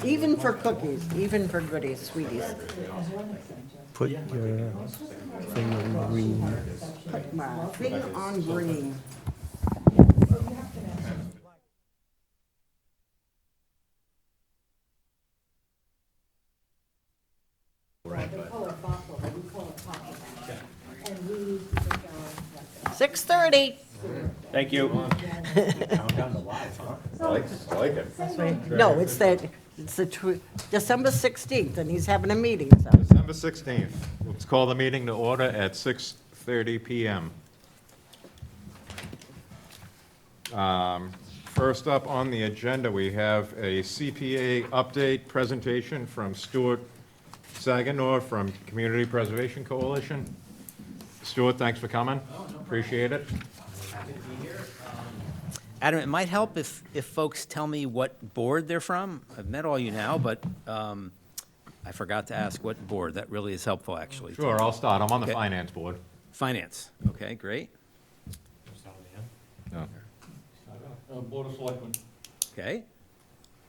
Even for cookies, even for goodies, sweeties. Put your thing in green. Put my thing on green. color fossil, but we call it pop. And we use the big yellow. 6:30. Thank you. I like it. No, it's December 16th, and he's having a meeting, so. December 16th. Let's call the meeting to order at 6:30 PM. First up on the agenda, we have a CPA update presentation from Stuart Saganor from Community Preservation Coalition. Stuart, thanks for coming. Appreciate it. Happy to be here. Adam, it might help if folks tell me what board they're from. I've met all you now, but I forgot to ask what board. That really is helpful, actually. Sure, I'll start. I'm on the Okay. Finance Board. Finance. Okay, great. No. Board of Selectmen, Okay,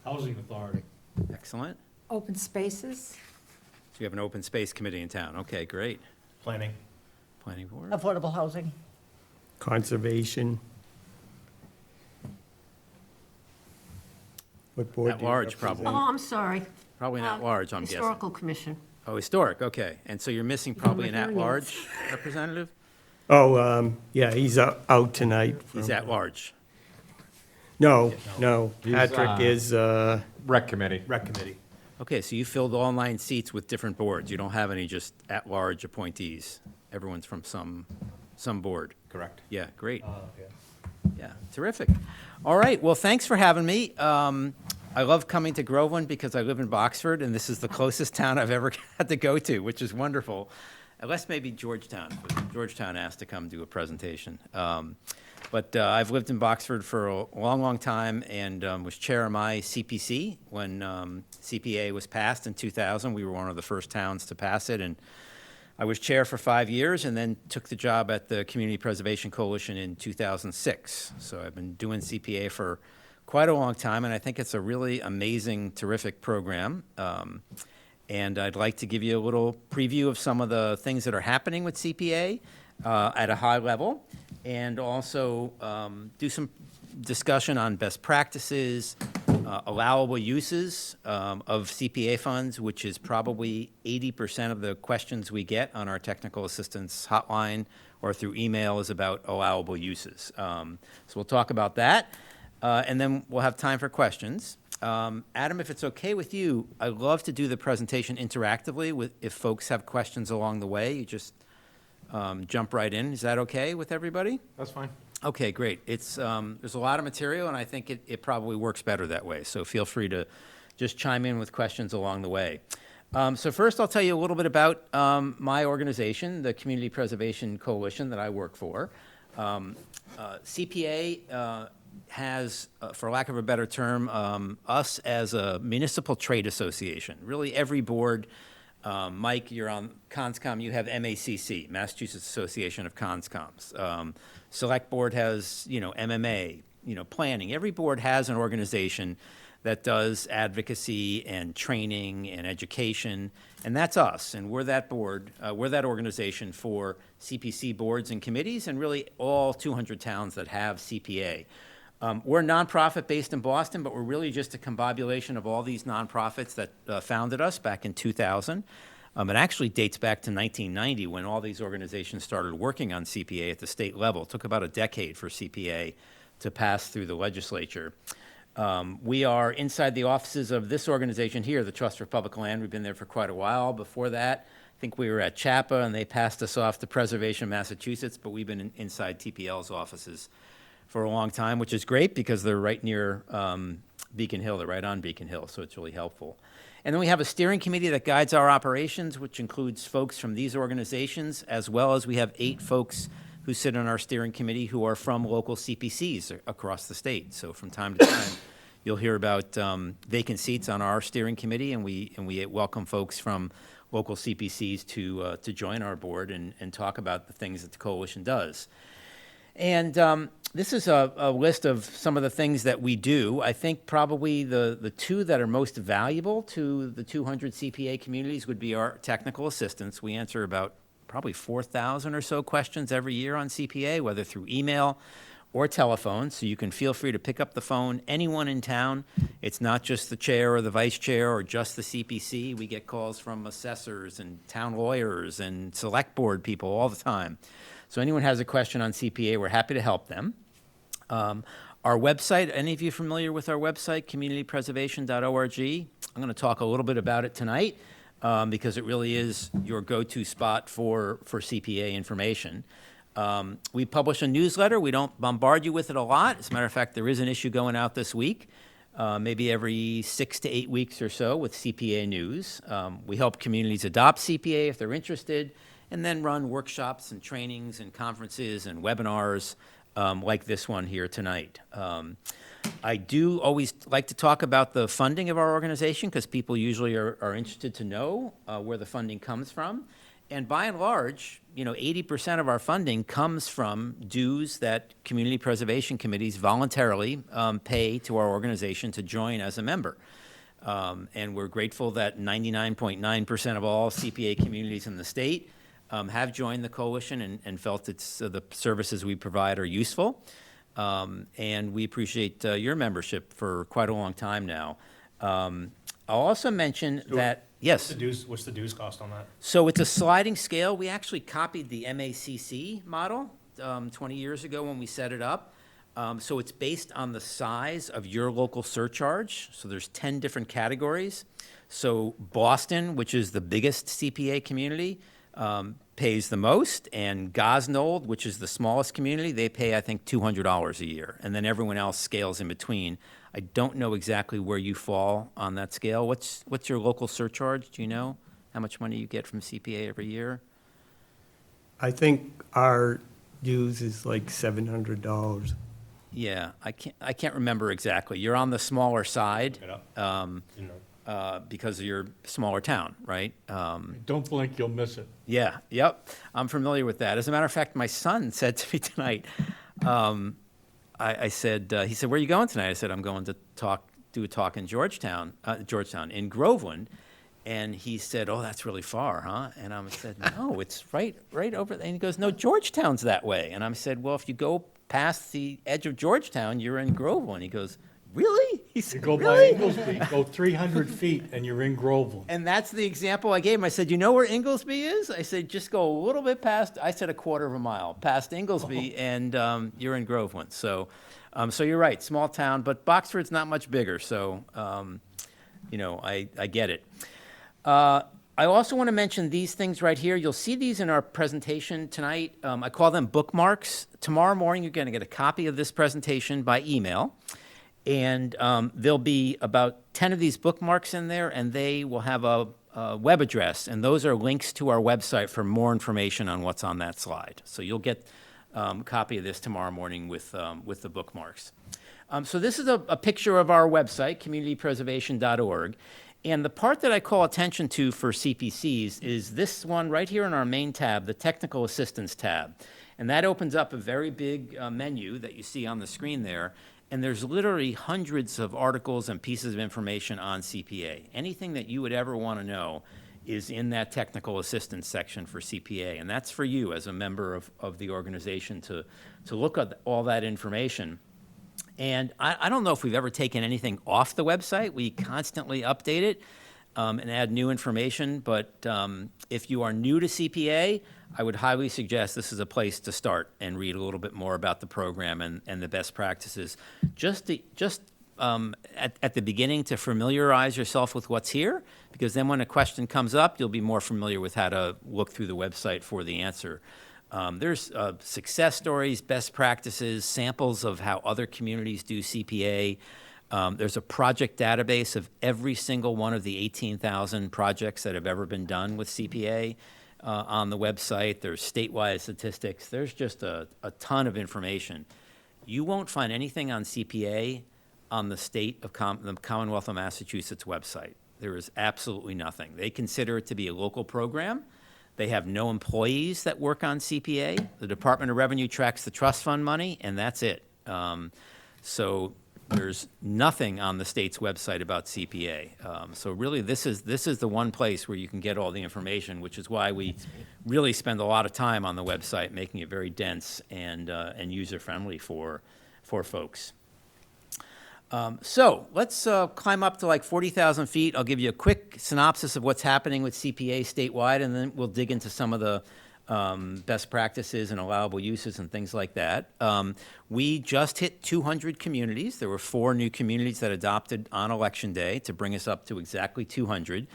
Housing Authority. excellent. Open spaces? So you have an open space committee in town. Okay, great. Planning. Planning board. Affordable housing. Conservation. What board At do you large, probably. represent? Oh, I'm sorry. Probably not large, I'm guessing. Historical Commission. Oh, historic, okay. And so you're missing probably an my hearing at-large representative? Oh, yeah, he's out tonight. He's from- at-large. No. He's, Patrick is, Rec Committee. rec committee. Okay, so you filled all 9 seats with different boards. You don't have any just at-large appointees. Everyone's from some board. Correct. Yeah, great. Yeah, terrific. All right, well, thanks for having me. I love coming to Groveland because I live in Boxford, and this is the closest town I've ever had to go to, which is wonderful. Unless maybe Georgetown, but Georgetown asked to come do a presentation. But I've lived in Boxford for a long, long time and was chair of my CPC when CPA was passed in 2000. We were one of the first towns to pass it, and I was chair for 5 years and then took the job at the Community Preservation Coalition in 2006. So I've been doing CPA for quite a long time, and I think it's a really amazing, terrific program. And I'd like to give you a little preview of some of the things that are happening with CPA at a high level, and also do some discussion on best practices, allowable uses of CPA funds, which is probably 80% of the questions we get on our technical assistance hotline or through email is about allowable uses. So we'll talk about that, and then we'll have time for questions. Adam, if it's okay with you, I'd love to do the presentation interactively. If folks have questions along the way, you just jump right in. Is that okay with everybody? That's fine. Okay, great. It's, there's a lot of material, and I think it probably works better that way. So feel free to just chime in with questions along the way. So first, I'll tell you a little bit about my organization, the Community Preservation Coalition that I work for. CPA has, for lack of a better term, us as a municipal trade association. Really, every board, Mike, you're on CONSCOM, you have MACC, Massachusetts Association of CONSCOMs. Select Board has, MMA, planning. Every board has an organization that does advocacy and training and education, and that's us. And we're that board, we're that organization for CPC boards and committees, and really all 200 towns that have CPA. We're a nonprofit based in Boston, but we're really just a combobulation of all these nonprofits that founded us back in 2000. It actually dates back to 1990 when all these organizations started working on CPA at the state level. It took about a decade for CPA to pass through the legislature. We are inside the offices of this organization here, the Trust for Public Land. We've been there for quite a while. Before that, I think we were at CHAPA, and they passed us off to Preservation Massachusetts, but we've been inside TPL's offices for a long time, which is great because they're right near Beacon Hill. They're right on Beacon Hill, so it's really helpful. And then we have a steering committee that guides our operations, which includes folks from these organizations, as well as we have 8 folks who sit on our steering committee who are from local CPCs across the state. So from time to time, you'll hear about vacant seats on our steering committee, and we welcome folks from local CPCs to join our board and talk about the things that the coalition does. And This is a list of some of the things that we do. I think probably the two that are most valuable to the 200 CPA communities would be our technical assistance. We answer about probably 4,000 or so questions every year on CPA, whether through email or telephone, so you can feel free to pick up the phone, anyone in town. It's not just the chair or the vice chair or just the CPC. We get calls from assessors and town lawyers and select board people all the time. So anyone has a question on CPA, we're happy to help them. Our website, any of you familiar with our website, communitypreservation.org? I'm going to talk a little bit about it tonight because it really is your go-to spot for CPA information. We publish a newsletter. We don't bombard you with it a lot. As a matter of fact, there is an issue going out this week, maybe every 6 to 8 weeks or so with CPA news. We help communities adopt CPA if they're interested, and then run workshops and trainings and conferences and webinars like this one here tonight. I do always like to talk about the funding of our organization because people usually are interested to know where the funding comes from. And by and large, 80% of our funding comes from dues that community preservation committees voluntarily pay to our organization to join as a member. And we're grateful that 99.9% of all CPA communities in the state have joined the coalition and felt the services we provide are useful. And we appreciate your membership for quite a long time now. I'll also mention that, yes. What's the dues cost on that? So it's a sliding scale. We actually copied the MACC model 20 years ago when we set it up. So it's based on the size of your local surcharge. So there's 10 different categories. So Boston, which is the biggest CPA community, pays the most, and Gosnold, which is the smallest community, they pay, I think, $200 a year, and then everyone else scales in between. I don't know exactly where you fall on that scale. What's your local surcharge? Do you know how much money you get from CPA every year? I think our dues is like $700. Yeah, I can't remember exactly. You're on the smaller side Look it up. because of your smaller town, right? Don't blink, you'll miss it. Yeah, yep. I'm familiar with that. As a matter of fact, my son said to me tonight, I said, he said, where are you going tonight? I said, I'm going to do a talk in Georgetown, in Groveland. And he said, oh, that's really far, huh? And I said, no, it's right over there. And he goes, no, Georgetown's that way. And I said, well, if you go past the edge of Georgetown, you're in Groveland. He goes, really? He You said, go by really? Inglesby, go 300 feet, and you're in Groveland. And that's the example I gave him. I said, you know where Inglesby is? I said, just go a little bit past, I said a quarter of a mile, past Inglesby, and you're in Groveland. So you're right, small town, but Boxford's not much bigger, so, I get it. I also want to mention these things right here. You'll see these in our presentation tonight. I call them bookmarks. Tomorrow morning, you're going to get a copy of this presentation by email. And there'll be about 10 of these bookmarks in there, and they will have a web address. And those are links to our website for more information on what's on that slide. So you'll get a copy of this tomorrow morning with the bookmarks. So this is a picture of our website, communitypreservation.org. And the part that I call attention to for CPCs is this one right here in our main tab, the Technical Assistance tab. And that opens up a very big menu that you see on the screen there. And there's literally hundreds of articles and pieces of information on CPA. Anything that you would ever want to know is in that technical assistance section for CPA. And that's for you as a member of the organization to look at all that information. And I don't know if we've ever taken anything off the website. We constantly update it and add new information. But if you are new to CPA, I would highly suggest this is a place to start and read a little bit more about the program and the best practices. Just at the beginning to familiarize yourself with what's here, because then when a question comes up, you'll be more familiar with how to look through the website for the answer. There's success stories, best practices, samples of how other communities do CPA. There's a project database of every single one of the 18,000 projects that have ever been done with CPA on the website. There's statewide statistics. There's just a ton of information. You won't find anything on CPA on the the Commonwealth of Massachusetts website. There is absolutely nothing. They consider it to be a local program. They have no employees that work on CPA. The Department of Revenue tracks the trust fund money, and that's it. So there's nothing on the state's website about CPA. So really, this is the one place where you can get all the information, which is why we really spend a lot of time on the website, making it very dense and user-friendly for folks. So let's climb up to like 40,000 feet. I'll give you a quick synopsis of what's happening with CPA statewide, and then we'll dig into some of the best practices and allowable uses and things like that. We just hit 200 communities. There were 4 new communities that adopted on Election Day to bring us up to exactly 200.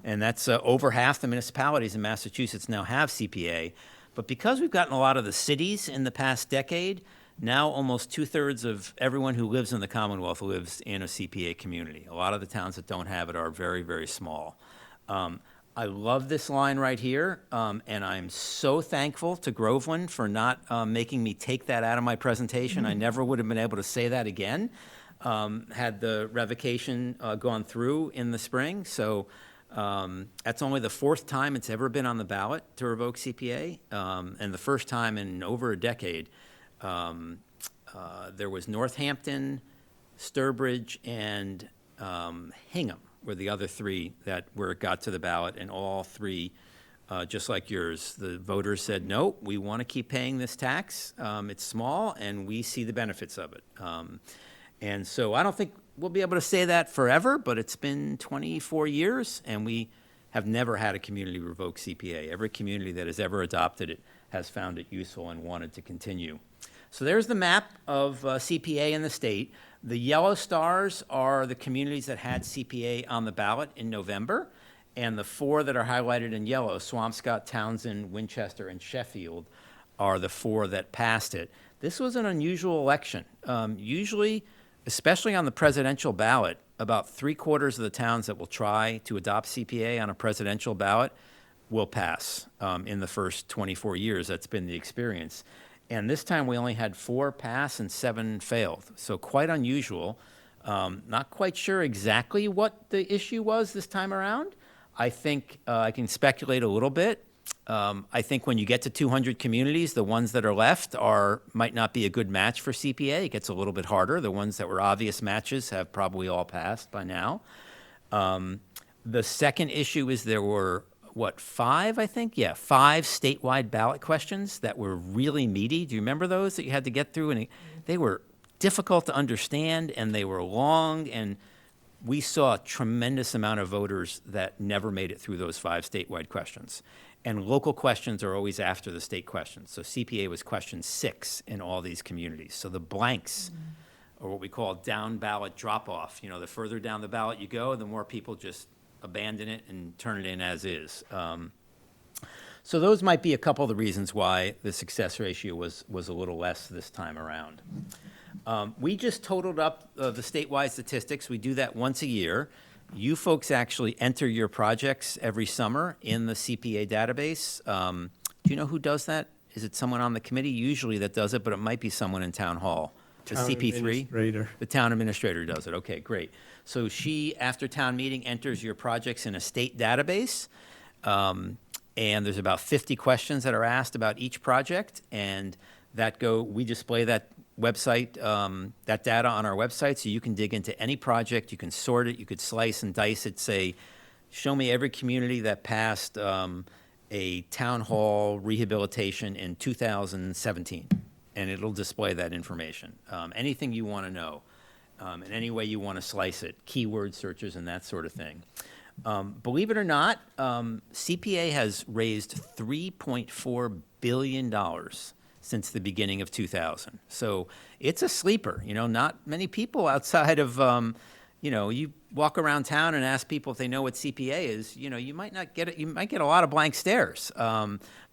And that's over half the municipalities in Massachusetts now have CPA. But because we've gotten a lot of the cities in the past decade, now almost 2/3 of everyone who lives in the Commonwealth lives in a CPA community. A lot of the towns that don't have it are very, very small. I love this line right here, and I'm so thankful to Groveland for not making me take that out of my presentation. I never would have been able to say that again had the revocation gone through in the spring. So that's only the 4th time it's ever been on the ballot to revoke CPA, and the first time in over a decade. There was Northampton, Sturbridge, and Hingham were the other 3 that where it got to the ballot, and all 3, just like yours, the voters said, no, we want to keep paying this tax. It's small, and we see the benefits of it. And so I don't think we'll be able to say that forever, but it's been 24 years, and we have never had a community revoke CPA. Every community that has ever adopted it has found it useful and wanted to continue. So there's the map of CPA in the state. The yellow stars are the communities that had CPA on the ballot in November, and the 4 that are highlighted in yellow, Swampscott, Townsend, Winchester, and Sheffield, are the 4 that passed it. This was an unusual election. Usually, especially on the presidential ballot, about 3/4 of the towns that will try to adopt CPA on a presidential ballot will pass. In the first 24 years, that's been the experience. And this time we only had 4 pass and 7 failed. So quite unusual. Not quite sure exactly what the issue was this time around. I think I can speculate a little bit. I think when you get to 200 communities, the ones that are left might not be a good match for CPA. It gets a little bit harder. The ones that were obvious matches have probably all passed by now. The second issue is there were 5, I think? Yeah, 5 statewide ballot questions that were really meaty. Do you remember those that you had to get through? And they were difficult to understand, and they were long, and we saw a tremendous amount of voters that never made it through those 5 statewide questions. And local questions are always after the state questions. So CPA was question 6 in all these communities. So the blanks are what we call down ballot drop-off. You know, the further down the ballot you go, the more people just abandon it and turn it in as is. So those might be a couple of the reasons why the success ratio was a little less this time around. We just totaled up the statewide statistics. We do that once a year. You folks actually enter your projects every summer in the CPA database. Do you know who does that? Is it someone on the committee? Usually that does it, but it might be someone in town hall. The Town CP3? administrator. The town administrator does it. Okay, great. So she, after town meeting, enters your projects in a state database. And there's about 50 questions that are asked about each project. And we display that website, that data on our website, so you can dig into any project. You can sort it. You could slice and dice it. Say, show me every community that passed a town hall rehabilitation in 2017. And it'll display that information. Anything you want to know, in any way you want to slice it, keyword searches and that sort of thing. Believe it or not, CPA has raised $3.4 billion since the beginning of 2000. So it's a sleeper. You know, not many people outside of, you walk around town and ask people if they know what CPA is. You know, you might not get it. You might get a lot of blank stares.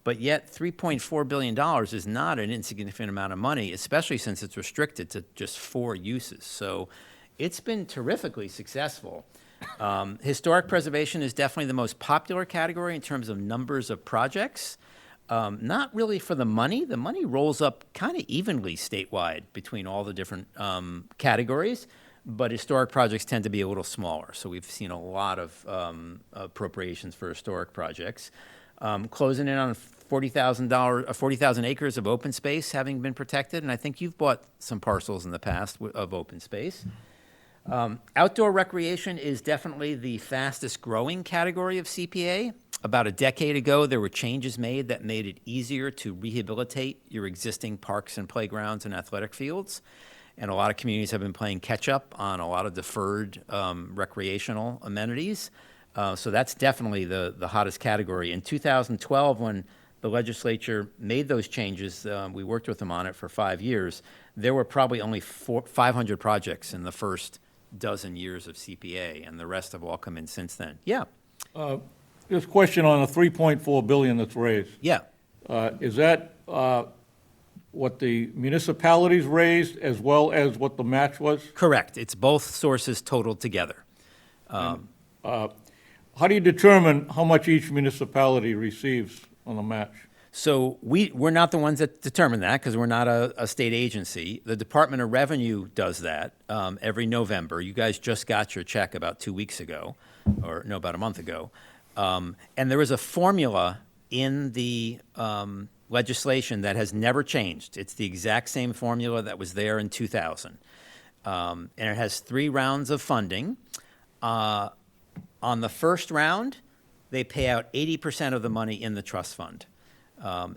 But yet $3.4 billion is not an insignificant amount of money, especially since it's restricted to just 4 uses. So it's been terrifically successful. Historic preservation is definitely the most popular category in terms of numbers of projects. Not really for the money. The money rolls up kind of evenly statewide between all the different categories, but historic projects tend to be a little smaller. So we've seen a lot of appropriations for historic projects. closing in on $40,000 acres of open space having been protected, and I think you've bought some parcels in the past of open space. Outdoor recreation is definitely the fastest growing category of CPA. About a decade ago, there were changes made that made it easier to rehabilitate your existing parks and playgrounds and athletic fields. And a lot of communities have been playing catch up on a lot of deferred recreational amenities. So that's definitely the hottest category. In 2012, when the legislature made those changes, we worked with them on it for 5 years, there were probably only 500 projects in the first dozen years of CPA, and the rest have all come in since then. Yeah, This question on the $3.4 billion that's raised, yeah. is that what the municipalities raised as well as what the match was? Correct. It's both sources totaled together. How do you determine how much each municipality receives on the match? So we're not the ones that determine that because we're not a state agency. The Department of Revenue does that every November. You guys just got your check about 2 weeks ago, or no, about a month ago. And there is a formula in the legislation that has never changed. It's the exact same formula that was there in 2000. And it has 3 rounds of funding. On the first round, they pay out 80% of the money in the trust fund.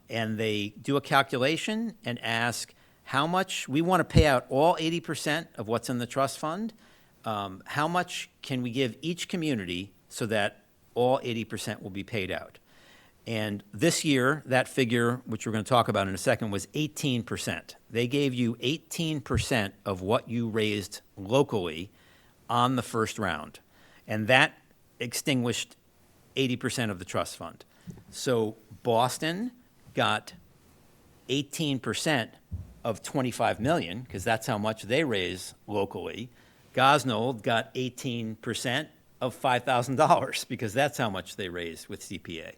And they do a calculation and ask how much, we want to pay out all 80% of what's in the trust fund. How much can we give each community so that all 80% will be paid out? And this year, that figure, which we're going to talk about in a second, was 18%. They gave you 18% of what you raised locally on the first round. And that extinguished 80% of the trust fund. So Boston got 18% of 25 million, because that's how much they raise locally. Gosnold got 18% of $5,000, because that's how much they raise with CPA.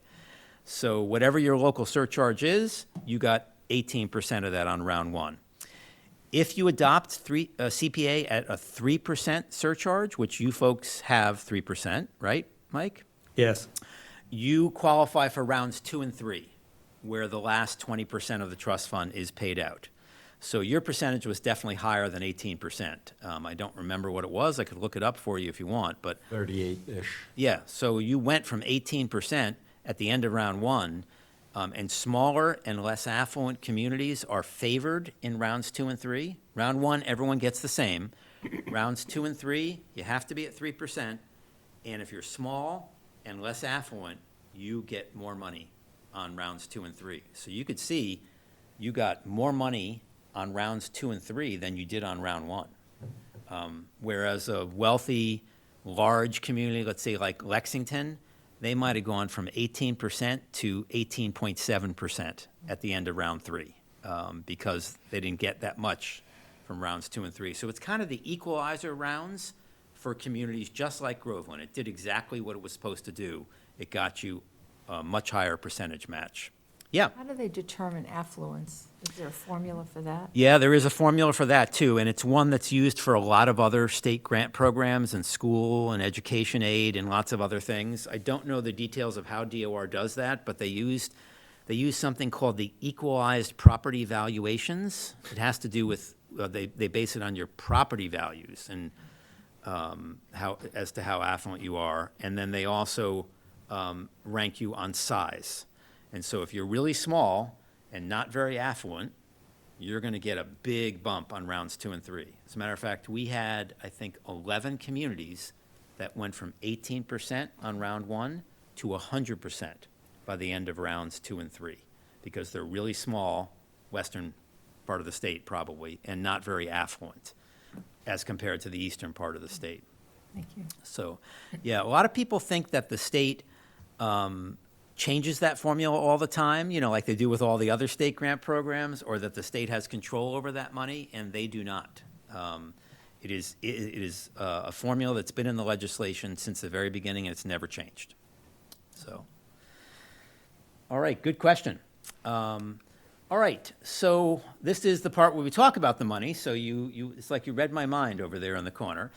So whatever your local surcharge is, you got 18% of that on round one. If you adopt CPA at a 3% surcharge, which you folks have 3%, right, Mike? Yes. You qualify for rounds 2 and 3, where the last 20% of the trust fund is paid out. So your percentage was definitely higher than 18%. I don't remember what it was. I could look it up for you if you want, but 38-ish. yeah, so you went from 18% at the end of round 1, and smaller and less affluent communities are favored in rounds 2 and 3. Round 1, everyone gets the same. Rounds 2 and 3, you have to be at 3%, and if you're small and less affluent, you get more money on rounds 2 and 3. So you could see you got more money on rounds 2 and 3 than you did on round 1. Whereas a wealthy, large community, let's say like Lexington, they might have gone from 18% to 18.7% at the end of round 3 because they didn't get that much from rounds 2 and 3. So it's kind of the equalizer rounds for communities just like Groveland. It did exactly what it was supposed to do. It got you a much higher percentage match. Yeah. How do they determine affluence? Is there a formula for that? Yeah, there is a formula for that too, and it's one that's used for a lot of other state grant programs and school and education aid and lots of other things. I don't know the details of how DOR does that, but they use something called the equalized property valuations. It has to do with they base it on your property values and as to how affluent you are, and then they also rank you on size. And so if you're really small and not very affluent, you're going to get a big bump on rounds 2 and 3. As a matter of fact, we had, I think, 11 communities that went from 18% on round 1 to 100% by the end of rounds 2 and 3, because they're really small, western part of the state probably, and not very affluent as compared to the eastern part of the state. Thank you. So, yeah, a lot of people think that the state changes that formula all the time, you know, like they do with all the other state grant programs, or that the state has control over that money, and they do not. It is a formula that's been in the legislation since the very beginning, and it's never changed. So, all right, good question. All right, so this is the part where we talk about the money. So it's like you read my mind over there in the corner.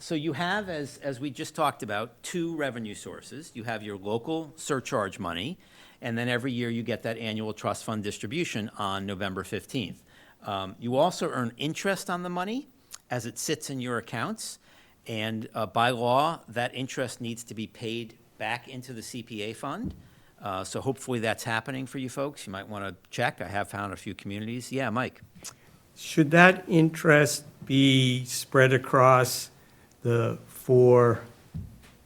So you have, as we just talked about, two revenue sources. You have your local surcharge money, and then every year you get that annual trust fund distribution on November 15th. You also earn interest on the money as it sits in your accounts, and by law, that interest needs to be paid back into the CPA fund. So hopefully that's happening for you folks. You might want to check. I have found a few communities. Yeah, Mike? Should that interest be spread across the four?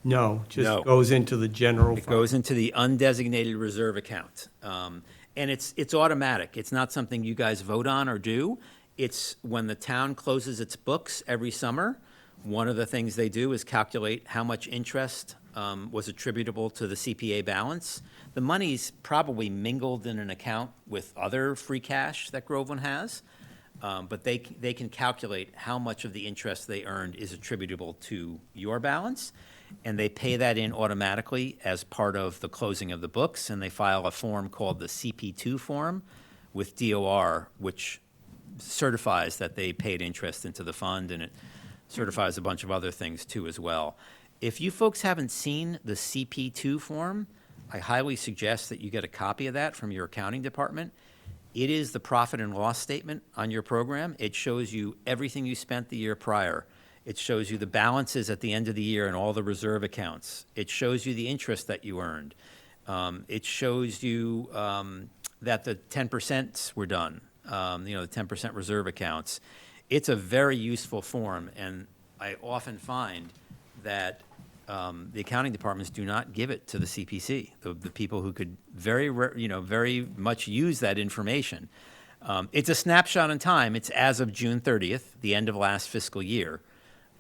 No, No. just goes into the general It fund? goes into the undesignated reserve account. And it's automatic. It's not something you guys vote on or do. It's when the town closes its books every summer, one of the things they do is calculate how much interest was attributable to the CPA balance. The money's probably mingled in an account with other free cash that Groveland has, but they can calculate how much of the interest they earned is attributable to your balance, and they pay that in automatically as part of the closing of the books, and they file a form called the CP2 form with DOR, which certifies that they paid interest into the fund, and it certifies a bunch of other things too as well. If you folks haven't seen the CP2 form, I highly suggest that you get a copy of that from your accounting department. It is the profit and loss statement on your program. It shows you everything you spent the year prior. It shows you the balances at the end of the year and all the reserve accounts. It shows you the interest that you earned. It shows you that the 10% were done, the 10% reserve accounts. It's a very useful form, and I often find that the accounting departments do not give it to the CPC, the people who could very much use that information. It's a snapshot in time. It's as of June 30th, the end of last fiscal year.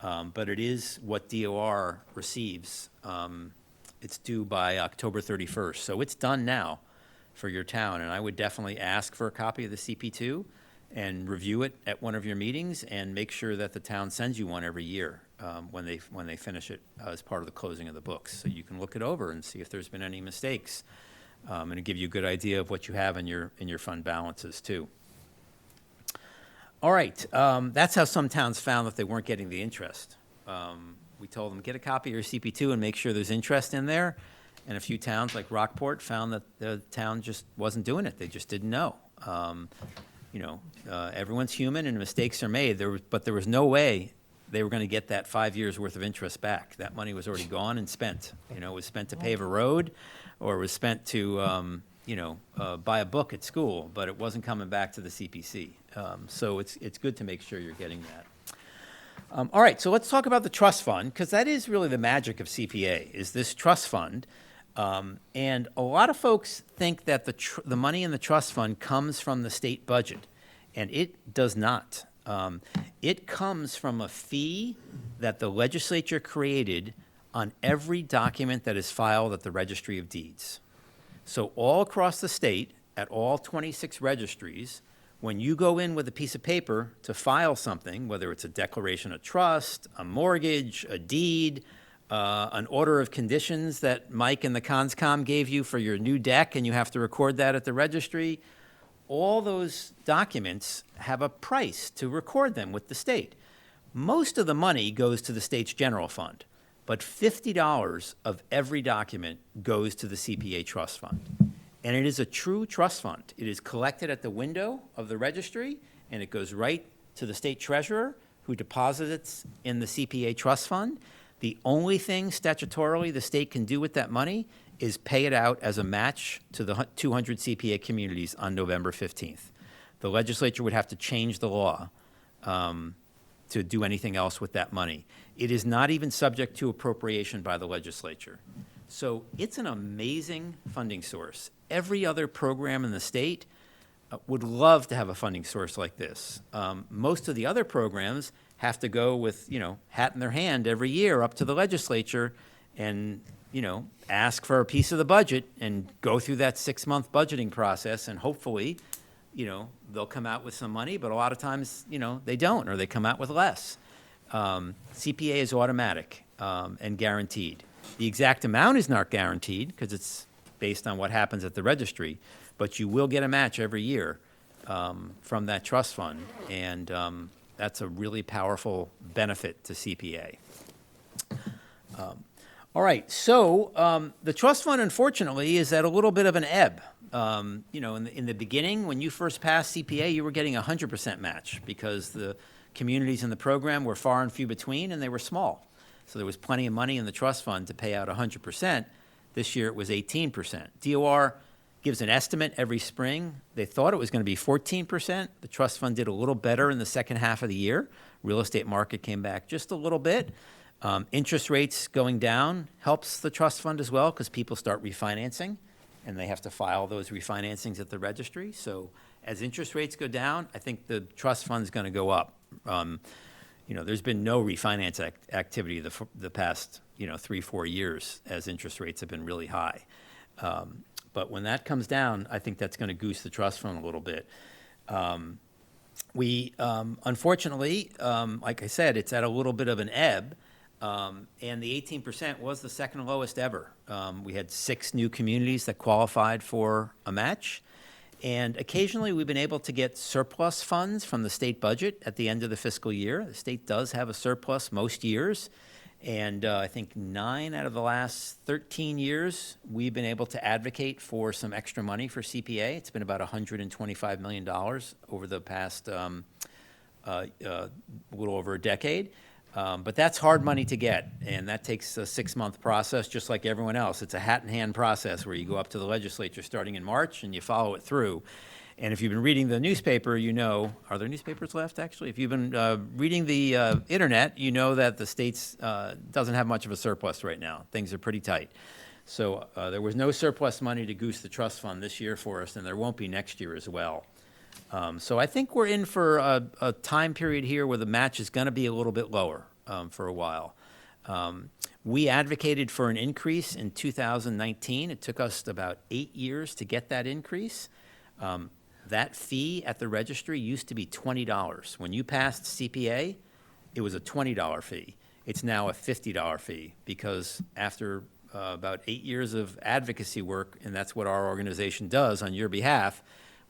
But it is what DOR receives. It's due by October 31st. So it's done now for your town. And I would definitely ask for a copy of the CP2 and review it at one of your meetings and make sure that the town sends you one every year when they finish it as part of the closing of the books. So you can look it over and see if there's been any mistakes. And it'll give you a good idea of what you have in your fund balances too. All right, that's how some towns found that they weren't getting the interest. We told them, get a copy of your CP2 and make sure there's interest in there. And a few towns like Rockport found that the town just wasn't doing it. They just didn't know. Everyone's human and mistakes are made, but there was no way they were going to get that 5 years' worth of interest back. That money was already gone and spent. It was spent to pave a road, or it was spent to buy a book at school, but it wasn't coming back to the CPC. So it's good to make sure you're getting that. All right, so let's talk about the trust fund, because that is really the magic of CPA, is this trust fund. And a lot of folks think that the money in the trust fund comes from the state budget, and it does not. It comes from a fee that the legislature created on every document that is filed at the Registry of Deeds. So all across the state, at all 26 registries, when you go in with a piece of paper to file something, whether it's a declaration of trust, a mortgage, a deed, an order of conditions that Mike and the CONSCOM gave you for your new deck, and you have to record that at the registry, all those documents have a price to record them with the state. Most of the money goes to the state's general fund, but $50 of every document goes to the CPA trust fund. And it is a true trust fund. It is collected at the window of the registry, and it goes right to the state treasurer, who deposits it in the CPA trust fund. The only thing statutorily the state can do with that money is pay it out as a match to the 200 CPA communities on November 15th. The legislature would have to change the law to do anything else with that money. It is not even subject to appropriation by the legislature. So it's an amazing funding source. Every other program in the state would love to have a funding source like this. Most of the other programs have to go with, hat in their hand every year up to the legislature and, ask for a piece of the budget and go through that 6-month budgeting process, and hopefully, they'll come out with some money, but a lot of times, they don't, or they come out with less. CPA is automatic and guaranteed. The exact amount is not guaranteed because it's based on what happens at the registry, but you will get a match every year from that trust fund, and that's a really powerful benefit to CPA. All right, so the trust fund, unfortunately, is at a little bit of an ebb. In the beginning, when you first passed CPA, you were getting a 100% match because the communities in the program were far and few between, and they were small. So there was plenty of money in the trust fund to pay out 100%. This year, it was 18%. DOR gives an estimate every spring. They thought it was going to be 14%. The trust fund did a little better in the second half of the year. Real estate market came back just a little bit. Interest rates going down helps the trust fund as well because people start refinancing and they have to file those refinancings at the registry. So as interest rates go down, I think the trust fund's going to go up. There's been no refinance activity the past 3-4 years as interest rates have been really high. But when that comes down, I think that's going to goose the trust fund a little bit. We unfortunately, like I said, it's at a little bit of an ebb. And the 18% was the second lowest ever. We had 6 new communities that qualified for a match. And occasionally, we've been able to get surplus funds from the state budget at the end of the fiscal year. The state does have a surplus most years. And I think 9 out of the last 13 years, we've been able to advocate for some extra money for CPA. It's been about $125 million over the past little over a decade. But that's hard money to get, and that takes a 6-month process, just like everyone else. It's a hat-in-hand process where you go up to the legislature starting in March, and you follow it through. And if you've been reading the newspaper, are there newspapers left, actually? If you've been reading the internet, you know that the state's doesn't have much of a surplus right now. Things are pretty tight. So there was no surplus money to goose the trust fund this year for us, and there won't be next year as well. So I think we're in for a time period here where the match is going to be a little bit lower for a while. We advocated for an increase in 2019. It took us about 8 years to get that increase. That fee at the registry used to be $20. When you passed CPA, it was a $20 fee. It's now a $50 fee because after about 8 years of advocacy work, and that's what our organization does on your behalf,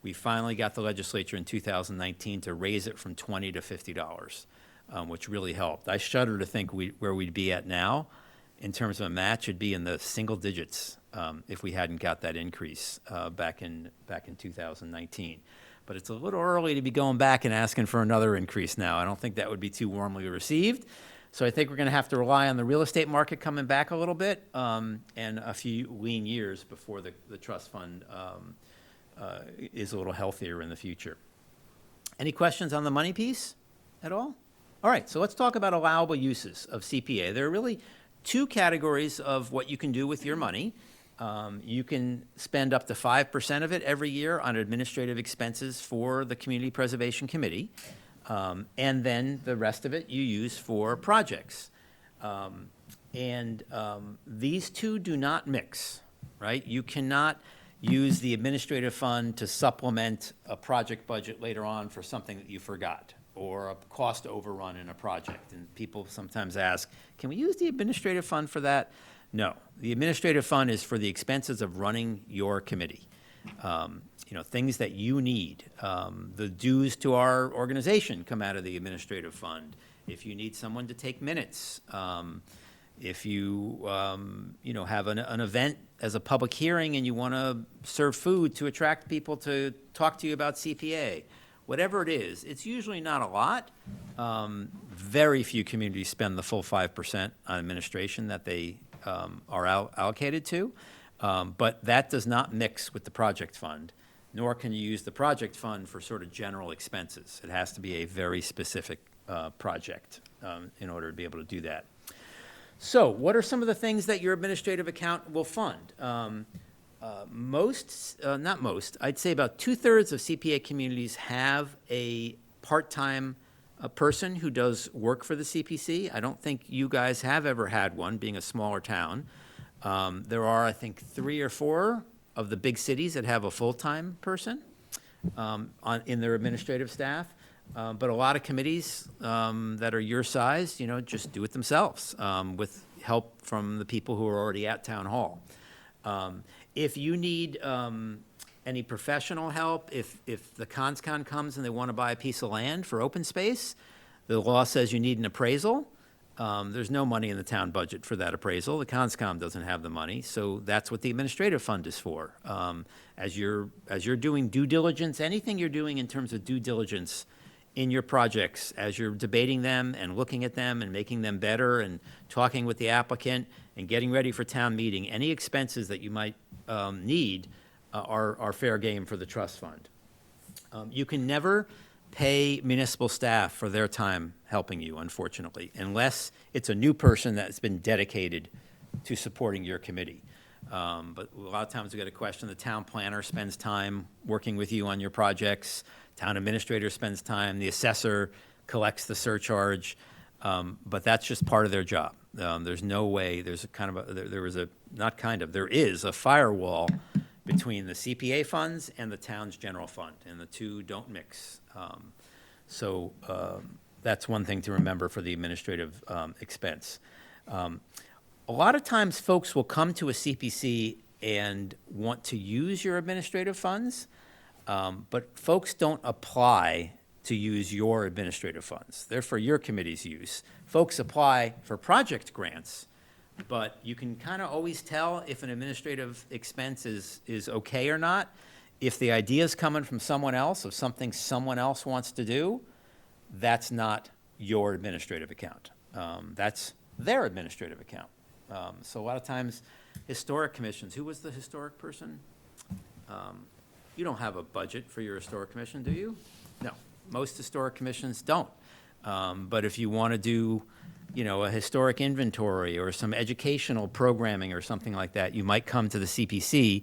we finally got the legislature in 2019 to raise it from $20 to $50, which really helped. I shudder to think where we'd be at now in terms of a match. It'd be in the single digits if we hadn't got that increase back in 2019. But it's a little early to be going back and asking for another increase now. I don't think that would be too warmly received. So I think we're going to have to rely on the real estate market coming back a little bit and a few lean years before the trust fund is a little healthier in the future. Any questions on the money piece at all? All right, so let's talk about allowable uses of CPA. There are really 2 categories of what you can do with your money. You can spend up to 5% of it every year on administrative expenses for the Community Preservation Committee, and then the rest of it you use for projects. These 2 do not mix, right? You cannot use the administrative fund to supplement a project budget later on for something that you forgot or a cost overrun in a project. And people sometimes ask, can we use the administrative fund for that? No. The administrative fund is for the expenses of running your committee. Things that you need. The dues to our organization come out of the administrative fund. If you need someone to take minutes, if you have an event as a public hearing and you want to serve food to attract people to talk to you about CPA, whatever it is, it's usually not a lot. Very few communities spend the full 5% on administration that they are allocated to, but that does not mix with the project fund, nor can you use the project fund for sort of general expenses. It has to be a very specific project in order to be able to do that. So what are some of the things that your administrative account will fund? I'd say about 2/3 of CPA communities have a part-time person who does work for the CPC. I don't think you guys have ever had one, being a smaller town. There are, I think, 3 or 4 of the big cities that have a full-time person in their administrative staff. But a lot of committees that are your size, just do it themselves with help from the people who are already at town hall. If you need any professional help, if the ConsCon comes and they want to buy a piece of land for open space, the law says you need an appraisal. There's no money in the town budget for that appraisal. The CONSCOM doesn't have the money, so that's what the administrative fund is for. As you're doing due diligence, anything you're doing in terms of due diligence in your projects, as you're debating them and looking at them and making them better and talking with the applicant and getting ready for town meeting, any expenses that you might need are fair game for the trust fund. You can never pay municipal staff for their time helping you, unfortunately, unless it's a new person that's been dedicated to supporting your committee. But a lot of times we get a question, the town planner spends time working with you on your projects, town administrator spends time, the assessor collects the surcharge, but that's just part of their job. There's no way, there's a kind of there is a firewall between the CPA funds and the town's general fund, and the two don't mix. So that's one thing to remember for the administrative expense. A lot of times folks will come to a CPC and want to use your administrative funds, but folks don't apply to use your administrative funds. They're for your committee's use. Folks apply for project grants, but you can kind of always tell if an administrative expense is okay or not. If the idea is coming from someone else, of something someone else wants to do, that's not your administrative account. That's their administrative account. So a lot of times, historic commissions, who was the historic person? You don't have a budget for your historic commission, do you? No, most historic commissions don't. But if you want to do, a historic inventory or some educational programming or something like that, you might come to the CPC,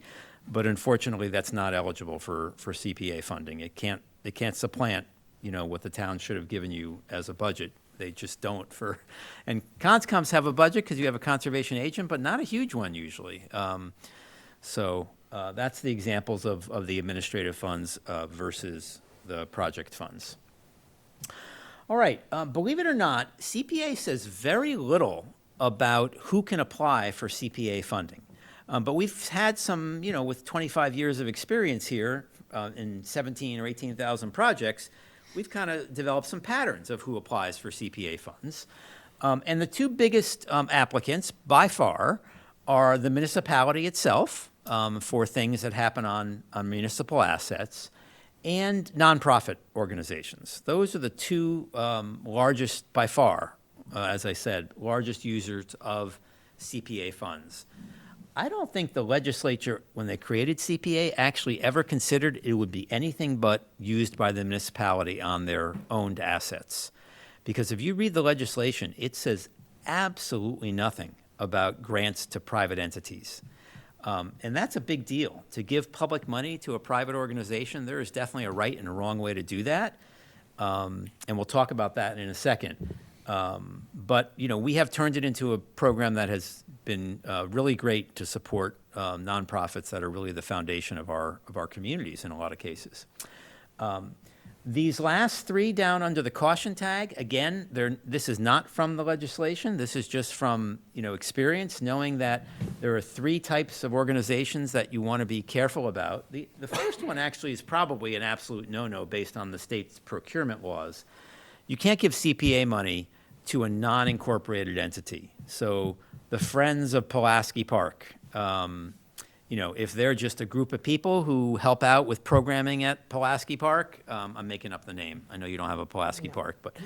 but unfortunately, that's not eligible for CPA funding. It can't supplant, what the town should have given you as a budget. They just don't and CONSCOMs have a budget because you have a conservation agent, but not a huge one usually. So that's the examples of the administrative funds versus the project funds. All right, believe it or not, CPA says very little about who can apply for CPA funding. But we've had some, with 25 years of experience here in 17 or 18,000 projects, we've kind of developed some patterns of who applies for CPA funds. And the two biggest applicants, by far, are the municipality itself for things that happen on municipal assets, and nonprofit organizations. Those are the two largest, by far, as I said, largest users of CPA funds. I don't think the legislature, when they created CPA, actually ever considered it would be anything but used by the municipality on their owned assets. Because if you read the legislation, it says absolutely nothing about grants to private entities. And that's a big deal. To give public money to a private organization, there is definitely a right and a wrong way to do that. And we'll talk about that in a second. But, we have turned it into a program that has been really great to support nonprofits that are really the foundation of our communities in a lot of cases. These last three down under the caution tag, again, this is not from the legislation. This is just from, experience, knowing that there are three types of organizations that you want to be careful about. The first one actually is probably an absolute no-no based on the state's procurement laws. You can't give CPA money to a non-incorporated entity. So the Friends of Pulaski Park, if they're just a group of people who help out with programming at Pulaski Park, I'm making up the name. I know you don't have a Pulaski Park, but,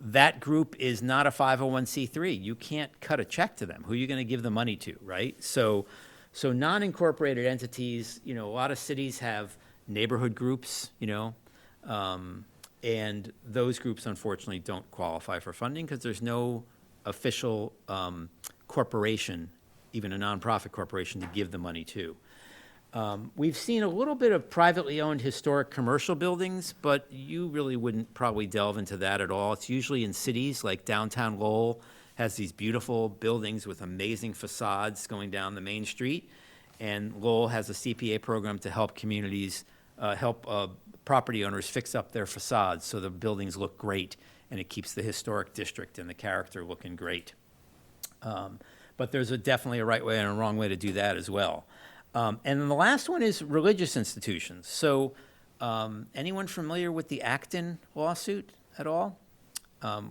that group is not a 501c3. You can't cut a check to them. Who are you going to give the money to, right? So non-incorporated entities, a lot of cities have neighborhood groups, and those groups, unfortunately, don't qualify for funding because there's no official corporation, even a nonprofit corporation, to give the money to. We've seen a little bit of privately owned historic commercial buildings, but you really wouldn't probably delve into that at all. It's usually in cities like downtown Lowell has these beautiful buildings with amazing facades going down the main street, and Lowell has a CPA program to help communities, property owners fix up their facades so the buildings look great, and it keeps the historic district and the character looking great. But there's definitely a right way and a wrong way to do that as well. And then the last one is religious institutions. So anyone familiar with the Acton lawsuit at all?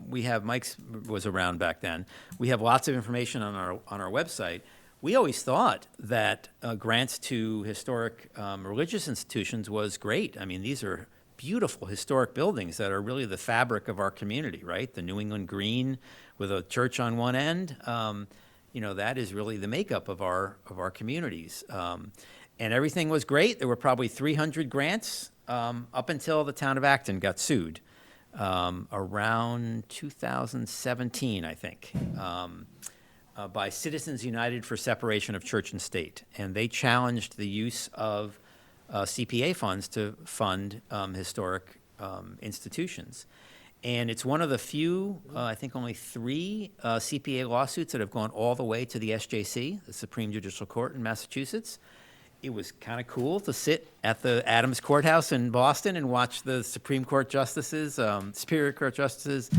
we have, Mike's was around back then, we have lots of information on our website. We always thought that grants to historic religious institutions was great. I mean, these are beautiful historic buildings that are really the fabric of our community, right? The New England Green with a church on one end, that is really the makeup of our communities. And everything was great. There were probably 300 grants up until the town of Acton got sued around 2017, I think, by Citizens United for Separation of Church and State. And they challenged the use of CPA funds to fund historic institutions. And it's one of the few, I think only 3 CPA lawsuits that have gone all the way to the SJC, the Supreme Judicial Court in Massachusetts. It was kind of cool to sit at the Adams Courthouse in Boston and watch the Supreme Court justices, Superior Court justices,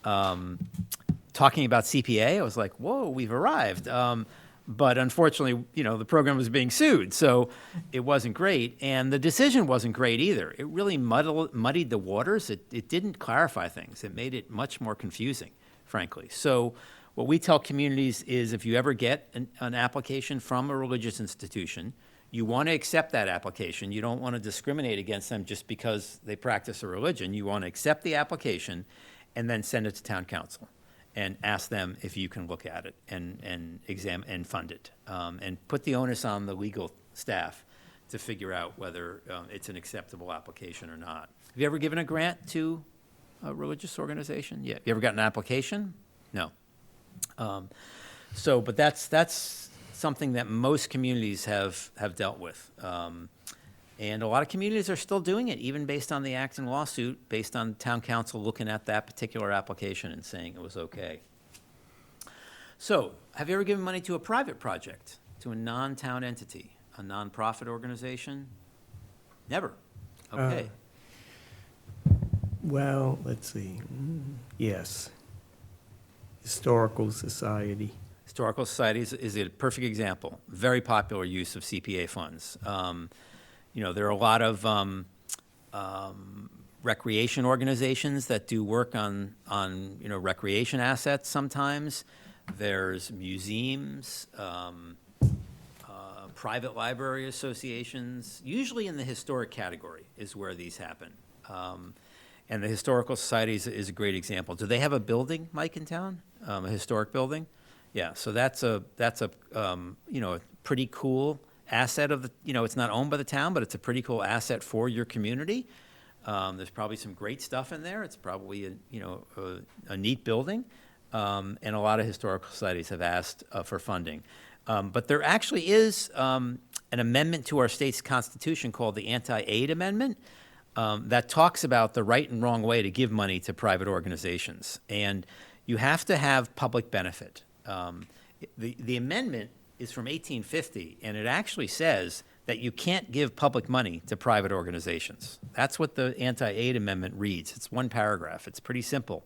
talking about CPA. I was like, whoa, we've arrived. But unfortunately, the program was being sued, so it wasn't great. And the decision wasn't great either. It really muddied the waters. It didn't clarify things. It made it much more confusing, frankly. So what we tell communities is if you ever get an application from a religious institution, you want to accept that application. You don't want to discriminate against them just because they practice a religion. You want to accept the application and then send it to town council and ask them if you can look at it and examine and fund it, and put the onus on the legal staff to figure out whether it's an acceptable application or not. Have you ever given a grant to a religious organization? Yeah. You ever got an application? No. But that's something that most communities have dealt with. And a lot of communities are still doing it, even based on the Acton lawsuit, based on town council looking at that particular application and saying it was okay. So, have you ever given money to a private project, to a non-town entity, a nonprofit organization? Never. Okay. Well, let's see. There Historical Society. Historical Societies is a perfect example. Very popular use of CPA funds. There are a lot of recreation organizations that do work on recreation assets sometimes. There's museums, private library associations. Usually in the historic category is where these happen. And the Historical Society is a great example. Do they have a building, Mike, in town? A historic building? Yeah, so that's a pretty cool asset of the, it's not owned by the town, but it's a pretty cool asset for your community. There's probably some great stuff in there. It's probably a neat building, and a lot of historical societies have asked for funding. But there actually is an amendment to our state's constitution called the Anti-Aid Amendment that talks about the right and wrong way to give money to private organizations, and you have to have public benefit. The amendment is from 1850, and it actually says that you can't give public money to private organizations. That's what the Anti-Aid Amendment reads. It's one paragraph. It's pretty simple.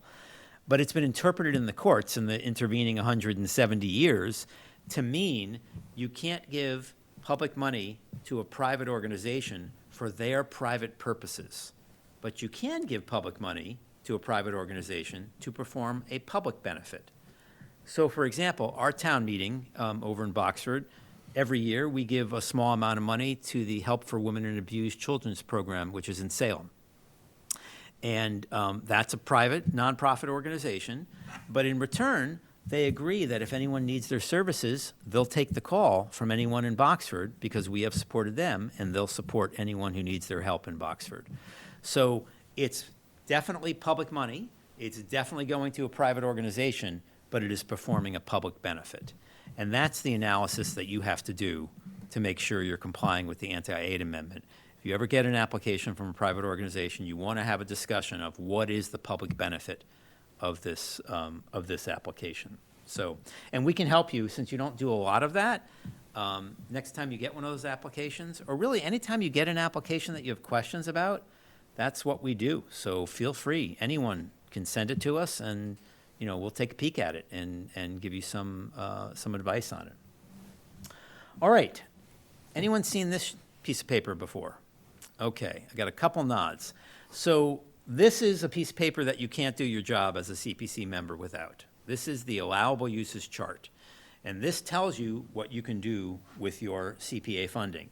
But it's been interpreted in the courts in the intervening 170 years to mean you can't give public money to a private organization for their private purposes. But you can give public money to a private organization to perform a public benefit. So, for example, our town meeting over in Boxford, every year we give a small amount of money to the Help for Women and Abused Children's program, which is in Salem. And that's a private, nonprofit organization. But in return, they agree that if anyone needs their services, they'll take the call from anyone in Boxford because we have supported them, and they'll support anyone who needs their help in Boxford. So it's definitely public money. It's definitely going to a private organization, but it is performing a public benefit. And that's the analysis that you have to do to make sure you're complying with the Anti-Aid Amendment. If you ever get an application from a private organization, you want to have a discussion of what is the public benefit of this application. So, and we can help you since you don't do a lot of that. Next time you get one of those applications, or really anytime you get an application that you have questions about, that's what we do. So feel free. Anyone can send it to us, and we'll take a peek at it and give you some advice on it. All right. Anyone seen this piece of paper before? Okay, I got a couple nods. So This is a piece of paper that you can't do your job as a CPC member without. This is the allowable uses chart. And this tells you what you can do with your CPA funding.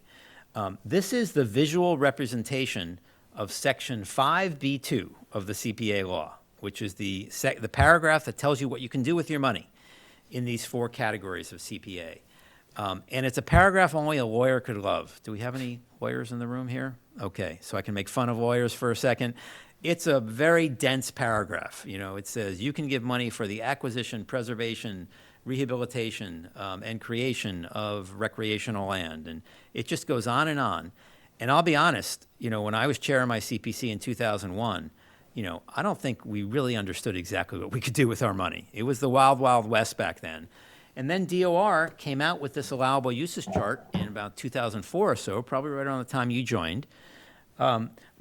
This is the visual representation of Section 5B2 of the CPA law, which is the paragraph that tells you what you can do with your money in these 4 categories of CPA. And it's a paragraph only a lawyer could love. Do we have any lawyers in the room here? Okay, so I can make fun of lawyers for a second. It's a very dense paragraph. You know, it says you can give money for the acquisition, preservation, rehabilitation, and creation of recreational land. And it just goes on. And I'll be honest, you know, when I was chair of my CPC in 2001, you know, I don't think we really understood exactly what we could do with our money. It was the wild, wild west back then. And then DOR came out with this allowable uses chart in about 2004 or so, probably right around the time you joined.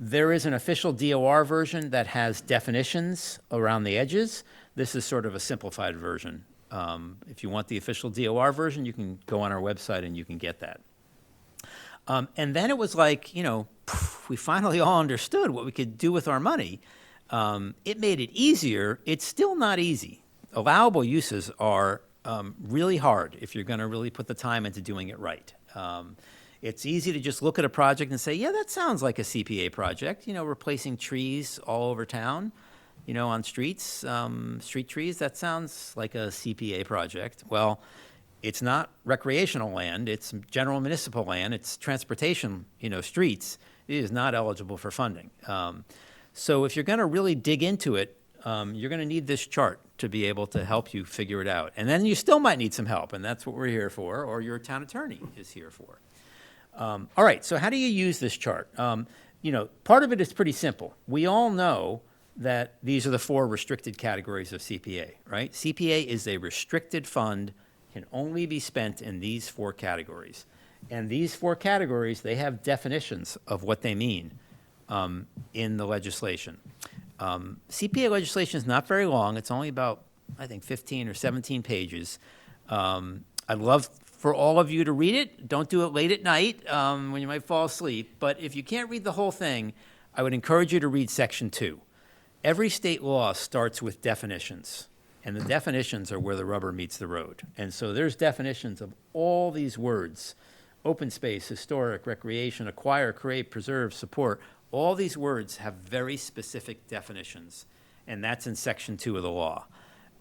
There is an official DOR version that has definitions around the edges. This is sort of a simplified version. If you want the official DOR version, you can go on our website and you can get that. And then it was like, you know, we finally all understood what we could do with our money. It made it easier. It's still not easy. Allowable uses are really hard if you're going to really put the time into doing it right. It's easy to just look at a project and say, yeah, that sounds like a CPA project, you know, replacing trees all over town, you know, on streets, street trees, that sounds like a CPA project. Well, it's not recreational land, it's general municipal land, it's transportation, you know, streets. It is not eligible for funding. So if you're going to really dig into it, you're going to need this chart to be able to help you figure it out. And then you still might need some help, and that's what we're here for, or your town attorney is here for. All right, so how do you use this chart? You know, part of it is pretty simple. We all know that these are the 4 restricted categories of CPA, right? CPA is a restricted fund, can only be spent in these 4 categories. And these 4 categories, they have definitions of what they mean in the legislation. CPA legislation is not very long. It's only about, I think, 15 or 17 pages. I'd love for all of you to read it. Don't do it late at night when you might fall asleep. But if you can't read the whole thing, I would encourage you to read Section 2. Every state law starts with definitions, and the definitions are where the rubber meets the road. And so there's definitions of all these words: open space, historic, recreation, acquire, create, preserve, support. All these words have very specific definitions, and that's in Section 2 of the law.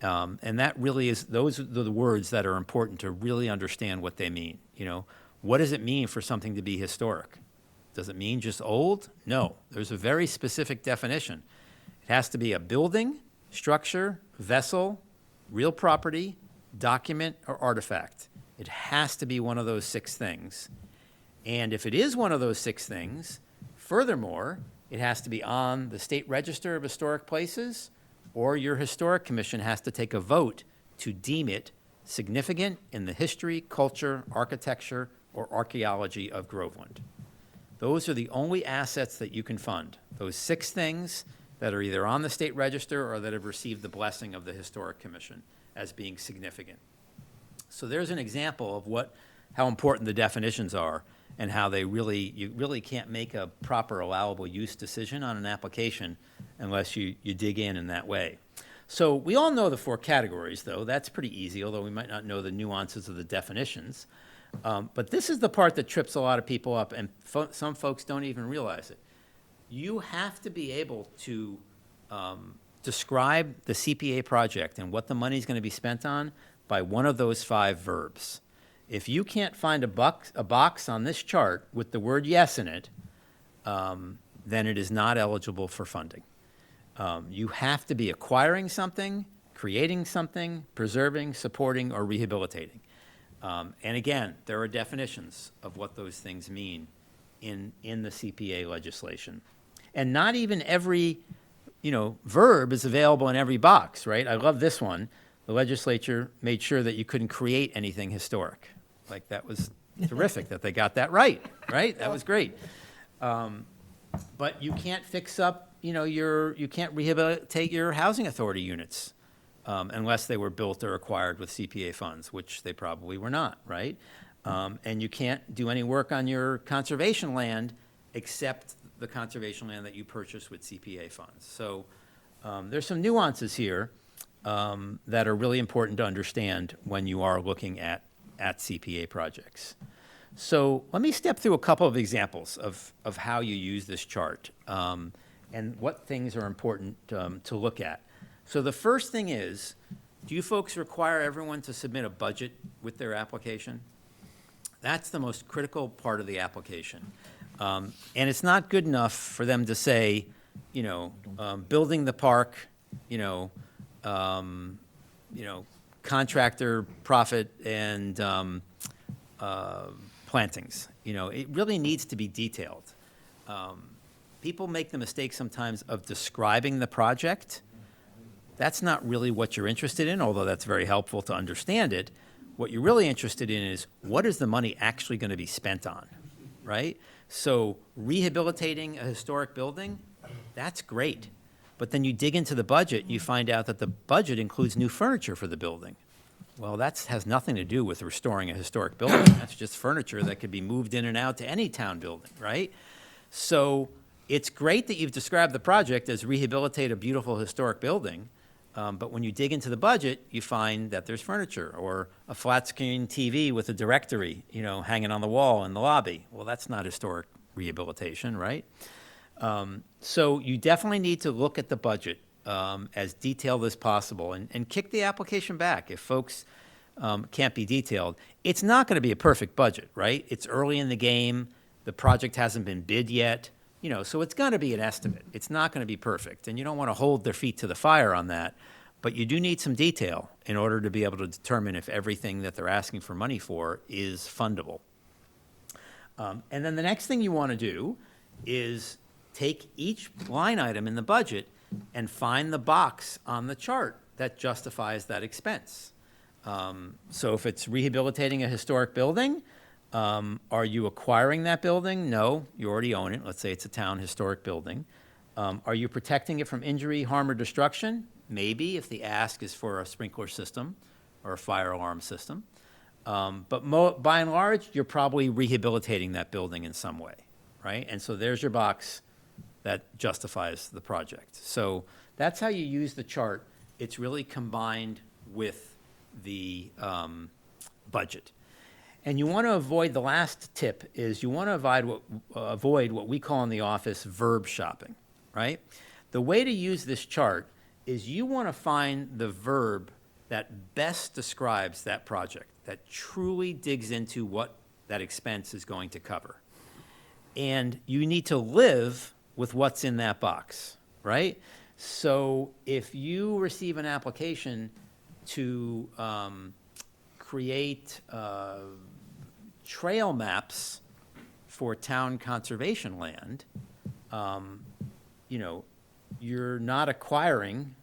And that really is, those are the words that are important to really understand what they mean. You know, what does it mean for something to be historic? Does it mean just old? No, there's a very specific definition. It has to be a building, structure, vessel, real property, document, or artifact. It has to be one of those 6 things. And if it is one of those 6 things, furthermore, it has to be on the State Register of Historic Places, or your Historic Commission has to take a vote to deem it significant in the history, culture, architecture, or archaeology of Groveland. Those are the only assets that you can fund. Those 6 things that are either on the State Register or that have received the blessing of the Historic Commission as being significant. So there's an example of how important the definitions are, and how you really can't make a proper allowable use decision on an application unless you dig in that way. So we all know the 4 categories, though. That's pretty easy, although we might not know the nuances of the definitions. But this is the part that trips a lot of people up, and some folks don't even realize it. You have to be able to describe the CPA project and what the money is going to be spent on by one of those 5 verbs. If you can't find a box on this chart with the word yes in it, then it is not eligible for funding. You have to be acquiring something, creating something, preserving, supporting, or rehabilitating. And again, there are definitions of what those things mean in the CPA legislation. And not even every, verb is available in every box, right? I love this one. The legislature made sure that you couldn't create anything historic. Like, that was terrific that they got that right? That was great. But you can't fix up, you can't rehabilitate your housing authority units unless they were built or acquired with CPA funds, which they probably were not, right? And you can't do any work on your conservation land except the conservation land that you purchase with CPA funds. So there's some nuances here that are really important to understand when you are looking at CPA projects. So let me step through a couple of examples of how you use this chart and what things are important to look at. So the first thing is, do you folks require everyone to submit a budget with their application? That's the most critical part of the application. And it's not good enough for them to say, building the park, contractor, profit, and plantings. It really needs to be detailed. People make the mistake sometimes of describing the project. That's not really what you're interested in, although that's very helpful to understand it. What you're really interested in is, what is the money actually going to be spent on, right? So rehabilitating a historic building, that's great. But then you dig into the budget, you find out that the budget includes new furniture for the building. Well, that has nothing to do with restoring a historic building. That's just furniture that could be moved in and out to any town building, right? So it's great that you've described the project as rehabilitate a beautiful historic building, but when you dig into the budget, you find that there's furniture or a flat screen TV with a directory, hanging on the wall in the lobby. Well, that's not historic rehabilitation, right? So you definitely need to look at the budget as detailed as possible and kick the application back if folks can't be detailed. It's not going to be a perfect budget, right? It's early in the game. The project hasn't been bid yet. So it's going to be an estimate. It's not going to be perfect, and you don't want to hold their feet to the fire on that, but you do need some detail in order to be able to determine if everything that they're asking for money for is fundable. And then the next thing you want to do is take each line item in the budget and find the box on the chart that justifies that expense. So if it's rehabilitating a historic building, are you acquiring that building? No, you already own it. Let's say it's a town historic building. Are you protecting it from injury, harm, or destruction? Maybe, if the ask is for a sprinkler system or a fire alarm system. But by and large, you're probably rehabilitating that building in some way, right? And so there's your box that justifies the project. So that's how you use the chart. It's really combined with the budget. And you want to avoid, the last tip is you want to avoid what we call in the office verb shopping, right? The way to use this chart is you want to find the verb that best describes that project, that truly digs into what that expense is going to cover. And you need to live with what's in that box, right? So if you receive an application to create trail maps for town conservation land, you're not acquiring,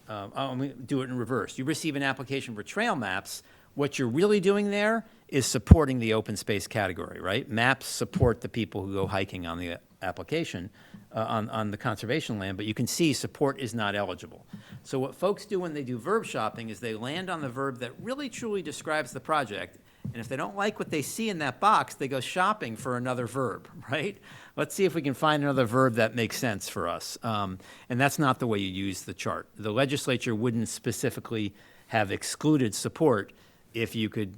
let me do it in reverse. You receive an application for trail maps. What you're really doing there is supporting the open space category, right? Maps support the people who go hiking on the application, on the conservation land, but you can see support is not eligible. So what folks do when they do verb shopping is they land on the verb that really truly describes the project, and if they don't like what they see in that box, they go shopping for another verb, right? Let's see if we can find another verb that makes sense for us. And that's not the way you use the chart. The legislature wouldn't specifically have excluded support if you could,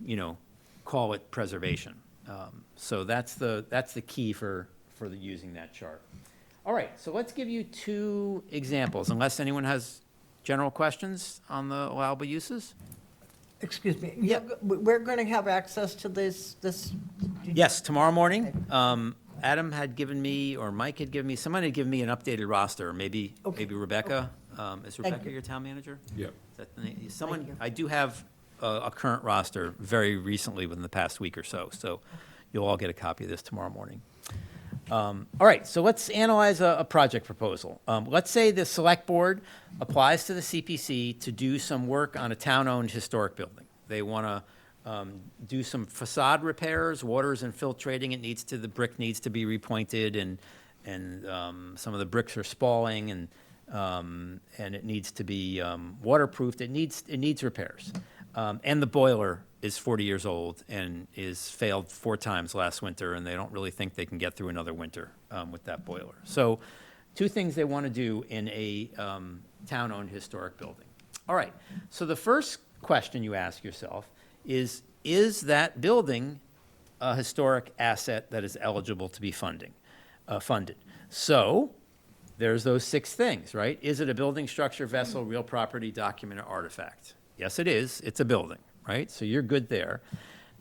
call it preservation. So that's the key for using that chart. All right, so let's give you two examples, unless anyone has general questions on the allowable uses. Excuse me, we're going to have access to this, Yes, tomorrow morning. Adam had given me, or Mike had given me, someone had given me an updated roster, maybe Rebecca. Is Rebecca your town manager? Yep. Is that the name? Thank Someone, you. I do have a current roster very recently within the past week or so, so you'll all get a copy of this tomorrow morning. All right, so let's analyze a project proposal. Let's say the select board applies to the CPC to do some work on a town-owned historic building. They want to do some facade repairs, water's infiltrating, the brick needs to be repointed, and some of the bricks are spalling, and it needs to be waterproofed. It needs repairs. And the boiler is 40 years old and is failed 4 times last winter, and they don't really think they can get through another winter with that boiler. So 2 things they want to do in a town-owned historic building. All right, so the first question you ask yourself is that building a historic asset that is eligible to be funded? So there's those 6 things, right? Is it a building, structure, vessel, real property, document, or artifact? Yes, it is. It's a building, right? So you're good there.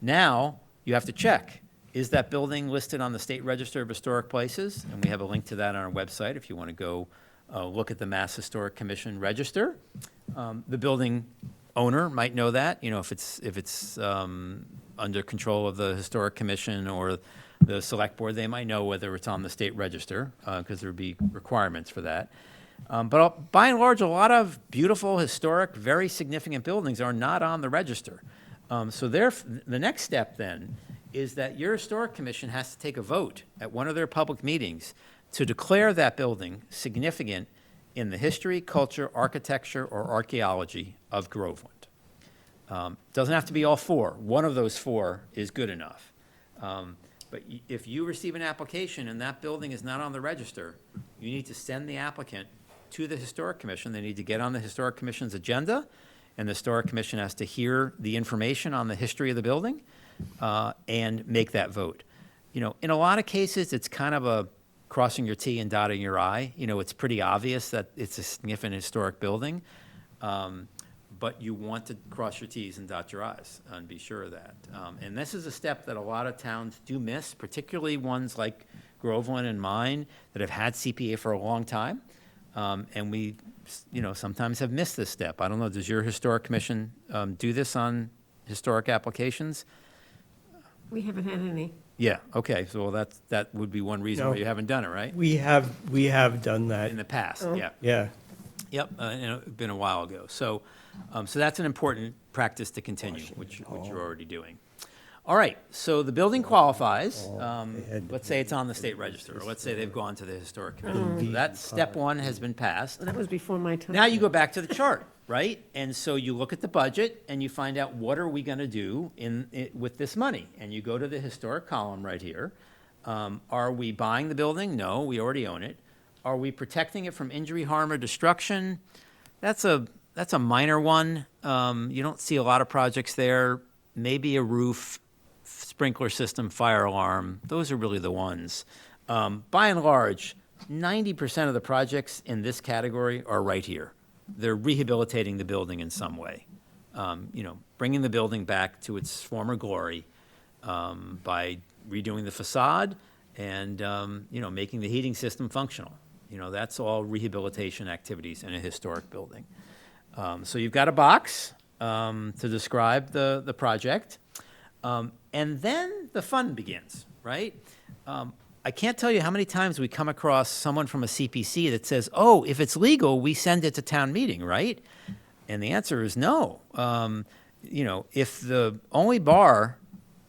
Now, you have to check, is that building listed on the State Register of Historic Places? And we have a link to that on our website if you want to go look at the Mass Historic Commission register. The building owner might know that, you know, if it's under control of the Historic Commission or the Select Board, they might know whether it's on the State Register, because there would be requirements for that. But by and large, a lot of beautiful, historic, very significant buildings are not on the register. So the next step then is that your Historic Commission has to take a vote at one of their public meetings to declare that building significant in the history, culture, architecture, or archaeology of Groveland. Doesn't have to be all 4. One of those 4 is good enough. But if you receive an application and that building is not on the register, you need to send the applicant to the Historic Commission. They need to get on the Historic Commission's agenda, and the Historic Commission has to hear the information on the history of the building and make that vote. You know, in a lot of cases, it's kind of a crossing your T and dotting your I. You know, it's pretty obvious that it's a significant historic building, but you want to cross your T's and dot your I's and be sure of that. And this is a step that a lot of towns do miss, particularly ones like Groveland and mine that have had CPA for a long time. And we, you know, sometimes have missed this step. I don't know, does your Historic Commission do this on historic applications? We haven't had any. Yeah, okay, so that would be one reason No. why you haven't done it, right? We have done that, In the past, yeah. yeah. Yep, you know, it's been a while ago. So, so that's an important practice to continue, which you're already doing. All right, so the building qualifies. Let's say it's on the State Register, or let's say they've gone to the Historic Commission. So that step 1 has been passed. That was before my time. Now you go back to the chart, right? And so you look at the budget and you find out what are we going to do with this money? And you go to the historic column right here. Are we buying the building? No, we already own it. Are we protecting it from injury, harm, or destruction? That's a minor one. You don't see a lot of projects there. Maybe a roof, sprinkler system, fire alarm. Those are really the ones. By and large, 90% of the projects in this category are right here. They're rehabilitating the building in some way. You know, bringing the building back to its former glory by redoing the facade and, you know, making the heating system functional. You know, that's all rehabilitation activities in a historic building. So you've got a box to describe the project. And then the fun begins, right? I can't tell you how many times we come across someone from a CPC that says, oh, if it's legal, we send it to town meeting, right? And the answer is no. You know, if the only bar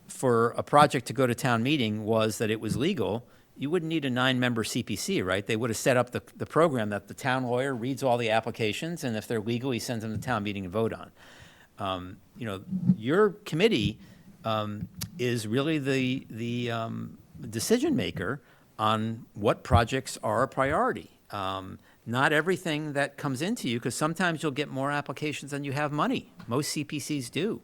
for a project to go to town meeting was that it was legal, you wouldn't need a 9-member CPC, right? They would have set up the program that the town lawyer reads all the applications, and if they're legal, he sends them to town meeting to vote on. You know, your committee is really the decision maker on what projects are a priority. Not everything that comes into you, because sometimes you'll get more applications than you have money. Most CPCs do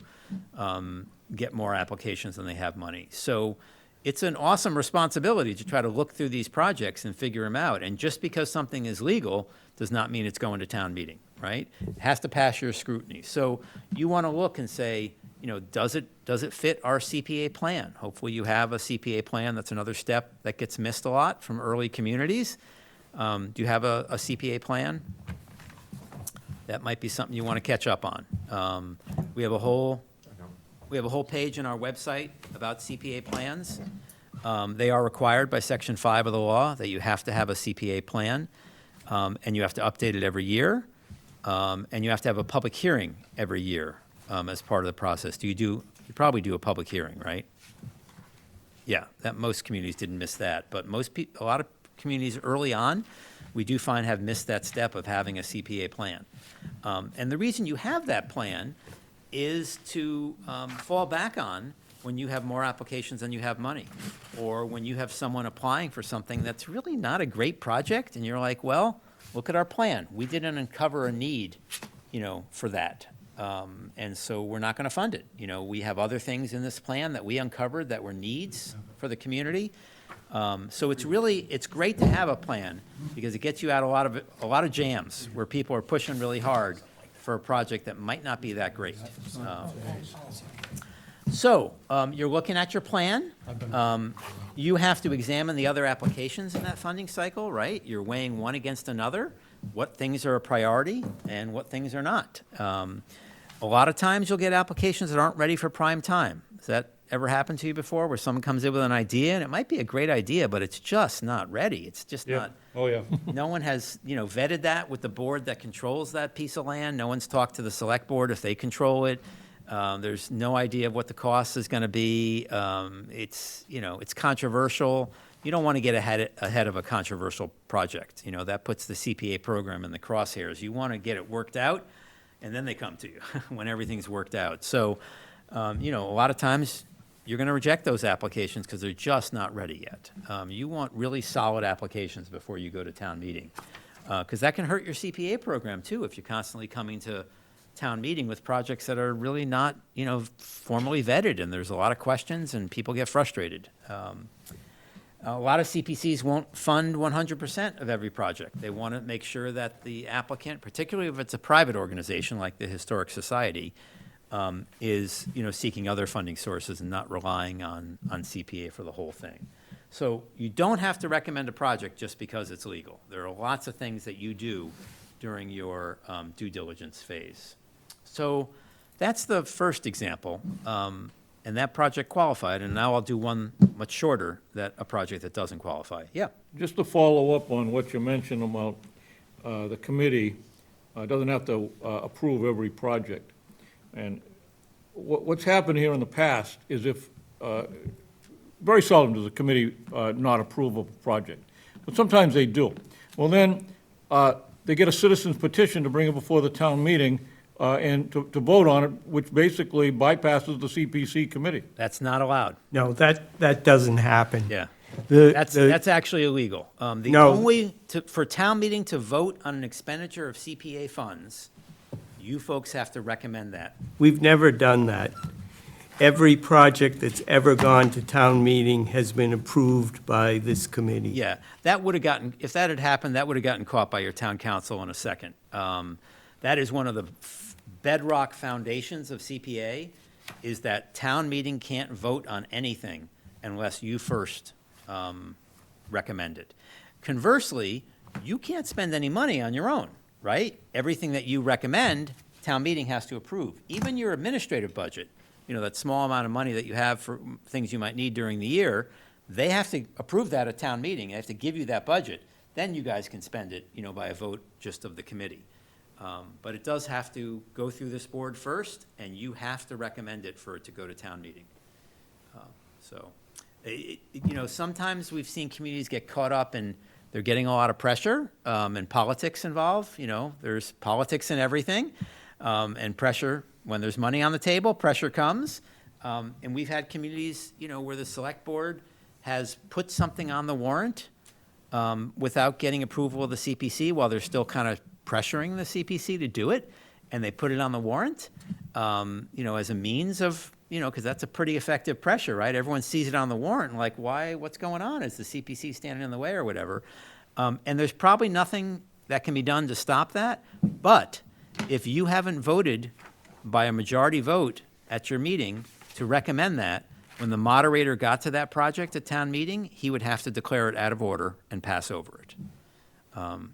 get more applications than they have money. So it's an awesome responsibility to try to look through these projects and figure them out. And just because something is legal does not mean it's going to town meeting, right? It has to pass your scrutiny. So you want to look and say, you know, does it fit our CPA plan? Hopefully you have a CPA plan. That's another step that gets missed a lot from early communities. Do you have a CPA plan? That might be something you want to catch up on. We have a whole page on our website about CPA plans. They are required by Section 5 of the law that you have to have a CPA plan, and you have to update it every year, and you have to have a public hearing every year as part of the process. You probably do a public hearing, right? Yeah, most communities didn't miss that, but a lot of communities early on, we do find have missed that step of having a CPA plan. And the reason you have that plan is to fall back on when you have more applications than you have money, or when you have someone applying for something that's really not a great project, and you're like, well, look at our plan. We didn't uncover a need, for that. And so we're not going to fund it. We have other things in this plan that we uncovered that were needs for the community. So it's great to have a plan, because it gets you out a lot of jams where people are pushing really hard for a project that might not be that great. So you're looking at your plan. You have to examine the other applications in that funding cycle, right? You're weighing one against another, what things are a priority and what things are not. A lot of times you'll get applications that aren't ready for prime time. Has that ever happened to you before, where someone comes in with an idea, and it might be a great idea, but it's just not ready? It's just Yeah, not. oh, yeah. No one has, vetted that with the board that controls that piece of land. No one's talked to the select board if they control it. There's no idea of what the cost is going to be. It's controversial. You don't want to get ahead of a controversial project. That puts the CPA program in the crosshairs. You want to get it worked out, and then they come to you when everything's worked out. So, a lot of times you're going to reject those applications because they're just not ready yet. You want really solid applications before you go to town meeting, because that can hurt your CPA program too if you're constantly coming to town meeting with projects that are really not, formally vetted, and there's a lot of questions and people get frustrated. A lot of CPCs won't fund 100% of every project. They want to make sure that the applicant, particularly if it's a private organization like the Historic Society, is seeking other funding sources and not relying on CPA for the whole thing. So you don't have to recommend a project just because it's legal. There are lots of things that you do during your due diligence phase. So that's the first example, and that project qualified. And now I'll do one much shorter, a project that doesn't qualify. Yeah. Just to follow up on what you mentioned about the committee doesn't have to approve every project. And what's happened here in the past is very seldom does a committee not approve of a project, but sometimes they do. Well, then they get a citizen's petition to bring it before the town meeting and to vote on it, which basically bypasses the CPC committee. That's not allowed. No, that doesn't happen. Yeah. The- That's actually illegal. No. For town meeting to vote on an expenditure of CPA funds, you folks have to recommend that. We've never done that. Every project that's ever gone to town meeting has been approved by this committee. Yeah, if that had happened, that would have gotten caught by your town council in a second. That is one of the bedrock foundations of CPA, is that town meeting can't vote on anything unless you first recommend it. Conversely, you can't spend any money on your own, right? Everything that you recommend, town meeting has to approve. Even your administrative budget, that small amount of money that you have for things you might need during the year, they have to approve that at town meeting. They have to give you that budget. Then you guys can spend it, by a vote just of the committee. But it does have to go through this board first, and you have to recommend it for it to go to town meeting. Sometimes we've seen communities get caught up in, they're getting a lot of pressure and politics involved. There's politics in everything, and pressure. When there's money on the table, pressure comes. And we've had communities, where the select board has put something on the warrant without getting approval of the CPC, while they're still kind of pressuring the CPC to do it, and they put it on the warrant, as a means of, because that's a pretty effective pressure, right? Everyone sees it on the warrant, and like, why, what's going on? Is the CPC standing in the way or whatever? And there's probably nothing that can be done to stop that, but if you haven't voted by a majority vote at your meeting to recommend that, when the moderator got to that project at town meeting, he would have to declare it out of order and pass over it.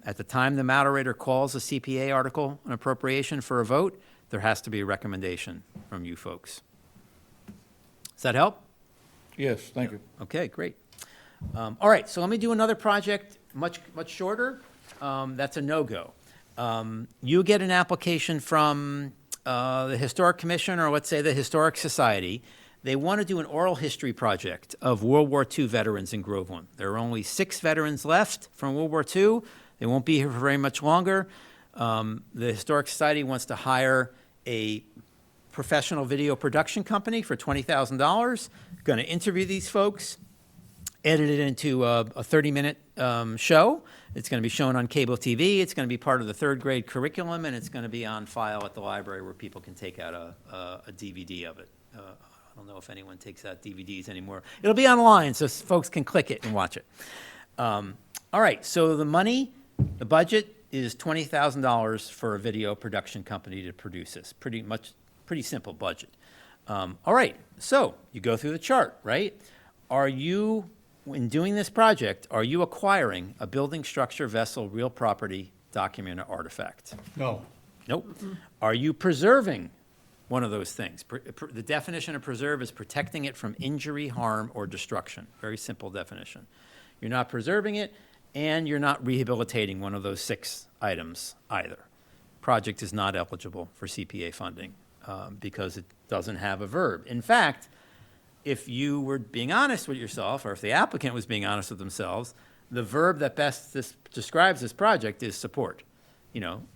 At the time the moderator calls a CPA article, an appropriation for a vote, there has to be a recommendation from you folks. Does that help? Yes, thank you. Okay, great. All right, so let me do another project, much shorter. That's a no-go. You get an application from the Historic Commission, or let's say the Historic Society. They want to do an oral history project of World War II veterans in Groveland. There are only 6 veterans left from World War II. They won't be here for very much longer. The Historic Society wants to hire a professional video production company for $20,000. Going to interview these folks, edit it into a 30-minute show. It's going to be shown on cable TV. It's going to be part of the third grade curriculum, and it's going to be on file at the library where people can take out a DVD of it. I don't know if anyone takes out DVDs anymore. It'll be online, so folks can click it and watch it. All right, so the budget is $20,000 for a video production company to produce this. Pretty simple budget. All right, so you go through the chart, right? In doing this project, are you acquiring a building, structure, vessel, real property, document, or artifact? No. Nope. Are you preserving one of those things? The definition of preserve is protecting it from injury, harm, or destruction. Very simple definition. You're not preserving it, and you're not rehabilitating one of those 6 items either. Project is not eligible for CPA funding because it doesn't have a verb. In fact, if you were being honest with yourself, or if the applicant was being honest with themselves, the verb that best describes this project is support.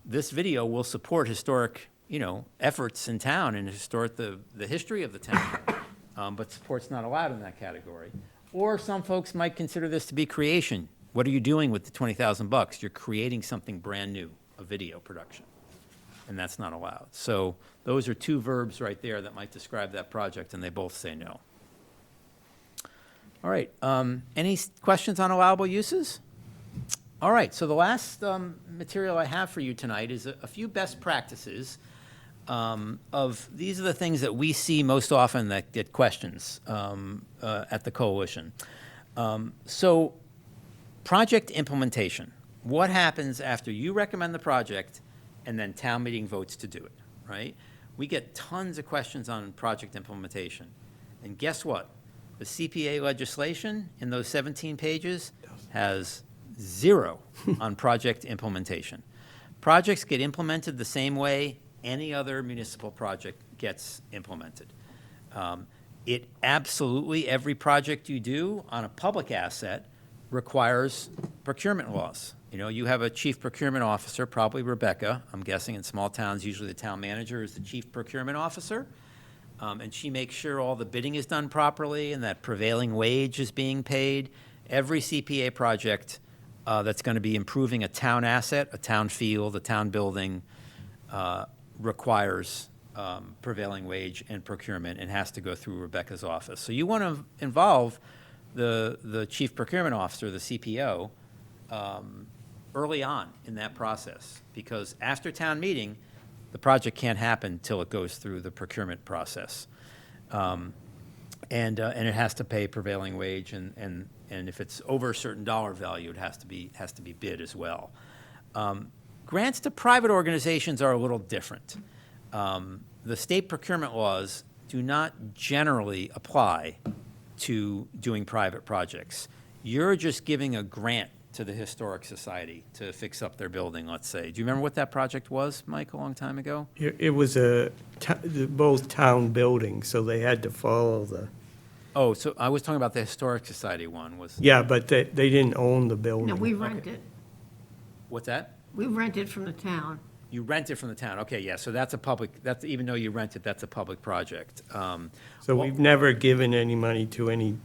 This video will support historic, efforts in town and support the history of the town, but support's not allowed in that category. Or some folks might consider this to be creation. What are you doing with the $20,000? You're creating something brand new, a video production, and that's not allowed. So those are 2 verbs right there that might describe that project, and they both say no. All right, any questions on allowable uses? All right, so the last material I have for you tonight is a few best practices these are the things that we see most often that get questions at the coalition. So project implementation. What happens after you recommend the project and then town meeting votes to do it, right? We get tons of questions on project implementation. And guess what? The CPA legislation in those 17 pages has 0 on project implementation. Projects get implemented the same way any other municipal project gets implemented. It absolutely, every project you do on a public asset requires procurement laws. You have a chief procurement officer, probably Rebecca. I'm guessing in small towns, usually the town manager is the chief procurement officer. And she makes sure all the bidding is done properly and that prevailing wage is being paid. Every CPA project that's going to be improving a town asset, a town field, a town building, requires prevailing wage and procurement and has to go through Rebecca's office. So you want to involve the chief procurement officer, the CPO, early on in that process, because after town meeting, the project can't happen till it goes through the procurement process. And it has to pay prevailing wage, and if it's over a certain dollar value, it has to be bid as well. Grants to private organizations are a little different. The state procurement laws do not generally apply to doing private projects. You're just giving a grant to the Historic Society to fix up their building, let's say. Do you remember what that project was, Mike, a long time ago? It was both town buildings, so they had to follow the, Oh, so I was talking about the Historic Society one. yeah, but they didn't own the building. No, we rent it. What's that? We rent it from the town. You rent it from the town. Okay, yeah, so even though you rent it, that's a public project. So we've never given any money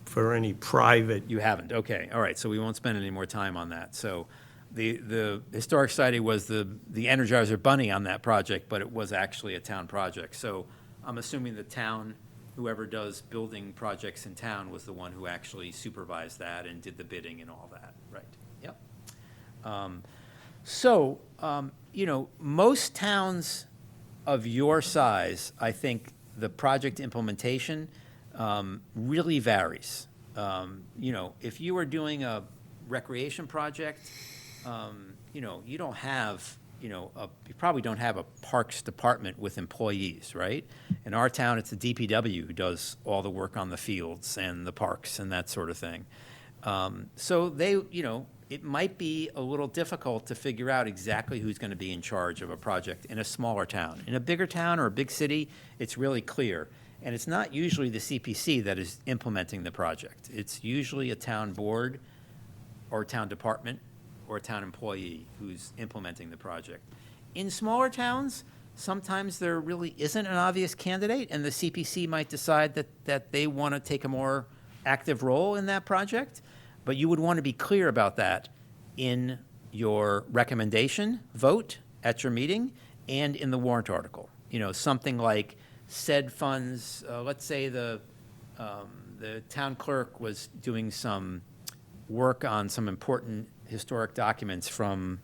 for any private. You haven't, okay, all right, so we won't spend any more time on that. So the Historic Society was the Energizer Bunny on that project, but it was actually a town project. So I'm assuming the town, whoever does building projects in town, was the one who actually supervised that and did the bidding and all that, right? Yep. So, most towns of your size, I think the project implementation really varies. If you are doing a recreation project, you don't have, you probably don't have a parks department with employees, right? In our town, it's the DPW who does all the work on the fields and the parks and that sort of thing. So they, it might be a little difficult to figure out exactly who's going to be in charge of a project in a smaller town. In a bigger town or a big city, it's really clear. And it's not usually the CPC that is implementing the project. It's usually a town board or a town department or a town employee who's implementing the project. In smaller towns, sometimes there really isn't an obvious candidate, and the CPC might decide that they want to take a more active role in that project. But you would want to be clear about that in your recommendation vote at your meeting and in the warrant article. You know, something like said funds, let's say the town clerk was doing some work on some important historic documents from,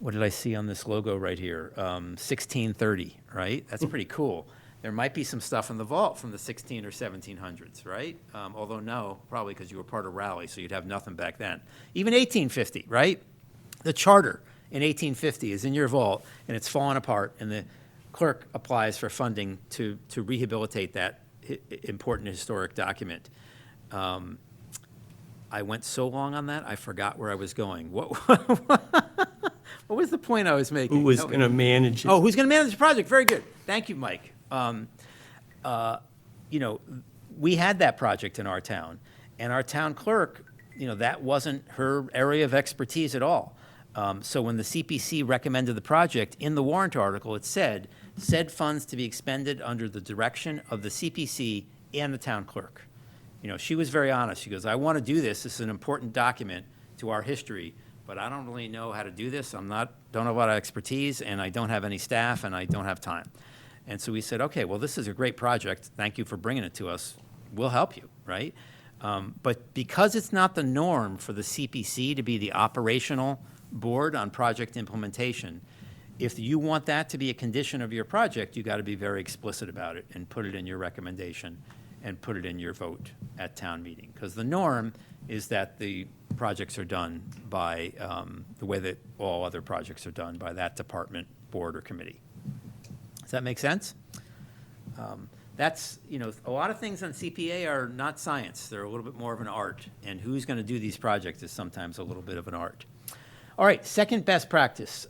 what did I see on this logo right here? 1630, right? That's pretty cool. There might be some stuff in the vault from the 16 or 1700s, right? Although no, probably because you were part of Raleigh, so you'd have nothing back then. Even 1850, right? The charter in 1850 is in your vault, and it's fallen apart, and the clerk applies for funding to rehabilitate that important historic document. I went so long on that, I forgot where I was going. What was the point I was making? Who was Help me. going to manage it? Oh, who's going to manage the project? Very good. Thank you, Mike. You know, we had that project in our town, and our town clerk, you know, that wasn't her area of expertise at all. So when the CPC recommended the project, in the warrant article, it said funds to be expended under the direction of the CPC and the town clerk. You know, she was very honest. She goes, I want to do this. This is an important document to our history, but I don't really know how to do this. don't have a lot of expertise, and I don't have any staff, and I don't have time. And so we said, okay, well, this is a great project. Thank you for bringing it to us. We'll help you, right? But because it's not the norm for the CPC to be the operational board on project implementation, if you want that to be a condition of your project, you got to be very explicit about it and put it in your recommendation and put it in your vote at town meeting. Because the norm is that the projects are done by the way that all other projects are done, by that department, board, or committee. Does that make sense? That's, you know, a lot of things on CPA are not science. They're a little bit more of an art. And who's going to do these projects is sometimes a little bit of an art. All right, second best practice,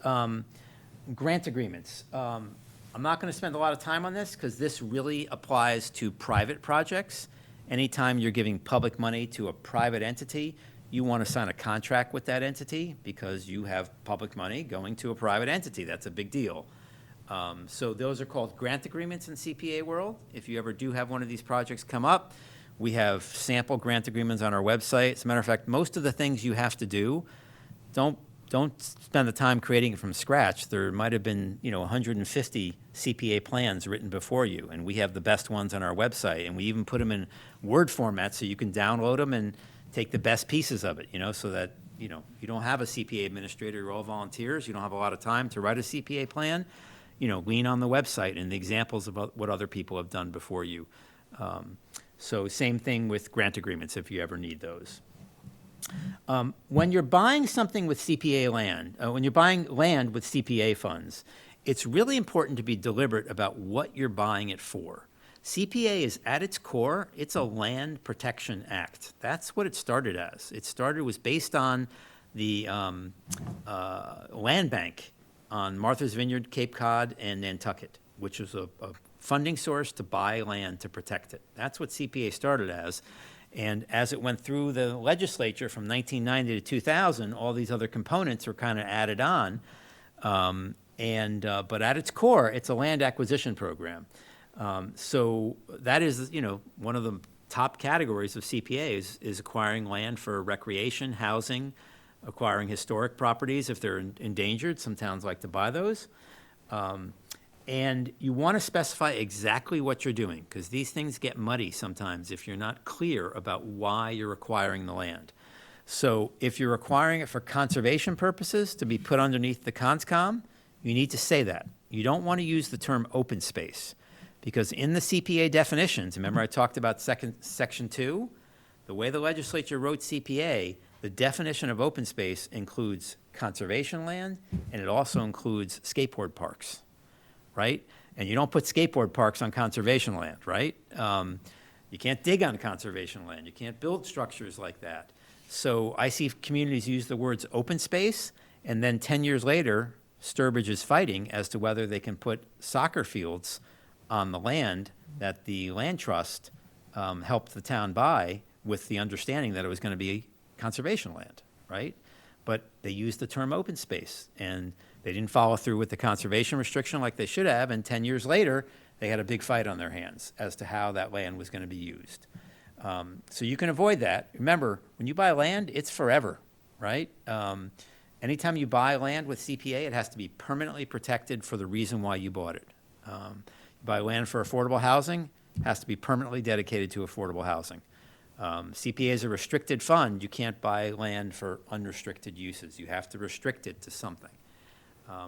grant agreements. I'm not going to spend a lot of time on this because this really applies to private projects. Anytime you're giving public money to a private entity, you want to sign a contract with that entity because you have public money going to a private entity. That's a big deal. So those are called grant agreements in CPA world. If you ever do have one of these projects come up, we have sample grant agreements on our website. As a matter of fact, most of the things you have to do, don't spend the time creating it from scratch. There might have been, you know, 150 CPA plans written before you, and we have the best ones on our website, and we even put them in Word format so you can download them and take the best pieces of it, you know, so that, you know, you don't have a CPA administrator, you're all volunteers, you don't have a lot of time to write a CPA plan, you know, lean on the website and the examples of what other people have done before you. So same thing with grant agreements if you ever need those. When you're buying something with CPA land, when you're buying land with CPA funds, it's really important to be deliberate about what you're buying it for. CPA is, at its core, it's a land protection act. That's what it started as. It was based on the land bank on Martha's Vineyard, Cape Cod, and Nantucket, which was a funding source to buy land to protect it. That's what CPA started as. And as it went through the legislature from 1990 to 2000, all these other components were kind of added on. But at its core, it's a land acquisition program. So that is, you know, one of the top categories of CPA is acquiring land for recreation, housing, acquiring historic properties if they're endangered. Some towns like to buy those. And you want to specify exactly what you're doing, because these things get muddy sometimes if you're not clear about why you're acquiring the land. So if you're acquiring it for conservation purposes to be put underneath the CONSCOM, you need to say that. You don't want to use the term open space, because in the CPA definitions, remember I talked about Section 2? The way the legislature wrote CPA, the definition of open space includes conservation land, and it also includes skateboard parks. Right? And you don't put skateboard parks on conservation land, right? You can't dig on conservation land. You can't build structures like that. So I see communities use the words open space, and then 10 years later, Sturbridge is fighting as to whether they can put soccer fields on the land that the land trust helped the town buy with the understanding that it was going to be conservation land, right? But they used the term open space, and They didn't follow through with the conservation restriction like they should have, and 10 years later, they had a big fight on their hands as to how that land was going to be used. So you can avoid that. Remember, when you buy land, it's forever, right? Anytime you buy land with CPA, it has to be permanently protected for the reason why you bought it. You buy land for affordable housing, it has to be permanently dedicated to affordable housing. CPA is a restricted fund. You can't buy land for unrestricted uses. You have to restrict it to something.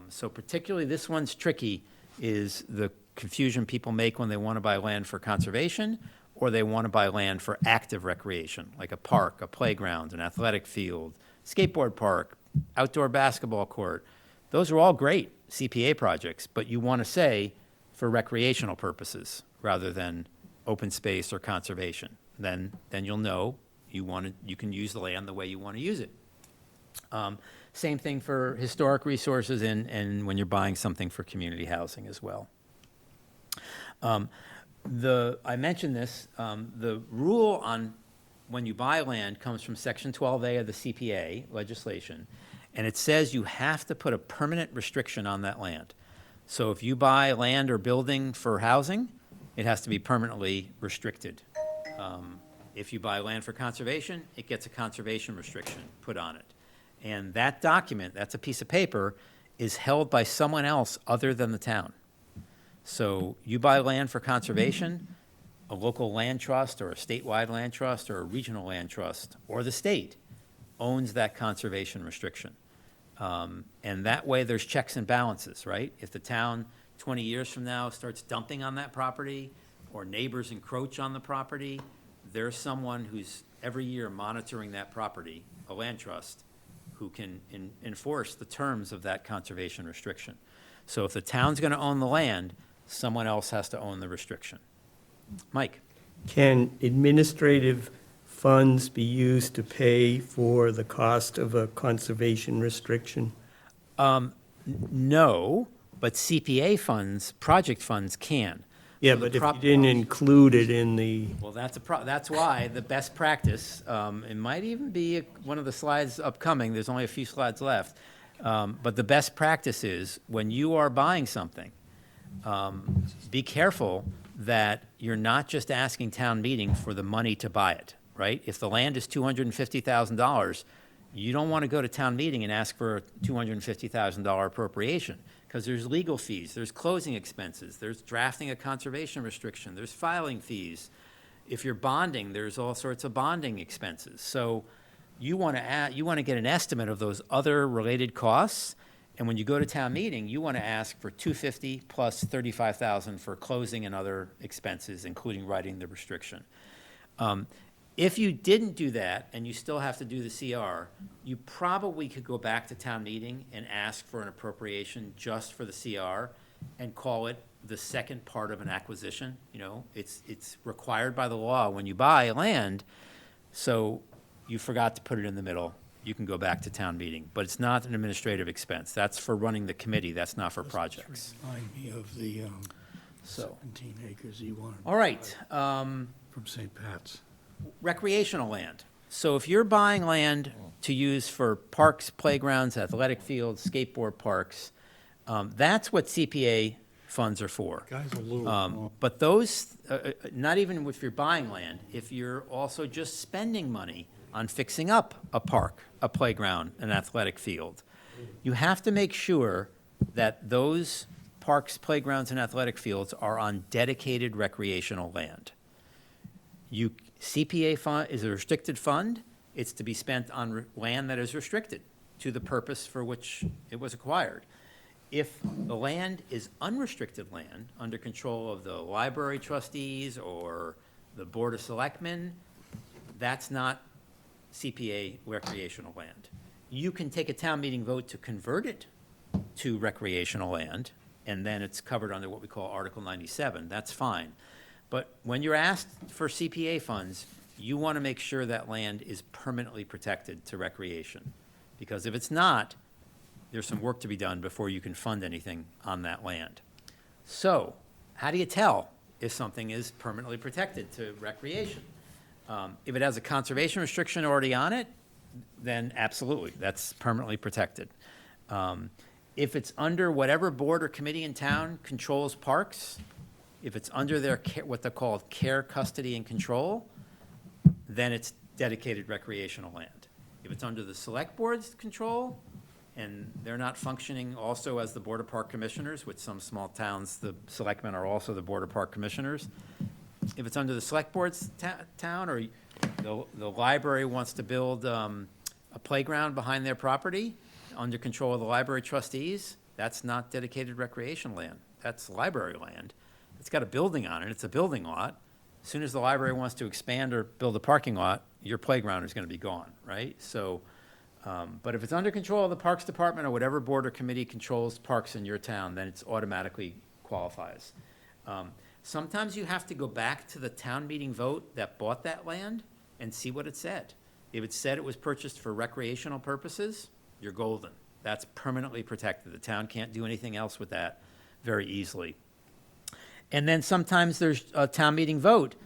So particularly this one's tricky, is the confusion people make when they want to buy land for conservation or they want to buy land for active recreation, like a park, a playground, an athletic field, skateboard park, outdoor basketball court. Those are all great CPA projects, but you want to say for recreational purposes rather than open space or conservation. Then you'll know you can use the land the way you want to use it. Same thing for historic resources and when you're buying something for community housing as well. I mentioned this, the rule on when you buy land comes from Section 12A of the CPA legislation, and it says you have to put a permanent restriction on that land. So if you buy land or building for housing, it has to be permanently restricted. If you buy land for conservation, it gets a conservation restriction put on it. And that document, that's a piece of paper, is held by someone else other than the town. So you buy land for conservation, a local land trust or a statewide land trust or a regional land trust or the state owns that conservation restriction. And that way there's checks and balances, right? If the town 20 years from now starts dumping on that property or neighbors encroach on the property, there's someone who's every year monitoring that property, a land trust, who can enforce the terms of that conservation restriction. So if the town's going to own the land, someone else has to own the restriction. Mike? Can administrative funds be used to pay for the cost of a conservation restriction? No, but CPA funds, project funds can. Yeah, So the but if prop- you didn't include it in the, Well, that's why the best practice, it might even be one of the slides upcoming, there's only a few slides left, but the best practice is when you are buying something, be careful that you're not just asking town meeting for the money to buy it, right? If the land is $250,000, you don't want to go to town meeting and ask for a $250,000 appropriation, because there's legal fees, there's closing expenses, there's drafting a conservation restriction, there's filing fees. If you're bonding, there's all sorts of bonding expenses. So you want to get an estimate of those other related costs, and when you go to town meeting, you want to ask for $250,000 plus $35,000 for closing and other expenses, including writing the restriction. If you didn't do that and you still have to do the CR, you probably could go back to town meeting and ask for an appropriation just for the CR and call it the second part of an acquisition. You know, it's required by the law when you buy land, so you forgot to put it in the middle. You can go back to town meeting, but it's not an administrative expense. That's for running the committee. That's not for projects. Remind me of the So, 17 acres he wanted. all right. From St. Pat's. Recreational land. So if you're buying land to use for parks, playgrounds, athletic fields, skateboard parks, that's what CPA funds are for. Guys are a little, But those, not even if you're buying land, if you're also just spending money on fixing up a park, a playground, an athletic field, you have to make sure that those parks, playgrounds, and athletic fields are on dedicated recreational land. CPA fund is a restricted fund. It's to be spent on land that is restricted to the purpose for which it was acquired. If the land is unrestricted land under control of the library trustees or the Board of Selectmen, that's not CPA recreational land. You can take a town meeting vote to convert it to recreational land, and then it's covered under what we call Article 97. That's fine. But when you're asked for CPA funds, you want to make sure that land is permanently protected to recreation. Because if it's not, there's some work to be done before you can fund anything on that land. So, how do you tell if something is permanently protected to recreation? If it has a conservation restriction already on it, then absolutely, that's permanently protected. If it's under whatever board or committee in town controls parks, if it's under their what they call care, custody, and control, then it's dedicated recreational land. If it's under the select board's control, and they're not functioning also as the Board of Park Commissioners, which some small towns, the selectmen are also the Board of Park Commissioners. If it's under the select board's town, or the library wants to build a playground behind their property, under control of the library trustees, that's not dedicated recreation land. That's library land. It's got a building on it. It's a building lot. As soon as the library wants to expand or build a parking lot, your playground is going to be gone, right? So, but if it's under control of the Parks Department or whatever board or committee controls parks in your town, then it's automatically qualifies. Sometimes you have to go back to the town meeting vote that bought that land and see what it said. If it said it was purchased for recreational purposes, you're golden. That's permanently protected. The town can't do anything else with that very easily. And then sometimes there's a town meeting vote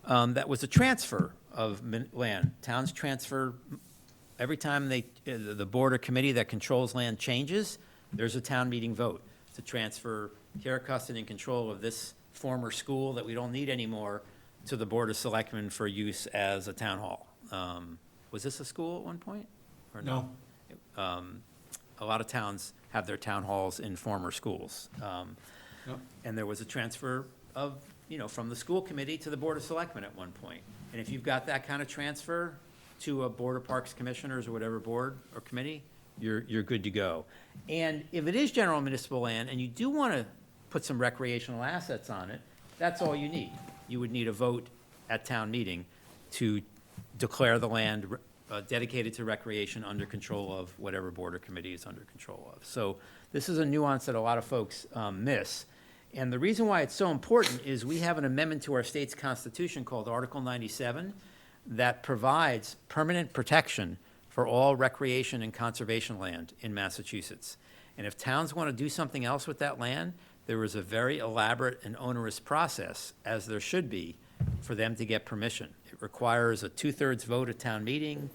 that was a transfer of land. Towns transfer, every time the board or committee that controls land changes, there's a town meeting vote to transfer care, custody, and control of this former school that we don't need anymore to the Board of Selectmen for use as a town hall. Was this a school at one point? Or No. A lot of towns have their town halls in former schools. Yep. And there was a transfer of, from the school committee to the Board of Selectmen at one point. And if you've got that kind of transfer to a Board of Parks Commissioners or whatever board or committee, you're good to go. And if it is general municipal land and you do want to put some recreational assets on it, that's all you need. You would need a vote at town meeting to declare the land dedicated to recreation under control of whatever board or committee is under control of. So this is a nuance that a lot of folks miss. And the reason why it's so important is we have an amendment to our state's constitution called Article 97 that provides permanent protection for all recreation and conservation land in Massachusetts. And if towns want to do something else with that land, there is a very elaborate and onerous process, as there should be, for them to get permission. It requires a 2/3 vote at town meeting.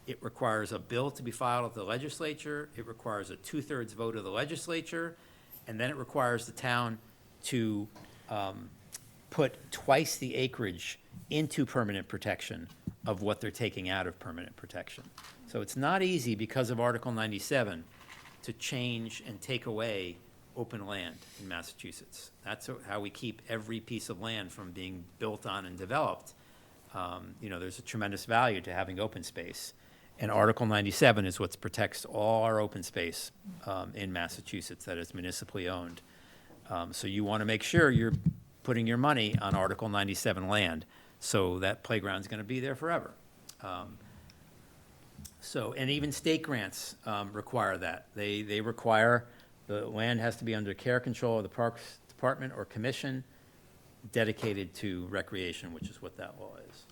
It requires a bill to be filed at the legislature. It requires a 2/3 vote of the legislature. And then it requires the town to put twice the acreage into permanent protection of what they're taking out of permanent protection. So it's not easy, because of Article 97, to change and take away open land in Massachusetts. That's how we keep every piece of land from being built on and developed. There's a tremendous value to having open space. And Article 97 is what protects all our open space in Massachusetts that is municipally owned. So you want to make sure you're putting your money on Article 97 land, so that playground's going to be there forever. And even state grants require that. They require the land has to be under care control of the Parks Department or Commission dedicated to recreation, which is what that law is.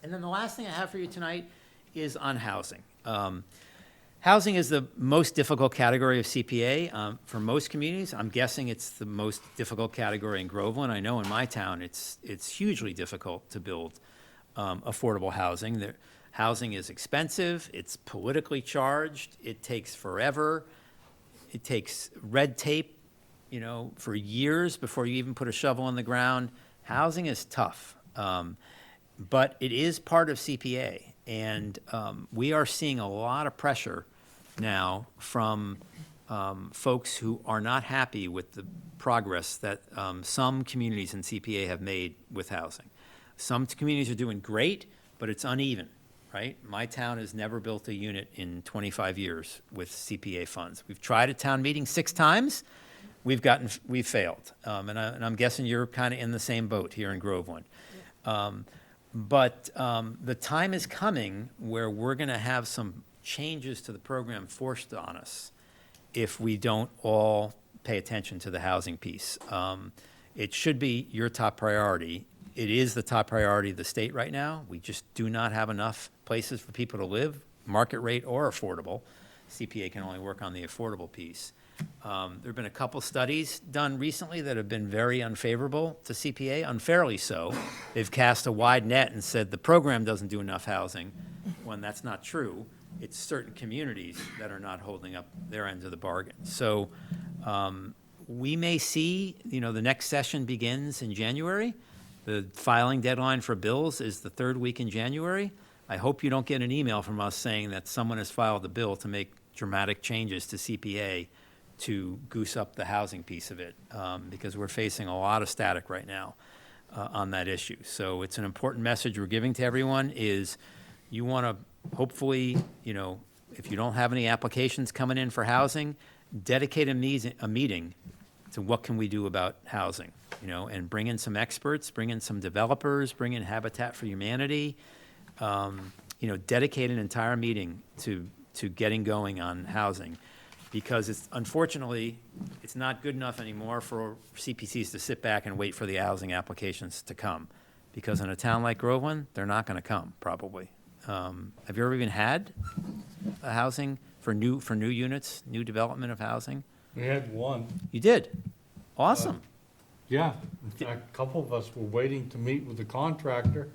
And then the last thing I have for you tonight is on housing. Housing is the most difficult category of CPA for most communities. I'm guessing it's the most difficult category in Groveland. I know in my town it's hugely difficult to build affordable housing. Housing is expensive. It's politically charged. It takes forever. It takes red tape, for years before you even put a shovel in the ground. Housing is tough, but it is part of CPA. And we are seeing a lot of pressure now from folks who are not happy with the progress that some communities in CPA have made with housing. Some communities are doing great, but it's uneven, right? My town has never built a unit in 25 years with CPA funds. We've tried a town meeting 6 times. We've failed. And I'm guessing you're kind of in the same boat here in Groveland. But the time is coming where we're going to have some changes to the program forced on us if we don't all pay attention to the housing piece. It should be your top priority. It is the top priority of the state right now. We just do not have enough places for people to live, market rate or affordable. CPA can only work on the affordable piece. There have been a couple studies done recently that have been very unfavorable to CPA, unfairly so. They've cast a wide net and said the program doesn't do enough housing, when that's not true. it's certain communities that are not holding up their end of the bargain. So we may see, the next session begins in January. The filing deadline for bills is the third week in January. I hope you don't get an email from us saying that someone has filed a bill to make dramatic changes to CPA to goose up the housing piece of it, because we're facing a lot of static right now on that issue. So it's an important message we're giving to everyone is you want to hopefully, if you don't have any applications coming in for housing, dedicate a meeting to what can we do about housing, and bring in some experts, bring in some developers, bring in Habitat for Humanity, dedicate an entire meeting to getting going on housing. Because unfortunately, it's not good enough anymore for CPCs to sit back and wait for the housing applications to come. Because in a town like Groveland, they're not going to come, probably. Have you ever even had a housing for new units, new development of housing? We had one. You did? Awesome. Yeah, in fact, a couple of us were waiting to meet with the contractor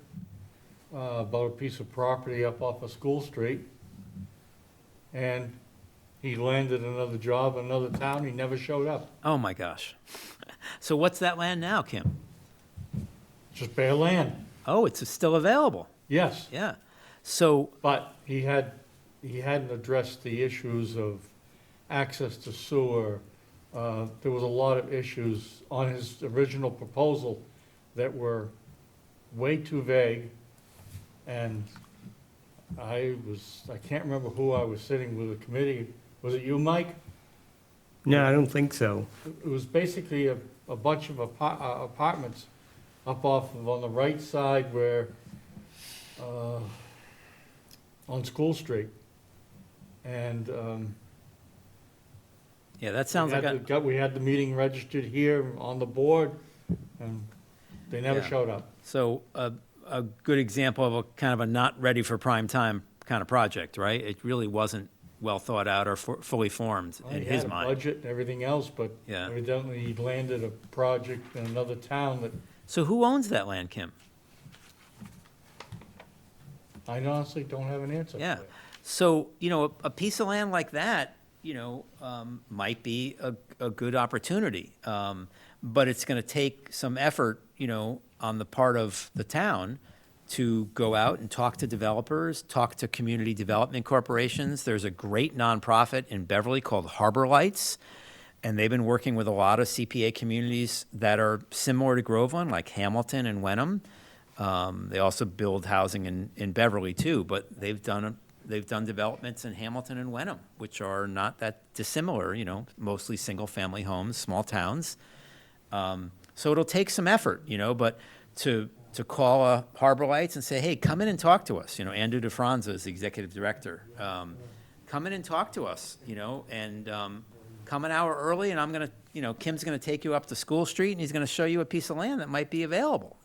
about a piece of property up off of School Street. And he landed another job in another town, he never showed up. Oh, my gosh. So what's that land now, Kim? Just bare land, Oh, it's still available. yes. Yeah. So, But he hadn't addressed the issues of access to sewer. There was a lot of issues on his original proposal that were way too vague. And I can't remember who I was sitting with the committee. Was it you, Mike? No, I don't think so. It was basically a bunch of apartments up on the right side where, on School Street. And, yeah, that sounds like we had the meeting registered here on the board, and they never Yeah. showed up. So a good example of a kind of a not ready for prime time kind of project, right? It really wasn't well thought out or fully formed in his He had a mind. budget and everything else, but Yeah. evidently he landed a project in another town that So who owns that land, Kim? I honestly don't have an answer for. Yeah. So, a piece of land like that, might be a good opportunity. But it's going to take some effort, on the part of the town to go out and talk to developers, talk to community development corporations. There's a great nonprofit in Beverly called Harbor Lights, and they've been working with a lot of CPA communities that are similar to Groveland, like Hamilton and Wenham. They also build housing in Beverly too, but they've done developments in Hamilton and Wenham, which are not that dissimilar, mostly single-family homes, small towns. So it'll take some effort, but to call Harbor Lights and say, hey, come in and talk to us. Andrew DeFranza is the executive director. Come in and talk to us, and come an hour early, and I'm going to, Kim's going to take you up to School Street, and he's going to show you a piece of land that might be available,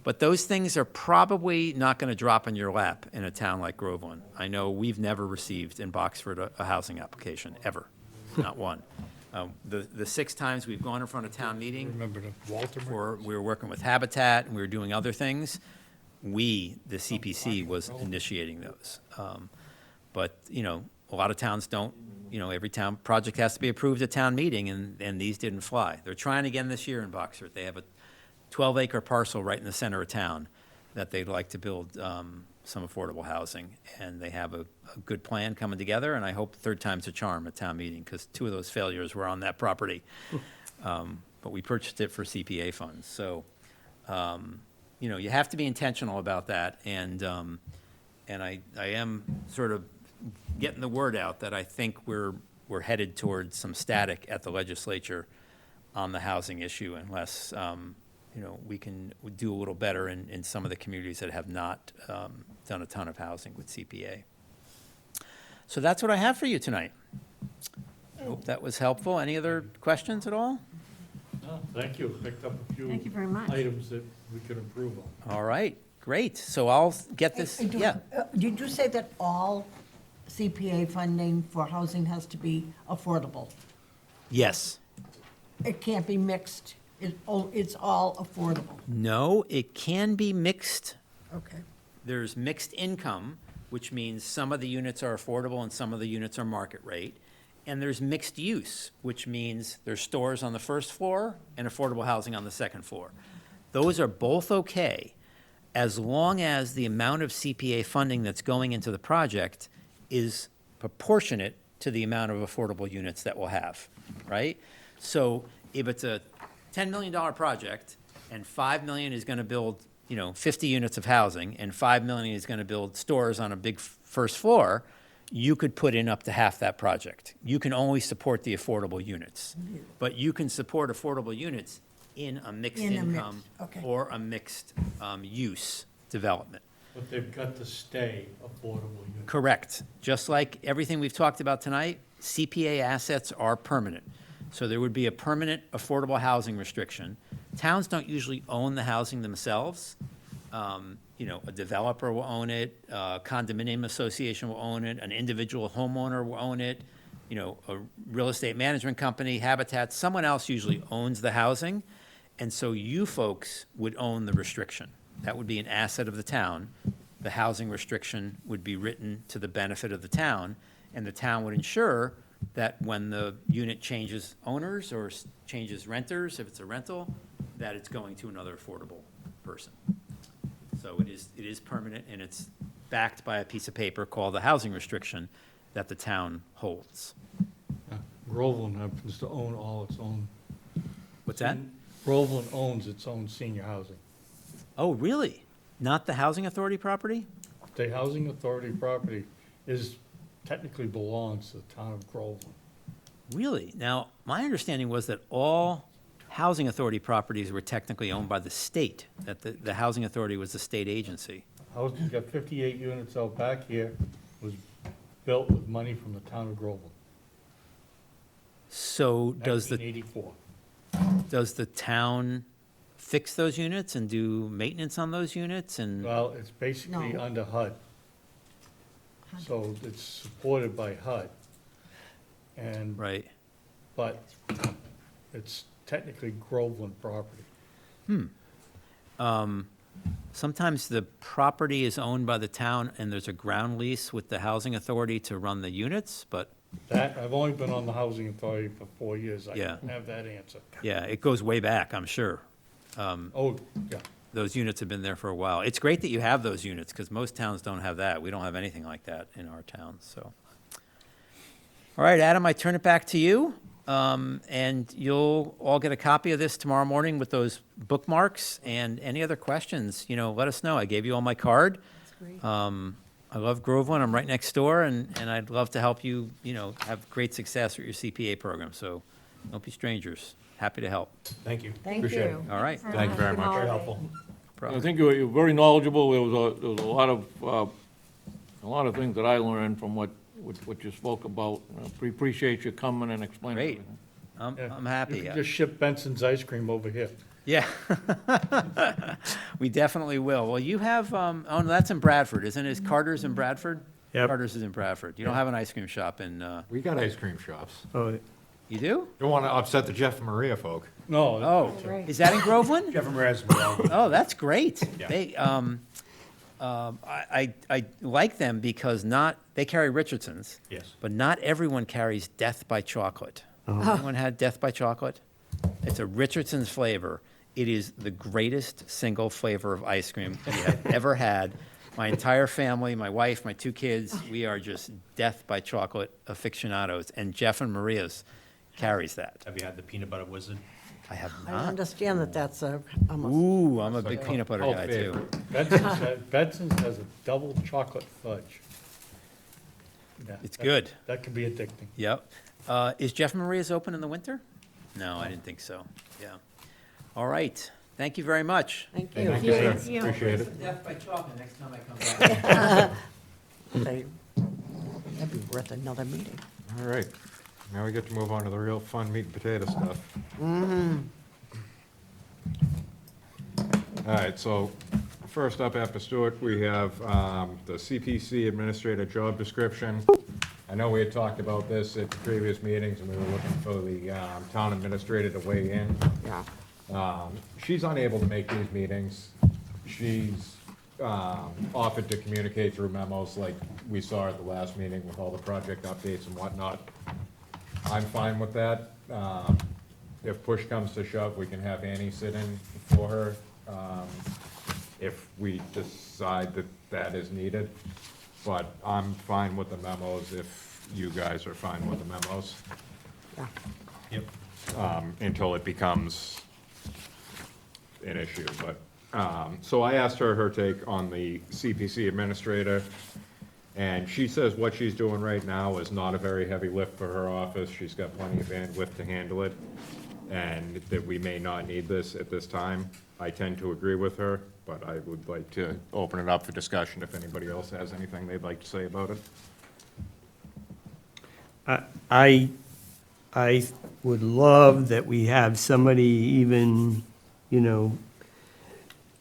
But those things are probably not going to drop in your lap in a town like Groveland. I know we've never received in Boxford a housing application, ever, not one. The 6 times we've gone in front of town meeting, Remember the Walter? we were working with Habitat and we were doing other things, the CPC was initiating those. But, a lot of towns don't, every town project has to be approved at town meeting, and these didn't fly. They're trying again this year in Boxford. They have a 12-acre parcel right in the center of town that they'd like to build some affordable housing. And they have a good plan coming together, and I hope third time's a charm at town meeting, because 2 of those failures were on that property. But we purchased it for CPA funds. So, you have to be intentional about that. And I am sort of getting the word out that I think we're headed towards some static at the legislature on the housing issue, unless we can do a little better in some of the communities that have not done a ton of housing with CPA. So that's what I have for you tonight. I hope that was helpful. Any other questions at all? No, thank you. Picked up a few Thank you very much. items that we could improve on. All right, great. So I'll get this, yeah. Did you say that all CPA funding for housing has to be affordable? Yes. It can't be mixed, it's all affordable? No, it can be mixed. Okay. There's mixed income, which means some of the units are affordable and some of the units are market rate. And there's mixed use, which means there's stores on the first floor and affordable housing on the second floor. Those are both okay, as long as the amount of CPA funding that's going into the project is proportionate to the amount of affordable units that we'll have, right? So if it's a $10 million project and 5 million is gonna build, 50 units of housing and 5 million is gonna build stores on a big first floor, you could put in up to half that project. You can only support the affordable units. But you can support affordable units in a mixed In a mixed, income okay. or a mixed use development. But they've got to stay affordable units. Correct. Just like everything we've talked about tonight, CPA assets are permanent. So there would be a permanent affordable housing restriction. Towns don't usually own the housing themselves. A developer will own it, a condominium association will own it, an individual homeowner will own it, a real estate management company, Habitat, someone else usually owns the housing. And so you folks would own the restriction. That would be an asset of the town. The housing restriction would be written to the benefit of the town, and the town would ensure that when the unit changes owners or changes renters, if it's a rental, that it's going to another affordable person. So it is permanent, and it's backed by a piece of paper called the housing restriction that the town holds. Groveland happens to own all its own. What's that? Groveland owns its own senior housing. Oh, really? Not the housing authority property? The housing authority property technically belongs to the town of Groveland. Really? Now, my understanding was that all housing authority properties were technically owned by the state, that the housing authority was the state agency. House, you got 58 units out back here, was built with money from the town of Groveland, So does 1984. the town fix those units and do maintenance on those units and? Well, it's basically No. under HUD. So it's supported by HUD. And, Right. but it's technically Groveland property. Sometimes the property is owned by the town and there's a ground lease with the housing authority to run the units, but I've only been on the housing authority for 4 years. I Yeah. don't have that answer. yeah, it goes way back, I'm sure. Oh, yeah. Those units have been there for a while. It's great that you have those units, because most towns don't have that. We don't have anything like that in our town, so. All right, Adam, I turn it back to you, and you'll all get a copy of this tomorrow morning with those bookmarks, and any other questions, let us know. I gave you all my card. That's great. I love Groveland, I'm right next door, and I'd love to help you, have great success with your CPA program, so don't be strangers. Happy to help. Thank you. Thank Appreciate you. it. All right. Thank you very much. Very helpful. I think you were very knowledgeable. There was a lot of things that I learned from what you spoke about. We appreciate you coming and explaining Great. everything. I'm You happy. can just ship Benson's ice cream over here. Yeah. We definitely will. Well, you have, no, that's in Bradford, isn't it? Is Carter's in Bradford? Yep. Carter's is in Bradford. You don't have an ice cream shop in, We got ice cream shops. Oh, you do? Don't want to upset the Jeff and Maria folk. No. Oh, Right. is that in Groveland? Jeff and Mraz, well, Oh, that's great. Yeah. They, I like them because they carry Richardson's, yes. but not everyone carries Death by Chocolate. Anyone had Death by Chocolate? It's a Richardson's flavor. It is the greatest single flavor of ice cream we have ever had. My entire family, my wife, my 2 kids, we are just Death by Chocolate aficionados, and Jeff and Maria's carries that. Have you had the peanut butter wizard? I have I not. understand that that's almost, Ooh, I'm a big peanut butter Cult guy, too. favorite. Benson's has a double chocolate fudge. Yeah, It's good. That can be addicting. Yep. Is Jeff and Maria's open in the winter? No, I didn't think so. Yeah. All right. Thank you very much. thank you. Thank you, sir. Thank you. Appreciate it. Death by chocolate next time I come back. That'd be worth another meeting. All right. Now we get to move on to the real fun meat and potato stuff. All right, so first up after Stuart, we have the CPC Administrator job description. I know we had talked about this at previous meetings, and we were looking for the town administrator to weigh in. Yeah. She's unable to make these meetings. She's offered to communicate through memos like we saw at the last meeting with all the project updates and whatnot. I'm fine with that. If push comes to shove, we can have Annie sit in for her, if we decide that that is needed. But I'm fine with the memos if you guys are fine with the memos. Yep. Until it becomes an issue, but, so I asked her take on the CPC administrator, and she says what she's doing right now is not a very heavy lift for her office. She's got plenty of bandwidth to handle it, and that we may not need this at this time. I tend to agree with her, but I would like to open it up for discussion if anybody else has anything they'd like to say about it. I would love that we have somebody even,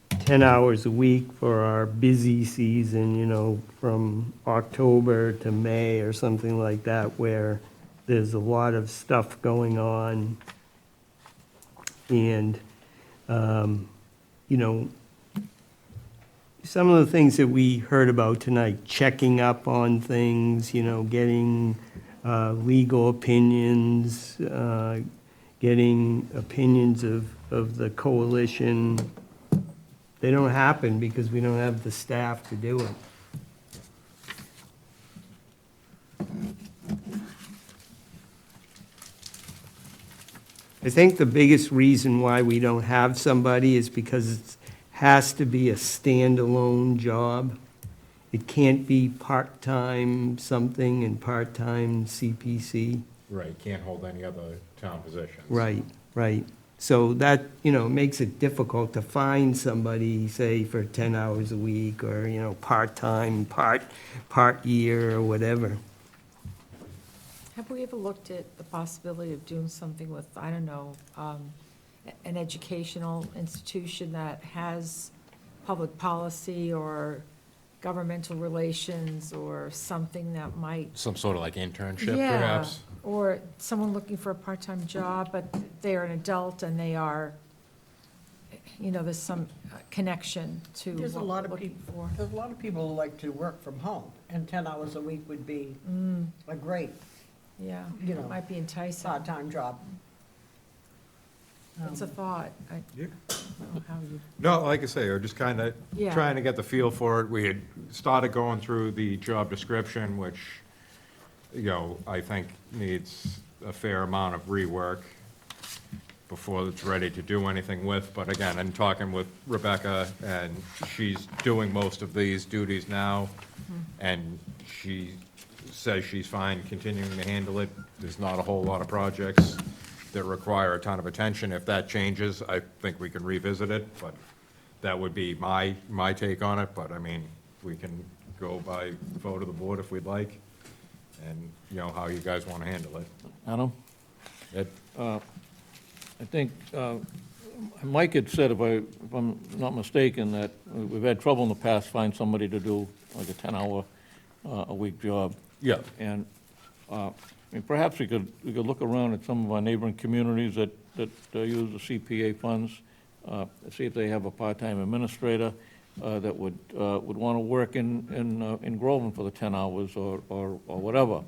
10 hours a week for our busy season, from October to May or something like that, where there's a lot of stuff going on. And, some of the things that we heard about tonight, checking up on things, getting legal opinions, getting opinions of the coalition, they don't happen because we don't have the staff to do it. I think the biggest reason why we don't have somebody is because it has to be a standalone job. It can't be part-time something and part-time CPC. Right, can't hold any other town positions. Right, right. So that, makes it difficult to find somebody, say, for 10 hours a week or, part-time, part year or whatever. Have we ever looked at the possibility of doing something with, I don't know, an educational institution that has public policy or governmental relations or something that might? Some sort of like internship, Yeah, perhaps? or someone looking for a part-time job, but they're an adult and they are, there's some connection to There's a what lot we're of looking people, for. there's a lot of people who like to work from home, and 10 hours a week would be a great Yeah, You know, it might be enticing. part-time job. It's a thought. I don't know how you, No, like I say, we're just kind of Yeah. trying to get the feel for it. We had started going through the job description, which, I think needs a fair amount of rework before it's ready to do anything with. But again, I'm talking with Rebecca, and she's doing most of these duties now, and she says she's fine continuing to handle it. There's not a whole lot of projects that require a ton of attention. If that changes, I think we can revisit it, but that would be my take on it. But I mean, we can go by vote of the board if we'd like, and how you guys want to handle it. Adam? Ed? I think Mike had said, if I'm not mistaken, that we've had trouble in the past find somebody to do like a 10-hour a week job. Yeah. And perhaps we could look around at some of our neighboring communities that use the CPA funds, see if they have a part-time administrator that would want to work in Groveland for the 10 hours or whatever.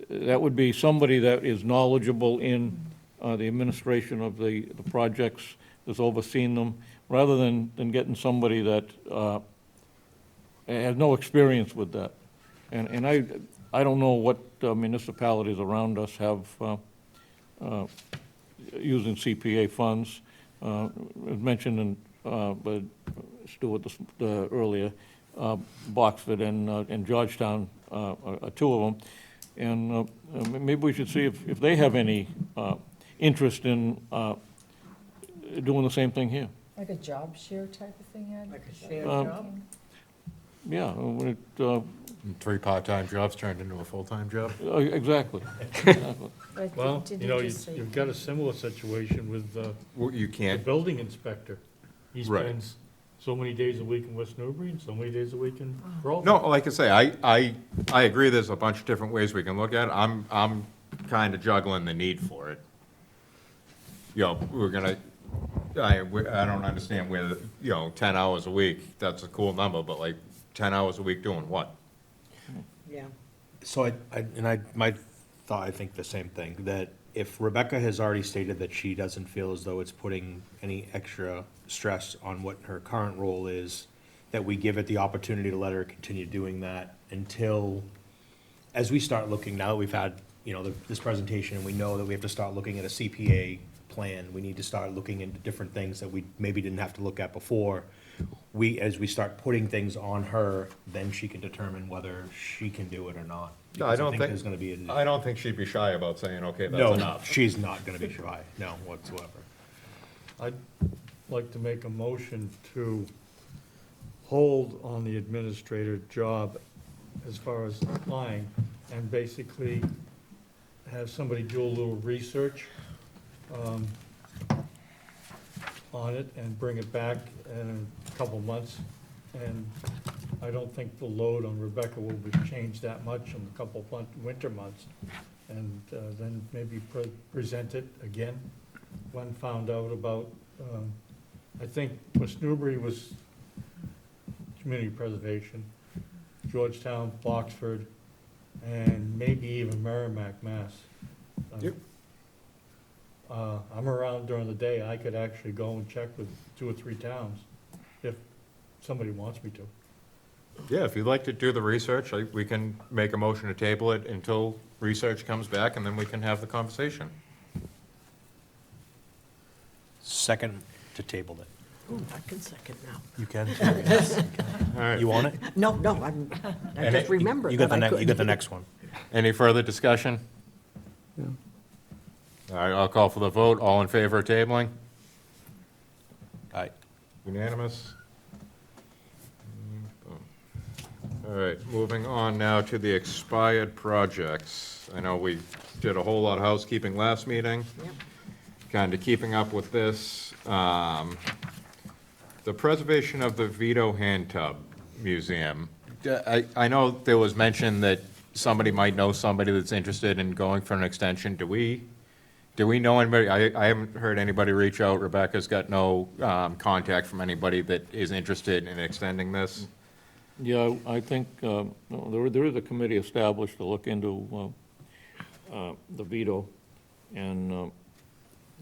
That would be somebody that is knowledgeable in the administration of the projects, has overseen them, rather than getting somebody that has no experience with that. And I don't know what municipalities around us have using CPA funds. As mentioned in, by Stuart earlier, Boxford and Georgetown are two of them. And maybe we should see if they have any interest in doing the same thing here. like a job share type of thing, Ed? Like a shared Um, job? Yeah, when it, 3 part-time jobs turned into a full-time job? exactly. Exactly. But Well, didn't you know, you just say- you've got a similar situation with Well, you the can't, building inspector. He Right. spends so many days a week in West Newbury and so many days a week in Oh. Groveland. no, like I say, I agree there's a bunch of different ways we can look at it. I'm kind of juggling the need for it. We're gonna I don't understand where, 10 hours a week, that's a cool number, but like 10 hours a week doing what? Yeah. So my thought, I think the same thing, that if Rebecca has already stated that she doesn't feel as though it's putting any extra stress on what her current role is, that we give it the opportunity to let her continue doing that until, as we start looking, now that we've had, this presentation, and we know that we have to start looking at a CPA plan, we need to start looking into different things that we maybe didn't have to look at before. As we start putting things on her, then she can determine whether she can do it or not. No, I Because don't think, there's gonna be I don't think she'd be shy about saying, okay, that's No, enough. she's not gonna be shy, no, whatsoever. I'd like to make a motion to hold on the administrator job as far as applying, and basically have somebody do a little research on it and bring it back in a couple months. And I don't think the load on Rebecca will be changed that much in a couple winter months. And then maybe present it again when found out about, I think West Newbury was community preservation, Georgetown, Boxford, and maybe even Merrimack, Mass. Yep. I'm around during the day, I could actually go and check with 2 or 3 towns if somebody wants me to. Yeah, if you'd like to do the research, we can make a motion to table it until research comes back, and then we can have the conversation. Second to table it. Ooh, I can second now. You can? All right. You want it? No, I just remembered You got that I you got the couldn't. next one. Any further discussion? Yeah. All right, I'll call for the vote. All in favor of tabling? Aye. Unanimous? All right, moving on now to the expired projects. I know we did a whole lot of housekeeping last meeting. Yep. Kind of keeping up with this. The preservation of the Vito Hand Tub Museum. I know there was mention that somebody might know somebody that's interested in going for an extension. Do we know anybody? I haven't heard anybody reach out. Rebecca's got no contact from anybody that is interested in extending this. Yeah, I think, no, there is a committee established to look into the veto, and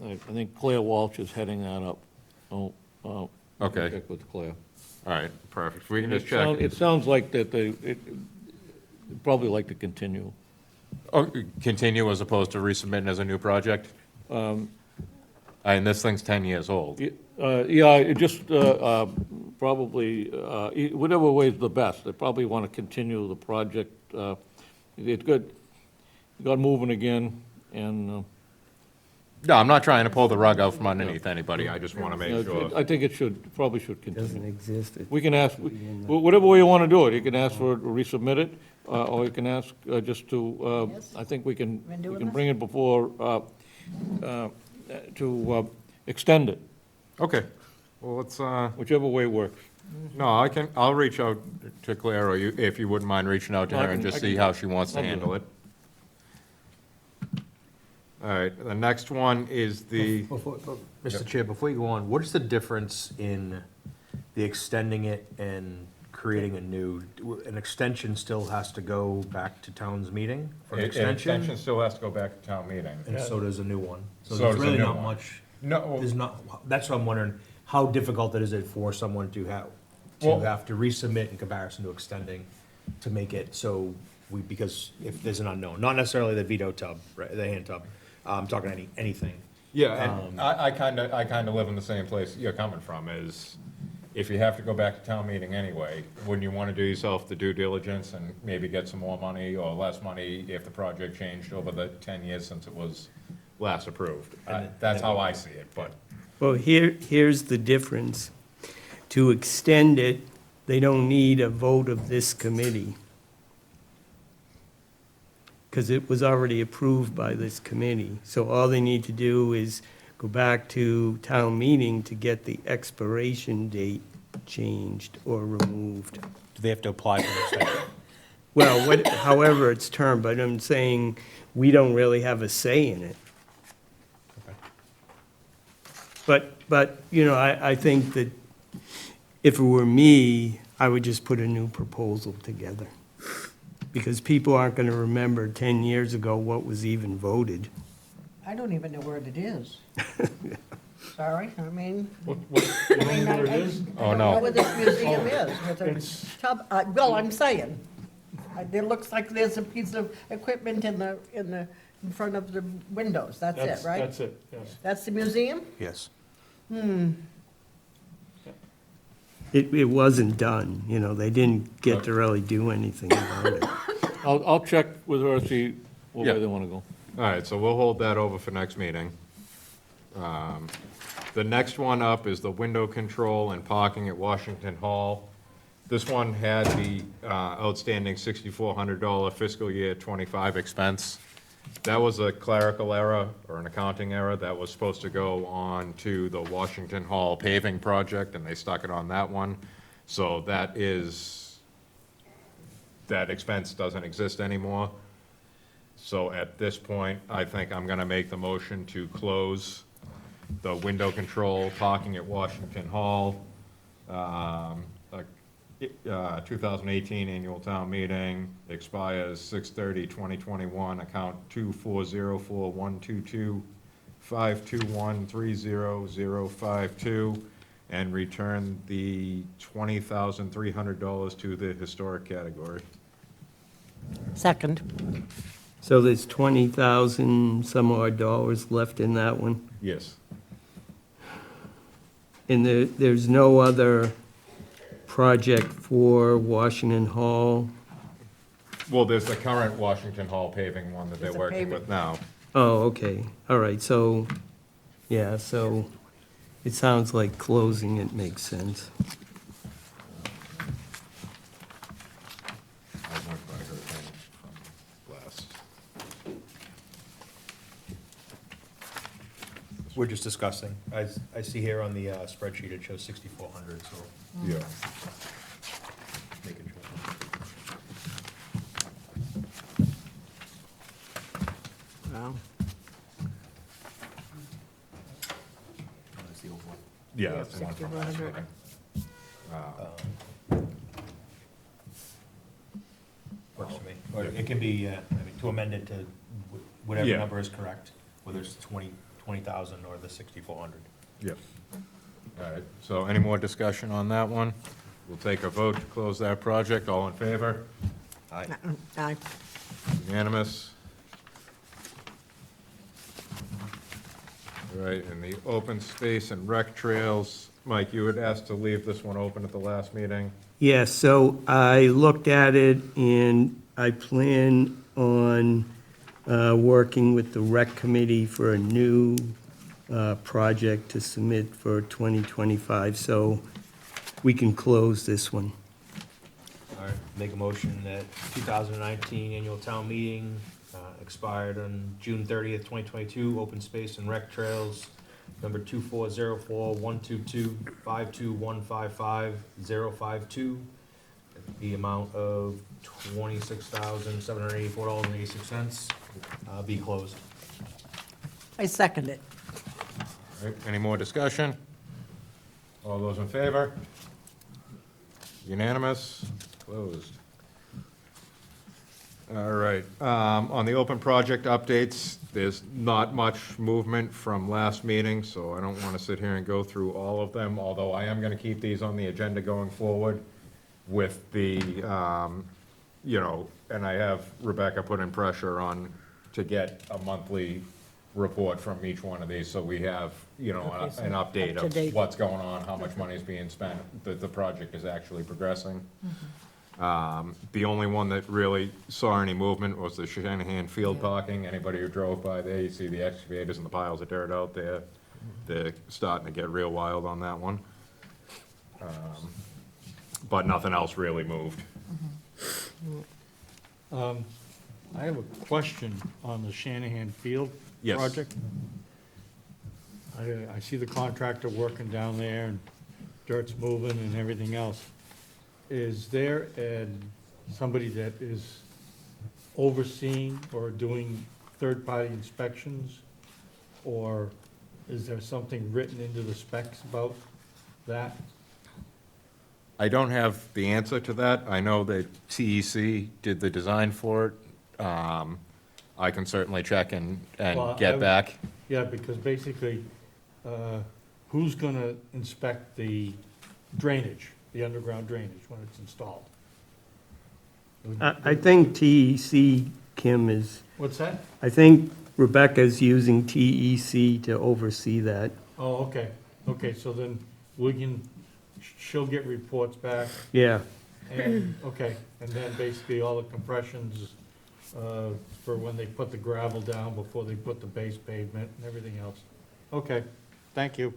I think Claire Walsh is heading that up. Okay. Check with Claire. All right, perfect. We can And just check. It sounds like that they'd probably like to continue. Oh, continue as opposed to resubmitting as a new project? And this thing's 10 years old. Yeah, it just probably, whatever way is the best. They probably want to continue the project. It got moving again, and No, I'm not trying to pull the rug out from underneath anybody. I just want to make sure. I think probably should Doesn't continue. exist. We can ask, whatever way you want to do it, you can ask for it to resubmit it, or you can ask just to, Yes. I think we can Wanna do it, bring it before, to extend it, Okay, well, let's, whichever way works. no, I'll reach out to Claire, or you, if you wouldn't mind reaching out to No, I her and can- just I can see do how it. she wants to I'll do handle it. it. All right, the next one is the, Mr. Chair, before you go on, what is the difference in the extending it and creating a new, an extension still has to go back to town's meeting for an an extension? extension still has to go back to town meeting. And so does a new one. So So there's does a really new not one. much, No, there's not, that's what I'm wondering, how difficult is it for someone to Well- have to resubmit in comparison to extending to make it so because if there's an unknown, not necessarily the veto tub, right, the hand tub, I'm talking anything. yeah, and I kind of live in the same place you're coming from, is if you have to go back to town meeting anyway, wouldn't you want to do yourself the due diligence and maybe get some more money or less money if the project changed over the 10 years since it was last approved? That's how I see it, but, Well, here's the difference. To extend it, they don't need a vote of this committee, because it was already approved by this committee. So all they need to do is go back to town meeting to get the expiration date changed or removed. Do they have to apply for an extension? Well, however it's termed, but I'm saying we don't really have a say in it. But, you know, I think that if it were me, I would just put a new proposal together. Because people aren't gonna remember 10 years ago what was even voted. I don't even know where it is. Sorry, I mean. You know where it is? I don't know where this museum is. It's- Well, I'm saying, it looks like there's a piece of equipment in front of the windows, that's it, right? That's it, yes. That's the museum? Yes. It wasn't done, you know, they didn't get to really do anything about it. I'll check with her, see what Yeah. way they want to go. All right, so we'll hold that over for next meeting. The next one up is the window control and parking at Washington Hall. This one had the outstanding $6,400 fiscal year '25 expense. That was a clerical error or an accounting error that was supposed to go on to the Washington Hall paving project, and they stuck it on that one. So that expense doesn't exist anymore. So at this point, I think I'm gonna make the motion to close the window control parking at Washington Hall. 2018 annual town meeting expires 6/30/2021, account 2404122521300052, and return the $20,300 to the historic category. Second. So there's 20,000 some odd dollars left in that one? Yes. And there's no other project for Washington Hall? Well, there's the current Washington Hall paving one that they're It's a working paving. with now. Oh, okay, all right, so, yeah, so it sounds like closing it makes sense. I went by her thing from last. We're just discussing. I see here on the spreadsheet, it shows 6,400, so Yeah. making sure. Wow. That's the old one. Yeah, that's the one from last 6,400. meeting. Works for me. Or it can be, I mean, to amend it to whatever Yeah. number is correct, whether it's 20,000 or the 6,400. Yep. All right, so any more discussion on that one? We'll take a vote to close that project. All in favor? Aye. Aye. Unanimous? All right, and the open space and rec trails, Mike, you had asked to leave this one open at the last meeting. Yeah, so I looked at it and I plan on working with the rec committee for a new project to submit for 2025, so we can close this one. All right, make a motion that 2019 annual town meeting expired on June 30th, 2022, open space and rec trails, number 2404-122-52155-052, the amount of $26,784.86, be closed. I second it. All right, any more discussion? All those in favor? Unanimous? Closed. All right, on the open project updates, there's not much movement from last meeting, so I don't want to sit here and go through all of them, although I am going to keep these on the agenda going forward with the, you know, and I have Rebecca put in pressure on to get a monthly report from each one of these, so we have, you know, Okay, so an update up to date. of what's going on, how much money is being spent, that the project is actually progressing. The only one that really saw any movement was the Shanahan Field parking. Anybody who drove by there, you see the excavators and the piles of dirt out there. They're starting to get real wild on that one. But nothing else really moved. I have a question on the Shanahan Field Yes. project. I see the contractor working down there, and dirt's moving and everything else. Is there somebody that is overseeing or doing third-party inspections? Or Is there something written into the specs about that? I don't have the answer to that. I know that TEC did the design for it. I can certainly check and Well, I get would- back. Yeah, because basically, who's gonna inspect the drainage, the underground drainage when it's installed? I think TEC, Kim, is, What's that? I think Rebecca's using TEC to oversee that. Oh, okay, so then she'll get reports back, Yeah, and, okay, and then basically all the compressions, for when they put the gravel down before they put the base pavement and everything else. Okay, thank you.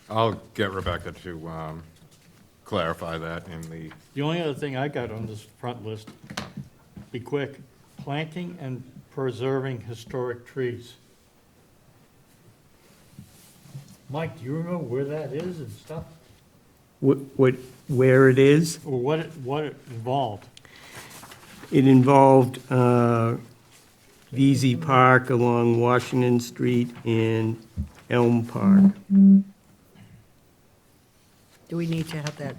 I'll get Rebecca to clarify that in the, The only other thing I got on this front list, be quick, planting and preserving historic trees. Mike, do you remember where that is and stuff? where it is, Or what it involved? it involved VZ Park along Washington Street and Elm Park. Do we need to have that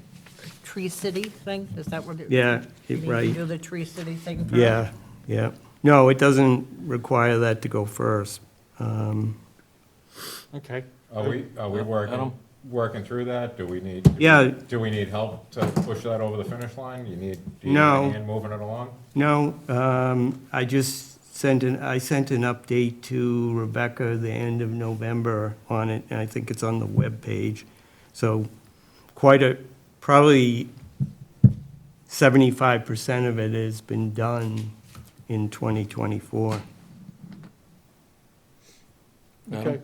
Tree City thing? Is that what it? Yeah, We need to right, do the Tree City thing first? yeah, yeah. No, it doesn't require that to go first. Okay. are we Adam? working through that? Do we need? Yeah. Do we need help to push that over the finish line? Do you need No. a hand moving it along? No, I just sent an update to Rebecca the end of November on it, and I think it's on the webpage. So probably 75% of it has been done in 2024. Okay.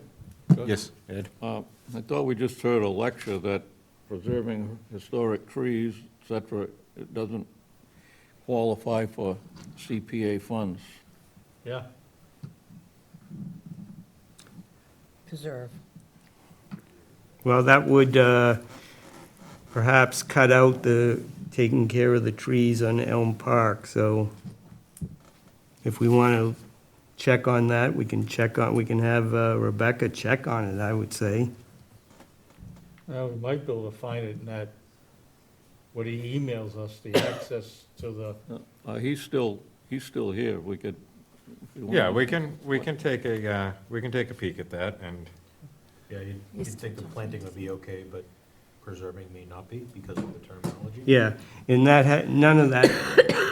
Yes, Ed? I thought we just heard a lecture that preserving historic trees, et cetera, it doesn't qualify for CPA funds. Yeah. Preserve. Well, that would perhaps cut out the taking care of the trees on Elm Park, so if we want to check on that, we can have Rebecca check on it, I would say. Well, we might be able to find it in that, what he emails us, the access to the, He's still here, we could. if you want. Yeah, we can take a peek at that, and Yeah, you'd think the planting would be okay, but preserving may not be because of the terminology. Yeah, and none of that,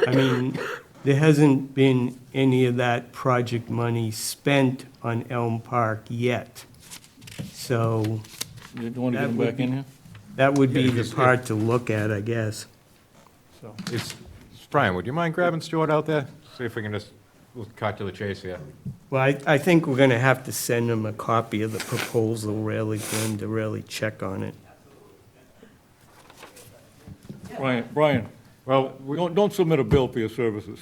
I mean, there hasn't been any of that project money spent on Elm Park yet. So You want to get That him would back in be- here? that would be Yeah, the just- part to look at, I guess. so. Brian, would you mind grabbing Stuart out there? See if we can just, we'll cut to the chase here. Well, I think we're gonna have to send them a copy of the proposal, really, for them to really check on it. Brian, Well, don't submit a bill for your services.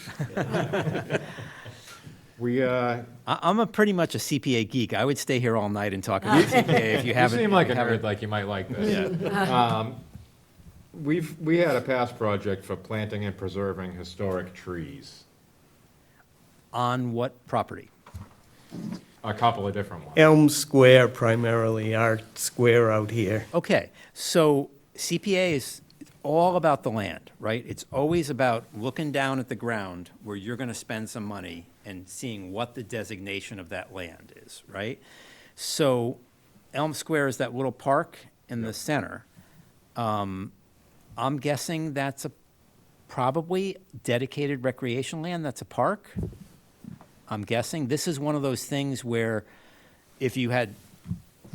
I'm pretty much a CPA geek. I would stay here all night and talk about CPA if you you haven't. seem like a haven't- nerd, like you might like this. We had a past project for planting and preserving historic trees, On what property? a couple of different ones. Elm Square primarily, our square out here. Okay, so CPA is all about the land, right? It's always about looking down at the ground where you're going to spend some money and seeing what the designation of that land is, right? So Elm Square is that little park in the center. I'm guessing that's probably dedicated recreation land, that's a park. I'm guessing. This is one of those things where if you had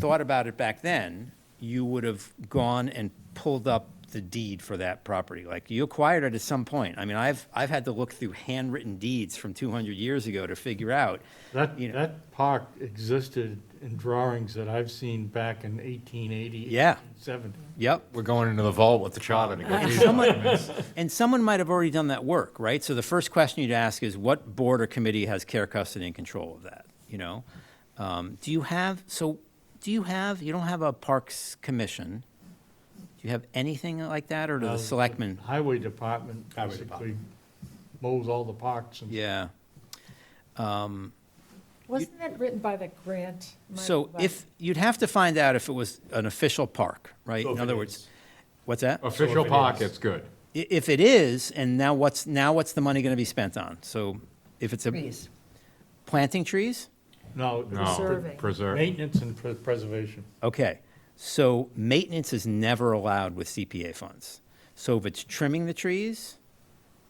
thought about it back then, you would have gone and pulled up the deed for that property. Like, you acquired it at some point. I mean, I've had to look through handwritten deeds from 200 years ago to figure out. That, You know. that park existed in drawings that I've seen back in 1880. Yeah. 70. Yep. We're going into the vault with the charter to get these documents. And someone might have already done that work, right? So the first question you'd ask is, what board or committee has care, custody, and control of that, you know? You don't have a Parks Commission. Do you have anything like that, or do the selectmen? Highway Department Highway basically mows all the parks and. Yeah. Wasn't that written by the grant? Mike, So by- if, you'd have to find out if it was an official park, right? So if In it other is. words, what's that? Official it park, is- it's good. If it is, and now what's the money going to be spent on? So if it's a Trees. planting trees? No. No, Preserving. preserve. Maintenance and preservation. Okay, so maintenance is never allowed with CPA funds. So if it's trimming the trees,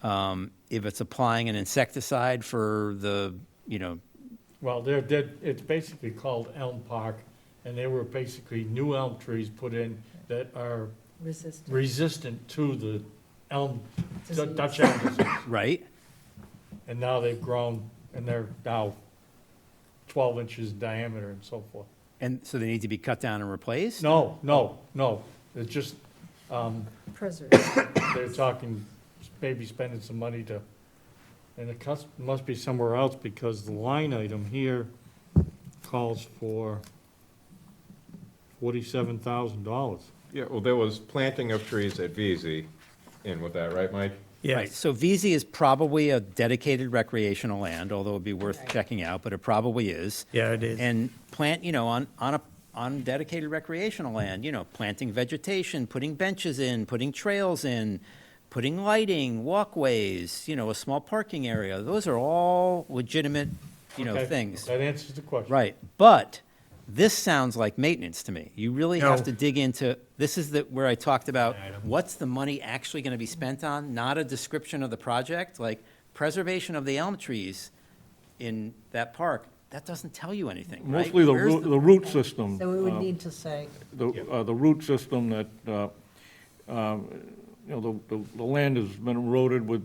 if it's applying an insecticide for the, Well, it's basically called Elm Park, and they were basically new elm trees put in that are Resistant. resistant to the elm, Disease. Dutch elm disease. right? And now they've grown, and they're now 12 inches in diameter and so forth. And so they need to be cut down and replaced? No, no, no, it's just, Preservation. they're talking, maybe spending some money to, and it must be somewhere else, because the line item here calls for $47,000. Yeah, well, there was planting of trees at VZ in with that, right, Mike? Right, so VZ is probably a dedicated recreational land, although it'd be worth checking out, but it probably is. Yeah, it is. And plant, on dedicated recreational land, planting vegetation, putting benches in, putting trails in, putting lighting, walkways, a small parking area, those are all legitimate, Okay, things. That answers the question. Right, but this sounds like maintenance to me. You really have No. to dig into, this is where I talked about, what's the money actually gonna be spent on? Not a description of the project, like preservation of the elm trees in that park, that doesn't tell you anything, right? Mostly the Where's root system. So we would need to say, The root system that, the land has been eroded with,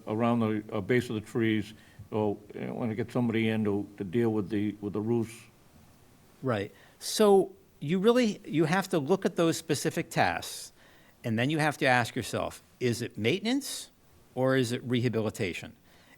around the base of the trees. So, when to get somebody in to deal with the roots. Right. So you have to look at those specific tasks, and then you have to ask yourself, is it maintenance or is it rehabilitation?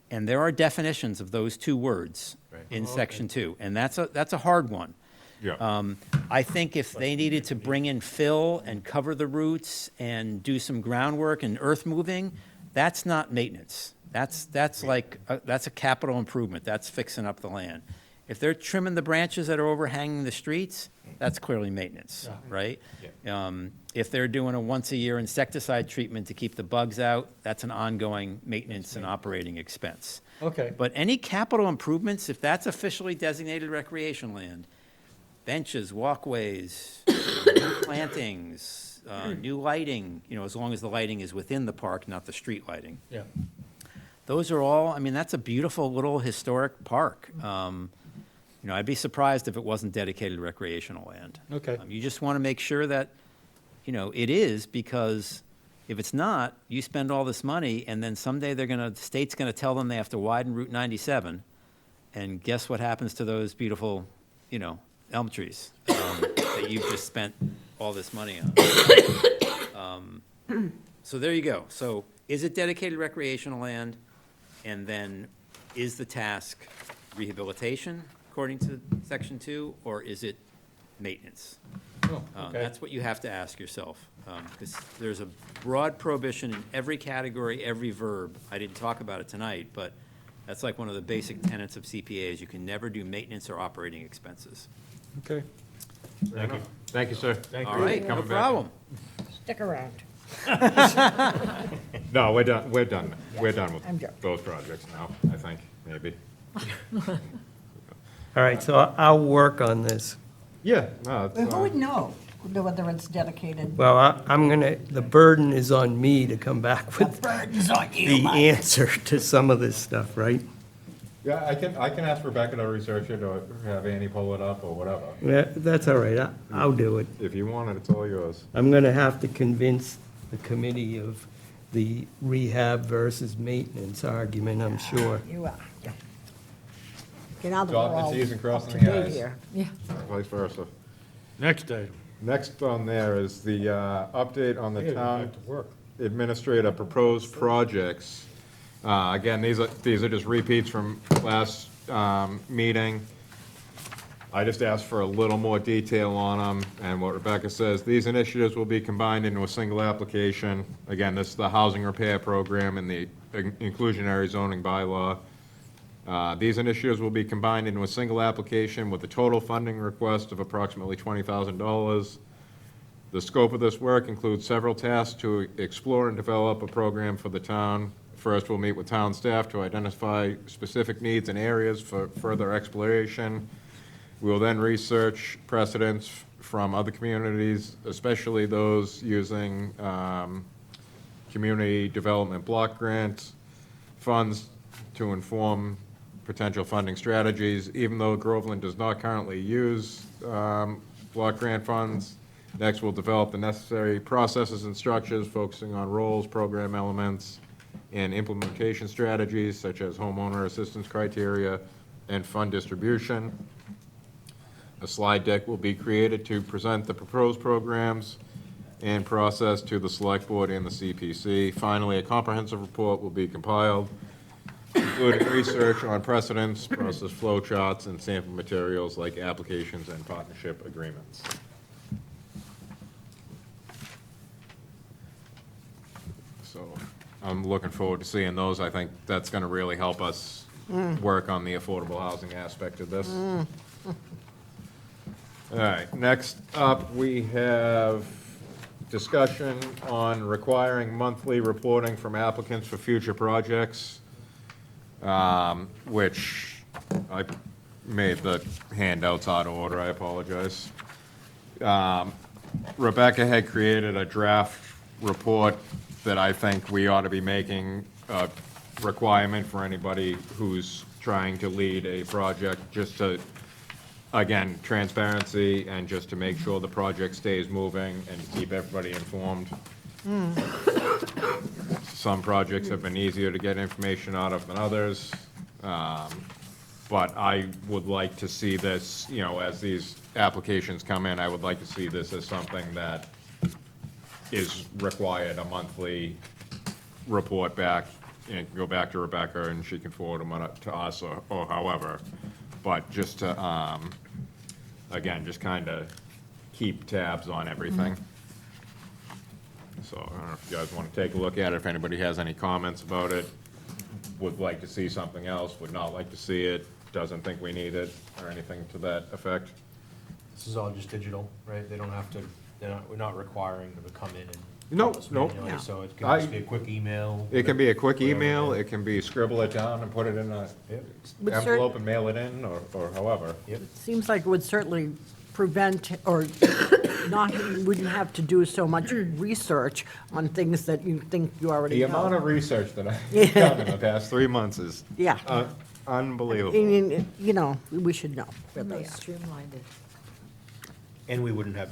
And there are definitions of those two words in section 2, and that's a hard one. Yeah. I think if they needed to bring in fill and cover the roots and do some groundwork and earth moving, that's not maintenance. That's like, that's a capital improvement. That's fixing up the land. If they're trimming the branches that are overhanging the streets, that's clearly maintenance, right? If they're doing a once-a-year insecticide treatment to keep the bugs out, that's an ongoing maintenance and operating expense. Okay, But any capital improvements, if that's officially designated recreation land, benches, walkways, plantings, new lighting, as long as the lighting is within the park, not the street lighting. yeah. Those are all, that's a beautiful little historic park. I'd be surprised if it wasn't dedicated recreational land. Okay. You just want to make sure that, it is, because if it's not, you spend all this money, and then someday the state's gonna tell them they have to widen Route 97, and guess what happens to those beautiful, elm trees that you've just spent all this money on? So there you go. So is it dedicated recreational land? And then is the task rehabilitation, according to section 2, or is it maintenance? Oh, okay. That's what you have to ask yourself, because there's a broad prohibition in every category, every verb. I didn't talk about it tonight, but that's like one of the basic tenets of CPA is you can never do maintenance or operating expenses. Okay. Thank you. Thank you, sir. Thank All you. right, no Coming back. problem. stick around. No, we're done with I'm joking. both projects now, I think, maybe. All right, so I'll work on this. Yeah, no, it's, Well, who would know whether it's dedicated? Well, the burden is on me to come back The with burden's on you, the Mike. answer to some of this stuff, right? yeah, I can ask Rebecca to research it, or have Annie pull it up, or whatever. Yeah, that's all right, I'll do it. If you want it, it's all yours. I'm gonna have to convince the committee of the rehab versus maintenance argument, I'm sure. You are, yeah. Okay, now that we're Dotting the all Ts and up crossing to the date Is. here. Yeah. Vice versa. Next item. Next on there is the update on the Yeah, town back to work. administrator proposed projects. Again, these are just repeats from last meeting. I just asked for a little more detail on them, and what Rebecca says, these initiatives will be combined into a single application. Again, this is the housing repair program and the inclusionary zoning bylaw. These initiatives will be combined into a single application with a total funding request of approximately $20,000. The scope of this work includes several tasks to explore and develop a program for the town. First, we'll meet with town staff to identify specific needs and areas for further exploration. We will then research precedents from other communities, especially those using community development block grant funds to inform potential funding strategies. Even though Groveland does not currently use block grant funds, next we'll develop the necessary processes and structures focusing on roles, program elements, and implementation strategies such as homeowner assistance criteria and fund distribution. A slide deck will be created to present the proposed programs and process to the Select Board and the CPC. Finally, a comprehensive report will be compiled, including research on precedents, process flow charts, and sample materials like applications and partnership agreements. So I'm looking forward to seeing those. I think that's going to really help us work on the affordable housing aspect of this. All right, next up, we have discussion on requiring monthly reporting from applicants for future projects, which I made the handouts out of order, I apologize. Rebecca had created a draft report that I think we ought to be making a requirement for anybody who's trying to lead a project, just to, again, transparency and just to make sure the project stays moving and keep everybody informed. Some projects have been easier to get information out of than others. But I would like to see this, you know, as these applications come in, I would like to see this as something that is required, a monthly report back, and go back to Rebecca, and she can forward them to us, or however. But just to, again, just kind of keep tabs on everything. So I don't know if you guys want to take a look at it, if anybody has any comments about it, would like to see something else, would not like to see it, doesn't think we need it, or anything to that effect. This is all just digital, right? They don't have to, we're not requiring them to come in and. Nope, tell us nope. manually, So it I- can just be a quick email. It can be a quick whatever. email, it can be scribble it down and put it in a Yep. Would cer- envelope and mail it in, or however. Yep. Seems like it would certainly prevent, or not, you wouldn't have to do so much research on things that you think you already The know. amount of research that I've done in the past 3 months is Yeah. unbelievable. I mean, you know, we should know where they Really are. streamlined it. And we wouldn't have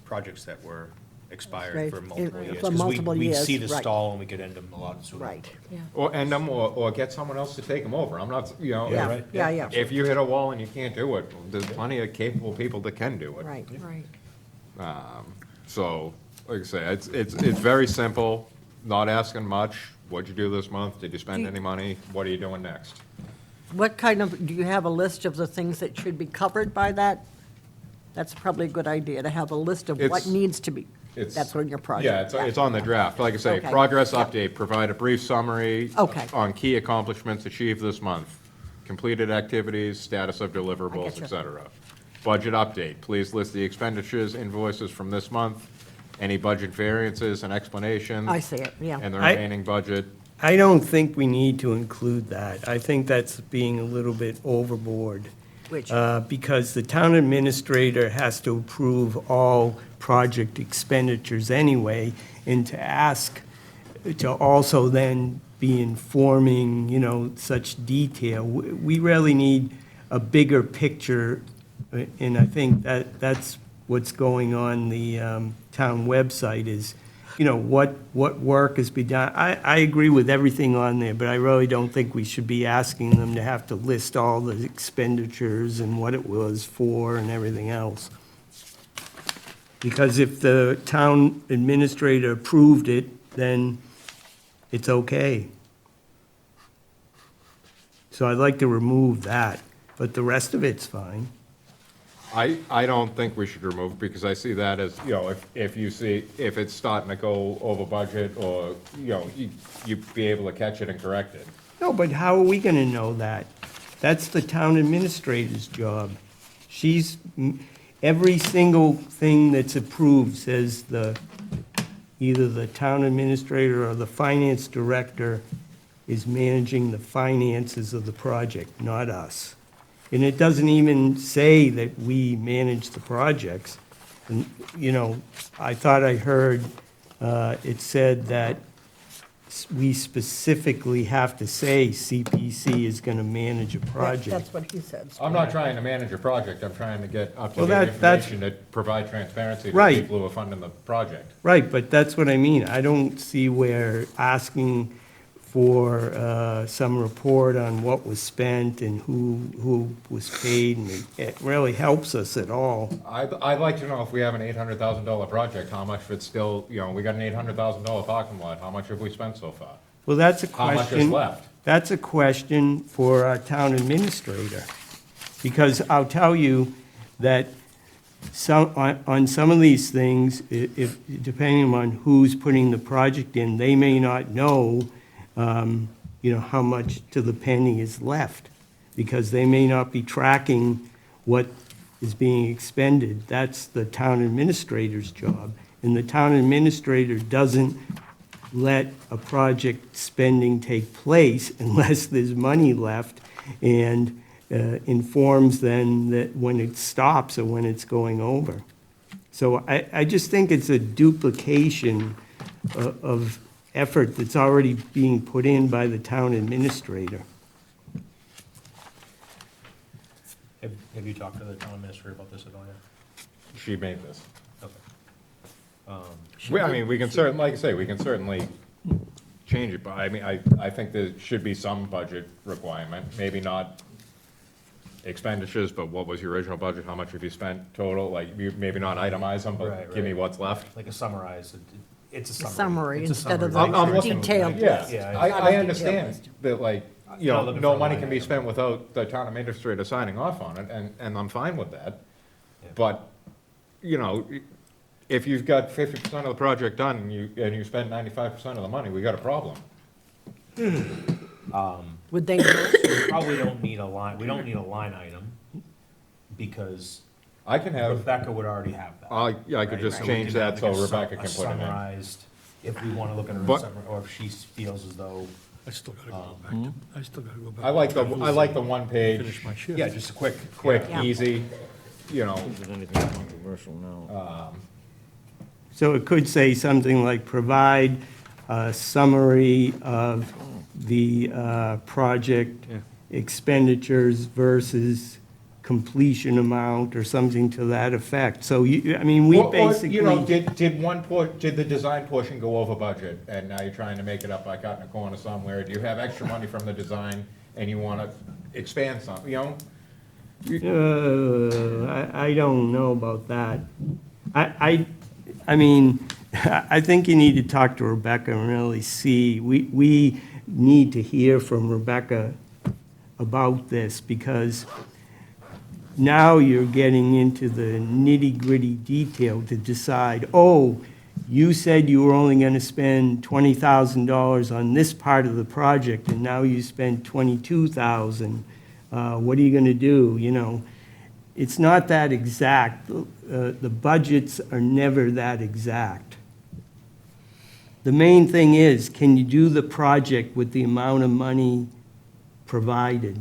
projects that were expired Right, for multiple for years. 'cause multiple we'd see years, the right. stall and we could end them a lot sooner. Right, Yeah. Or end them, or get someone else to take them over. I'm not, you know. yeah, right, yeah, yeah, If you hit a wall and you can't do it, there's plenty of capable people that can do it. right. Right. So, like I say, it's very simple, not asking much. What'd you do this month? Did you spend any money? What are you doing next? What kind of, do you have a list of the things that should be covered by that? That's probably a good idea, to have a list of what It's- needs to be, It's- that's on your project. Yeah, it's on the draft. Like I say, Okay. progress update, provide a brief summary Okay. on key accomplishments achieved this month, completed activities, status of deliverables, getcha. et cetera. Budget update, please list the expenditures, invoices from this month, any budget variances and explanations. I see it, yeah. And the I- remaining budget. I don't think we need to include that. I think that's being a little bit overboard. Which, Because the town administrator has to approve all project expenditures anyway, and to ask, to also then be informing, you know, such detail. We really need a bigger picture, and I think that's what's going on the town website is, you know, what work has been done. I agree with everything on there, but I really don't think we should be asking them to have to list all the expenditures and what it was for and everything else. Because if the town administrator approved it, then it's okay. So I'd like to remove that, but the rest of it's fine. I don't think we should remove it, because I see that as, you know, if you see, if it's starting to go over budget, or, you know, you'd be able to catch it and correct it. No, but how are we gonna know that? That's the town administrator's job. Every single thing that's approved says either the town administrator or the finance director is managing the finances of the project, not us. And it doesn't even say that we manage the projects. And, I thought I heard it said that we specifically have to say CPC is gonna manage a project. That's what he said. I'm not trying to manage a project, I'm trying to get Well, up-to-date that's- information to provide transparency to Right. people who are funding the project. Right, but that's what I mean. I don't see where asking for some report on what was spent and who was paid, and it really helps us at all. I'd like to know if we have an $800,000 project, how much of it's still, we got an $800,000 parking lot, how much have we spent so far? Well, that's a How much is question. left? That's a question for our town administrator. Because I'll tell you that on some of these things, depending on who's putting the project in, they may not know, how much to the penny is left, because they may not be tracking what is being expended. That's the town administrator's job. And the town administrator doesn't let a project spending take place unless there's money left, and informs then that when it stops or when it's going over. So I just think it's a duplication of effort that's already being put in by the town administrator. Have you talked to the town administrator about this at all yet? She made this. Okay. We can certainly, like I say, we can certainly change it, but I think there should be some budget requirement, maybe not expenditures, but what was your original budget, how much have you spent total, maybe not itemize them, Right, but give me right. what's left. Like a summarized, it's a A summary. summary It's a instead of summary. the I'm looking- detailed Yeah, list. Yeah, Not a I detailed understand list. that, Not looking for no a money line can be item. spent without the town administrator signing off on it, and I'm fine with that. Yeah. But, if you've got 50% of the project done and you spend 95% of the money, we got a problem. Would they know? We probably don't need a line, we don't need a line item, because I can have, Rebecca would already have that. I could right? just So we change can that have so like a Rebecca can put it in. Summarized, if we want to look at it But- separate, or if she feels as though, I still gotta go back to, I still gotta go back. I like the one page, Finish my shift. yeah, just a quick. quick, Yeah. easy, So it could say something like, provide a summary of the project expenditures versus completion amount, or something to that effect. So we basically. did the design portion go over budget, and now you're trying to make it up by cutting a corner somewhere? Do you have extra money from the design and you want to expand some, I don't know about that. I think you need to talk to Rebecca and really see. We need to hear from Rebecca about this, because now you're getting into the nitty-gritty detail to decide, oh, you said you were only gonna spend $20,000 on this part of the project, and now you spent $22,000. What are you gonna do, It's not that exact. The budgets are never that exact. The main thing is, can you do the project with the amount of money provided?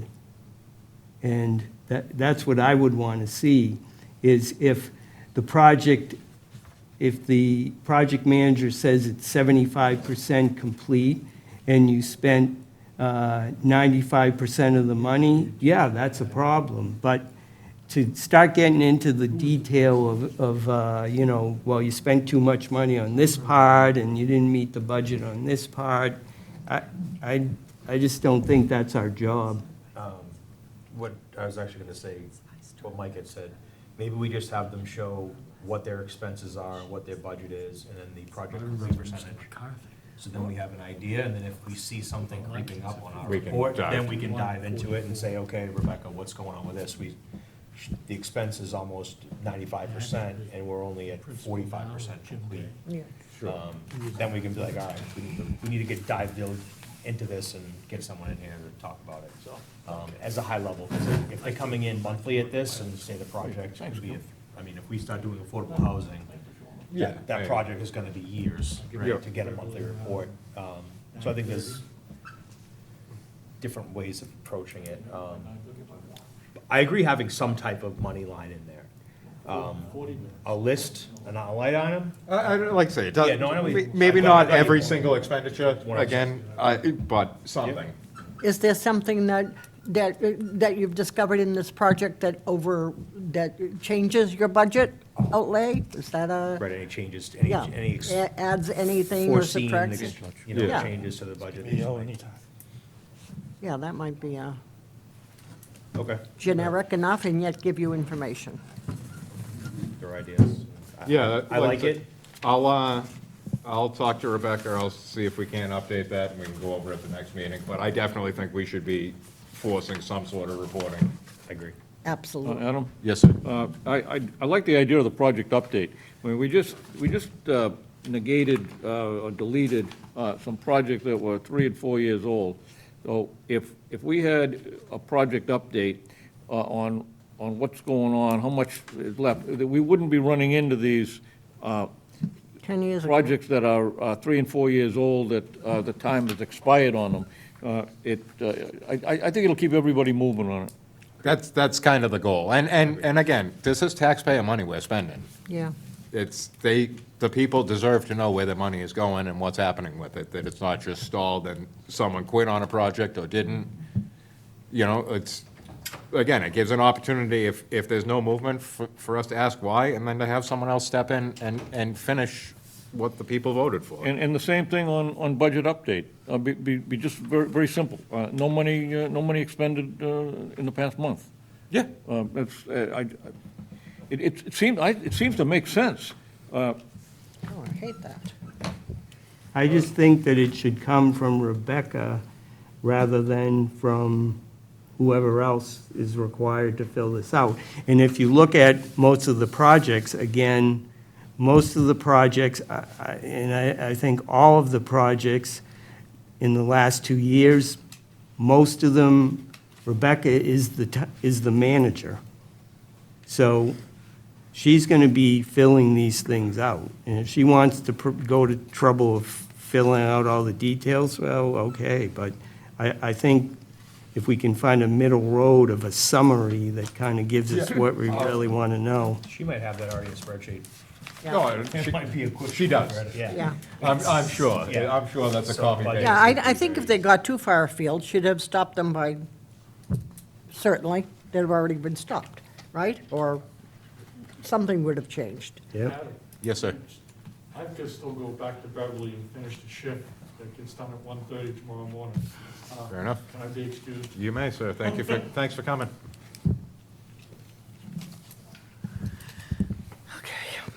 And that's what I would want to see, is if the project manager says it's 75% complete, and you spent 95% of the money, yeah, that's a problem. But to start getting into the detail of well, you spent too much money on this part, and you didn't meet the budget on this part, I just don't think that's our job. What I was actually gonna say, what Mike had said, maybe we just have them show what their expenses are, what their budget is, and then the project complete percentage. So then we have an idea, and then if we see something creeping up on our We can report, dive- then we can dive into it and say, okay, Rebecca, what's going on with this? The expense is almost 95%, and we're only at 45% complete. Yeah. Then we can be like, all right, we need to get into this and get someone in here to talk about it, so, as a high level. 'Cause if they're coming in monthly at this and say the project could be, if we start doing affordable housing, Yeah. that project is gonna be years, Yeah. right, to get a monthly report. So I think there's different ways of approaching it. I agree having some type of money line in there. A list, an outline item, Like I say, it Yeah, no, I know what you- doesn't, maybe I got not your every point. single expenditure, What I'm again, but something. Is there something that you've discovered in this project that changes your budget outlay? Is that right, any changes, yeah, any adds anything or foreseen, subtracts? Yeah. changes to the budget? Yeah, that might be Okay, generic enough and yet give you information. their ideas. Yeah. I like it. I'll talk to Rebecca, I'll see if we can update that, and we can go over it at the next meeting, but I definitely think we should be forcing some sort of reporting. I agree. Absolutely. Adam? Yes, sir. I like the idea of the project update. I mean, we just negated or deleted some projects that were 3 and 4 years old. So if we had a project update on what's going on, how much is left, that we wouldn't be running into these 10 years ago. projects that are 3 and 4 years old, that the time has expired on them. I think it'll keep everybody moving on it. That's kind of the goal, and again, this is taxpayer money we're spending. Yeah. The people deserve to know where their money is going and what's happening with it, that it's not just stalled and someone quit on a project or didn't. Again, it gives an opportunity, if there's no movement, for us to ask why, and then to have someone else step in and finish what the people voted for. And the same thing on budget update. Be just very, very simple. No money expended in the past month. Yeah. It seems to make sense. Oh, I hate that. I just think that it should come from Rebecca rather than from whoever else is required to fill this out. And if you look at most of the projects, again, most of the projects, I think all of the projects in the last 2 years, most of them, Rebecca is the manager. So she's going to be filling these things out. And if she wants to go to trouble of filling out all the details, well, okay. But I think if we can find a middle road of a summary that kind of gives us what we really want to know. She might have that already in a spreadsheet. No, It might be a quick. She does. Yeah. Yeah. I'm sure, Yeah. I'm sure that's a So, copy but- paste. Yeah, I think if they got too far afield, she'd have stopped them by, certainly, they'd have already been stopped, right? Or something would have changed. Yep. Yes, sir. I could still go back to Beverly and finish the shift that gets done at 1:30 tomorrow morning. Fair enough. Can I be excused? You may, sir. Thanks for coming.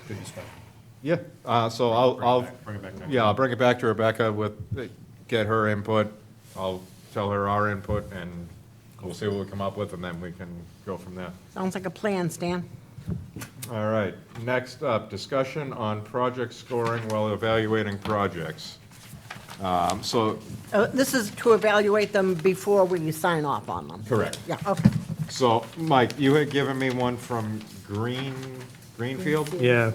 Good discussion. Yeah, so I'll, Bring it back next. yeah, I'll bring it back to Rebecca get her input. I'll tell her our input, and we'll see what we come up with, and then we can go from there. Sounds like a plan, Stan. All right, next up, discussion on project scoring while evaluating projects. So, This is to evaluate them before we sign off on them. correct. Yeah, okay. So, Mike, you had given me one from Greenfield? Yeah.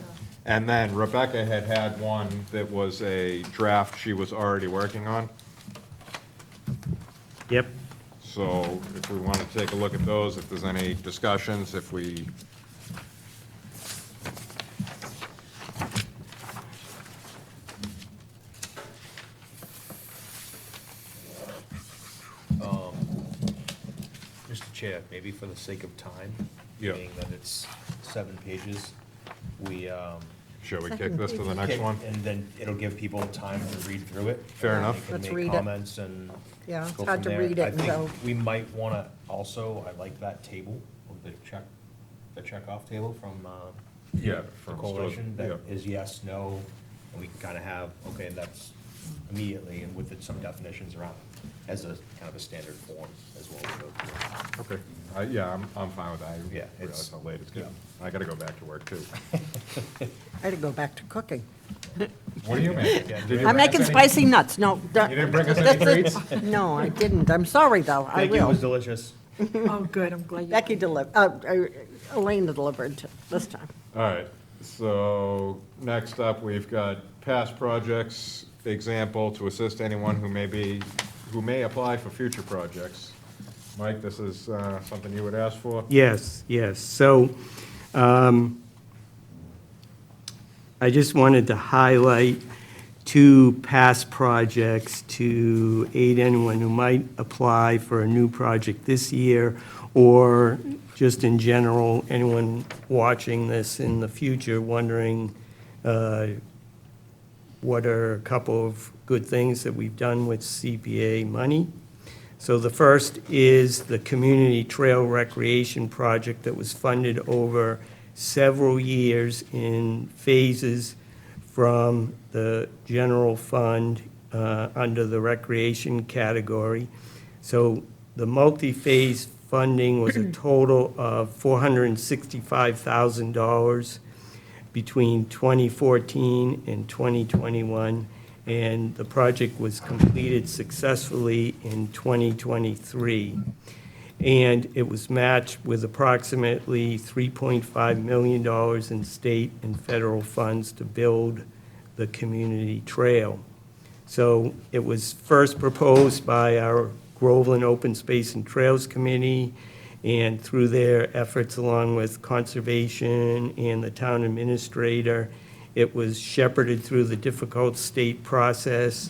And then Rebecca had one that was a draft she was already working on. Yep. So if we want to take a look at those, if there's any discussions, if we, Mr. Chair, maybe for the sake of time, Yeah. being that it's 7 pages, we, shall we kick this to the next one? and then it'll give people time to read through it. Fair enough. They can Let's make read it. comments and Yeah, it's go hard from to there. read it, I think so- we might want to also, I like that table, the check-off table from Yeah. the coalition, that is yes, no, and we can kind of have, okay, that's immediately, and with it, some definitions around, as a kind of a standard form as well. So, Okay. Yeah, I'm fine with that. I Yeah, realize it's- how late it's getting. I gotta go back to work too. I had to go back to cooking. What do you make? Did you I'm bring making us any- spicy nuts, no. You didn't bring us any treats? No, I didn't. I'm sorry, though. I Thank you, it was will. delicious. Oh, good, I'm glad you. Becky delivered, Elena delivered this time. All right, so next up, we've got past projects, example, to assist anyone who may apply for future projects. Mike, this is something you would ask for? Yes, yes. So I just wanted to highlight two past projects to aid anyone who might apply for a new project this year, or just in general, anyone watching this in the future wondering what are a couple of good things that we've done with CPA money. So the first is the Community Trail Recreation Project that was funded over several years in phases from the general fund under the recreation category. So the multi-phase funding was a total of $465,000 between 2014 and 2021, and the project was completed successfully in 2023. And it was matched with approximately $3.5 million in state and federal funds to build the community trail. So it was first proposed by our Groveland Open Space and Trails Committee, and through their efforts along with conservation and the town administrator, it was shepherded through the difficult state process.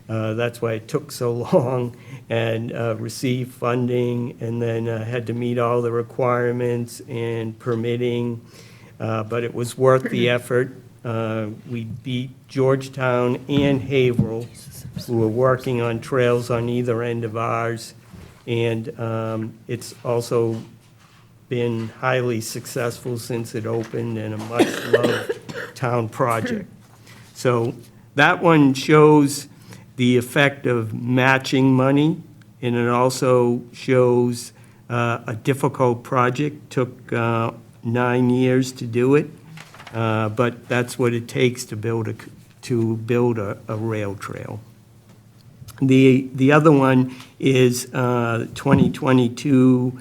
That's why it took so long, and received funding, and then had to meet all the requirements and permitting, but it was worth the effort. We beat Georgetown and Haverhill, who were working on trails on either end of ours, and it's also been highly successful since it opened, and a much-loved town project. So that one shows the effect of matching money, and it also shows a difficult project. Took 9 years to do it, but that's what it takes to build a rail trail. The other one is 2022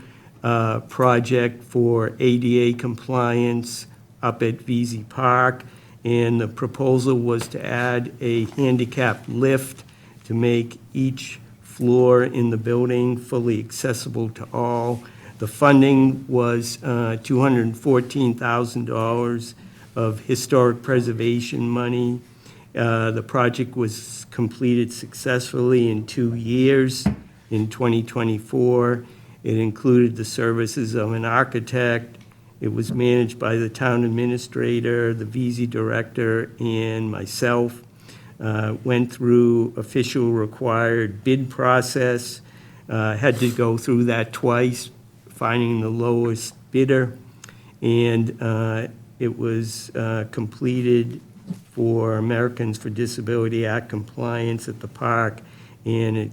project for ADA compliance up at VZ Park, and the proposal was to add a handicap lift to make each floor in the building fully accessible to all. The funding was $214,000 of historic preservation money. The project was completed successfully in 2 years, in 2024. It included the services of an architect. It was managed by the town administrator, the VZ director, and myself. Went through official required bid process, had to go through that twice, finding the lowest bidder, and it was completed for Americans for Disability Act compliance at the park, and it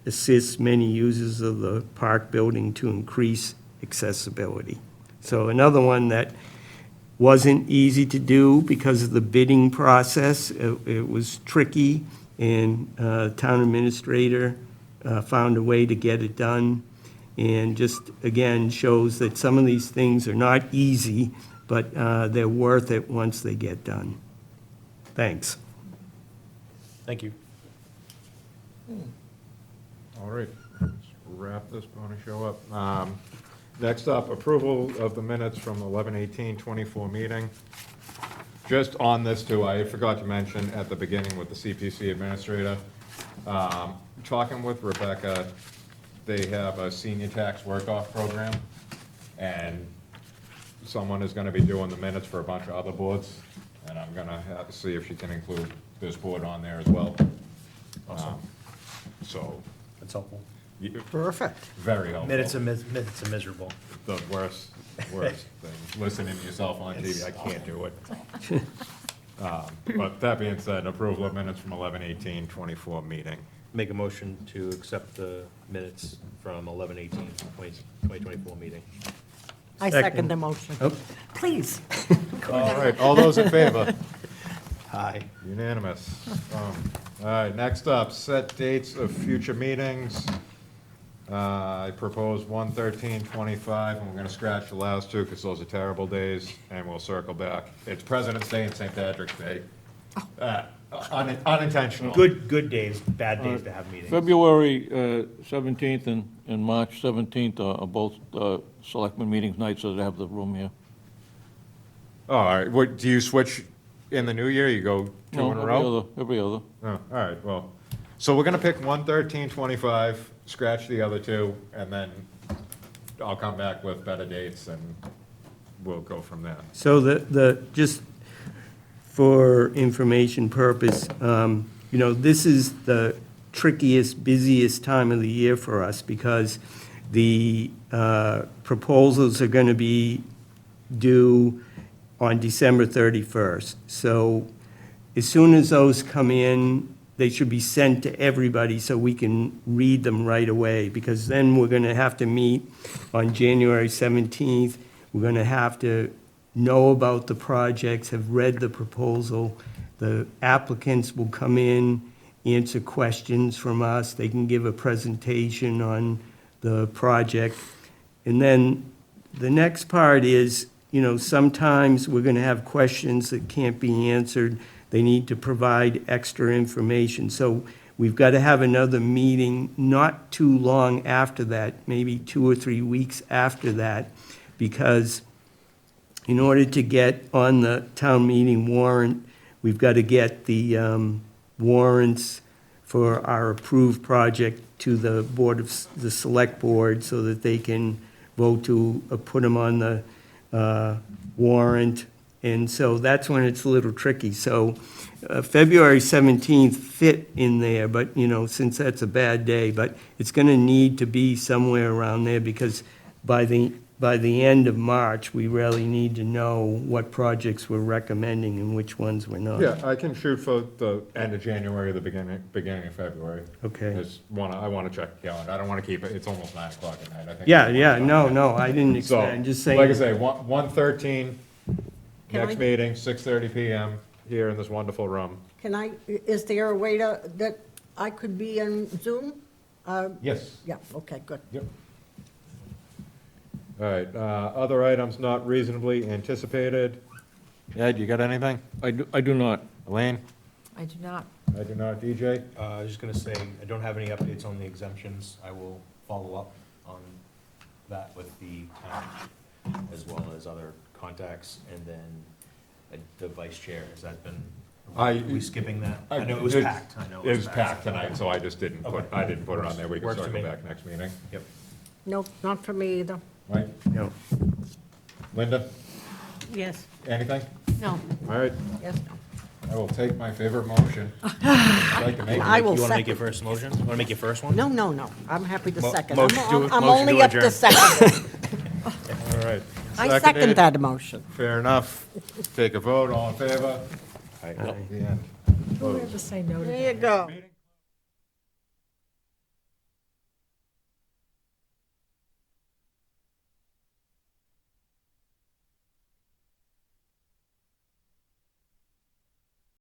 assists many users of the park building to increase accessibility. So another one that wasn't easy to do because of the bidding process. It was tricky, and the town administrator found a way to get it done, and just, again, shows that some of these things are not easy, but they're worth it once they get done. Thanks. Thank you. All right, let's wrap this pony show up. Next up, approval of the minutes from 11/18/24 meeting. Just on this too, I forgot to mention at the beginning with the CPC administrator, talking with Rebecca, they have a senior tax work-off program, and someone is gonna be doing the minutes for a bunch of other boards, and I'm gonna have to see if she can include this board on there as well. Awesome. So, That's helpful. Perfect. very helpful. Minutes are miserable. The worst thing, listening to yourself on TV, I can't do it. But that being said, approval of minutes from 11/18/24 meeting. Make a motion to accept the minutes from 11/18/2024 meeting. I second the motion. Oh. Please. All right, all those in favor? Aye. Unanimous. All right, next up, set dates of future meetings. I propose 1/13/25, and we're gonna scratch the last two, because those are terrible days, and we'll circle back. It's President's Day and St. Patrick's Day. Unintentional. Good days, bad days to have meetings. February 17th and March 17th are both selectmen meetings nights, so they have the room here. Oh, all right, what, do you switch in the new year? You go two No, in a row? Every other. Oh, all right, well, so we're gonna pick 1/13/25, scratch the other two, and then I'll come back with better dates, and we'll go from there. So just for information purpose, this is the trickiest, busiest time of the year for us, because the proposals are going to be due on December 31st. So as soon as those come in, they should be sent to everybody so we can read them right away, because then we're going to have to meet on January 17th. We're going to have to know about the projects, have read the proposal. The applicants will come in, answer questions from us. They can give a presentation on the project. And then the next part is, sometimes we're going to have questions that can't be answered. They need to provide extra information. So we've got to have another meeting not too long after that, maybe 2 or 3 weeks after that, because in order to get on the town meeting warrant, we've got to get the warrants for our approved project to the the select board, so that they can vote to put them on the warrant. And so that's when it's a little tricky. So February 17th fit in there, but, since that's a bad day, but it's going to need to be somewhere around there, because by the end of March, we really need to know what projects we're recommending and which ones we're not. Yeah, I can shoot for the end of January, the beginning of February. Okay. I wanna check the calendar, I don't wanna keep it, it's almost 9 o'clock at night, I think. Yeah, no, I didn't So, expect, I'm just saying. like I say, 1/13, Can next I- meeting, 6:30 PM, here in this wonderful room. Is there a way that I could be on Zoom? Yes. Yeah, okay, good. Yep. All right, other items not reasonably anticipated. Ed, you got anything? I do not. Elaine? I do not. I do not. DJ? I was just gonna say, I don't have any updates on the exemptions. I will follow up on that with the town, as well as other contacts, and then the vice chair, has that been, are we skipping that? I know it was packed, I know. It was packed tonight, so I just didn't put, Okay. I didn't put it on there. We can Works for circle me. back next meeting. Yep. No, not for me either. Right? No. Linda, Yes. anything? No. All right, Yes, I will take my favorite motion. I'd like to make I it. will You wanna make second. your first motion? You wanna make your first one? No, I'm happy to second. motion to- I'm motion only to up to adjourn. second. All right. I second Seconded. that motion. Fair enough. Take a vote, all in favor? Aye. The end. Who ever say no to that? There you go.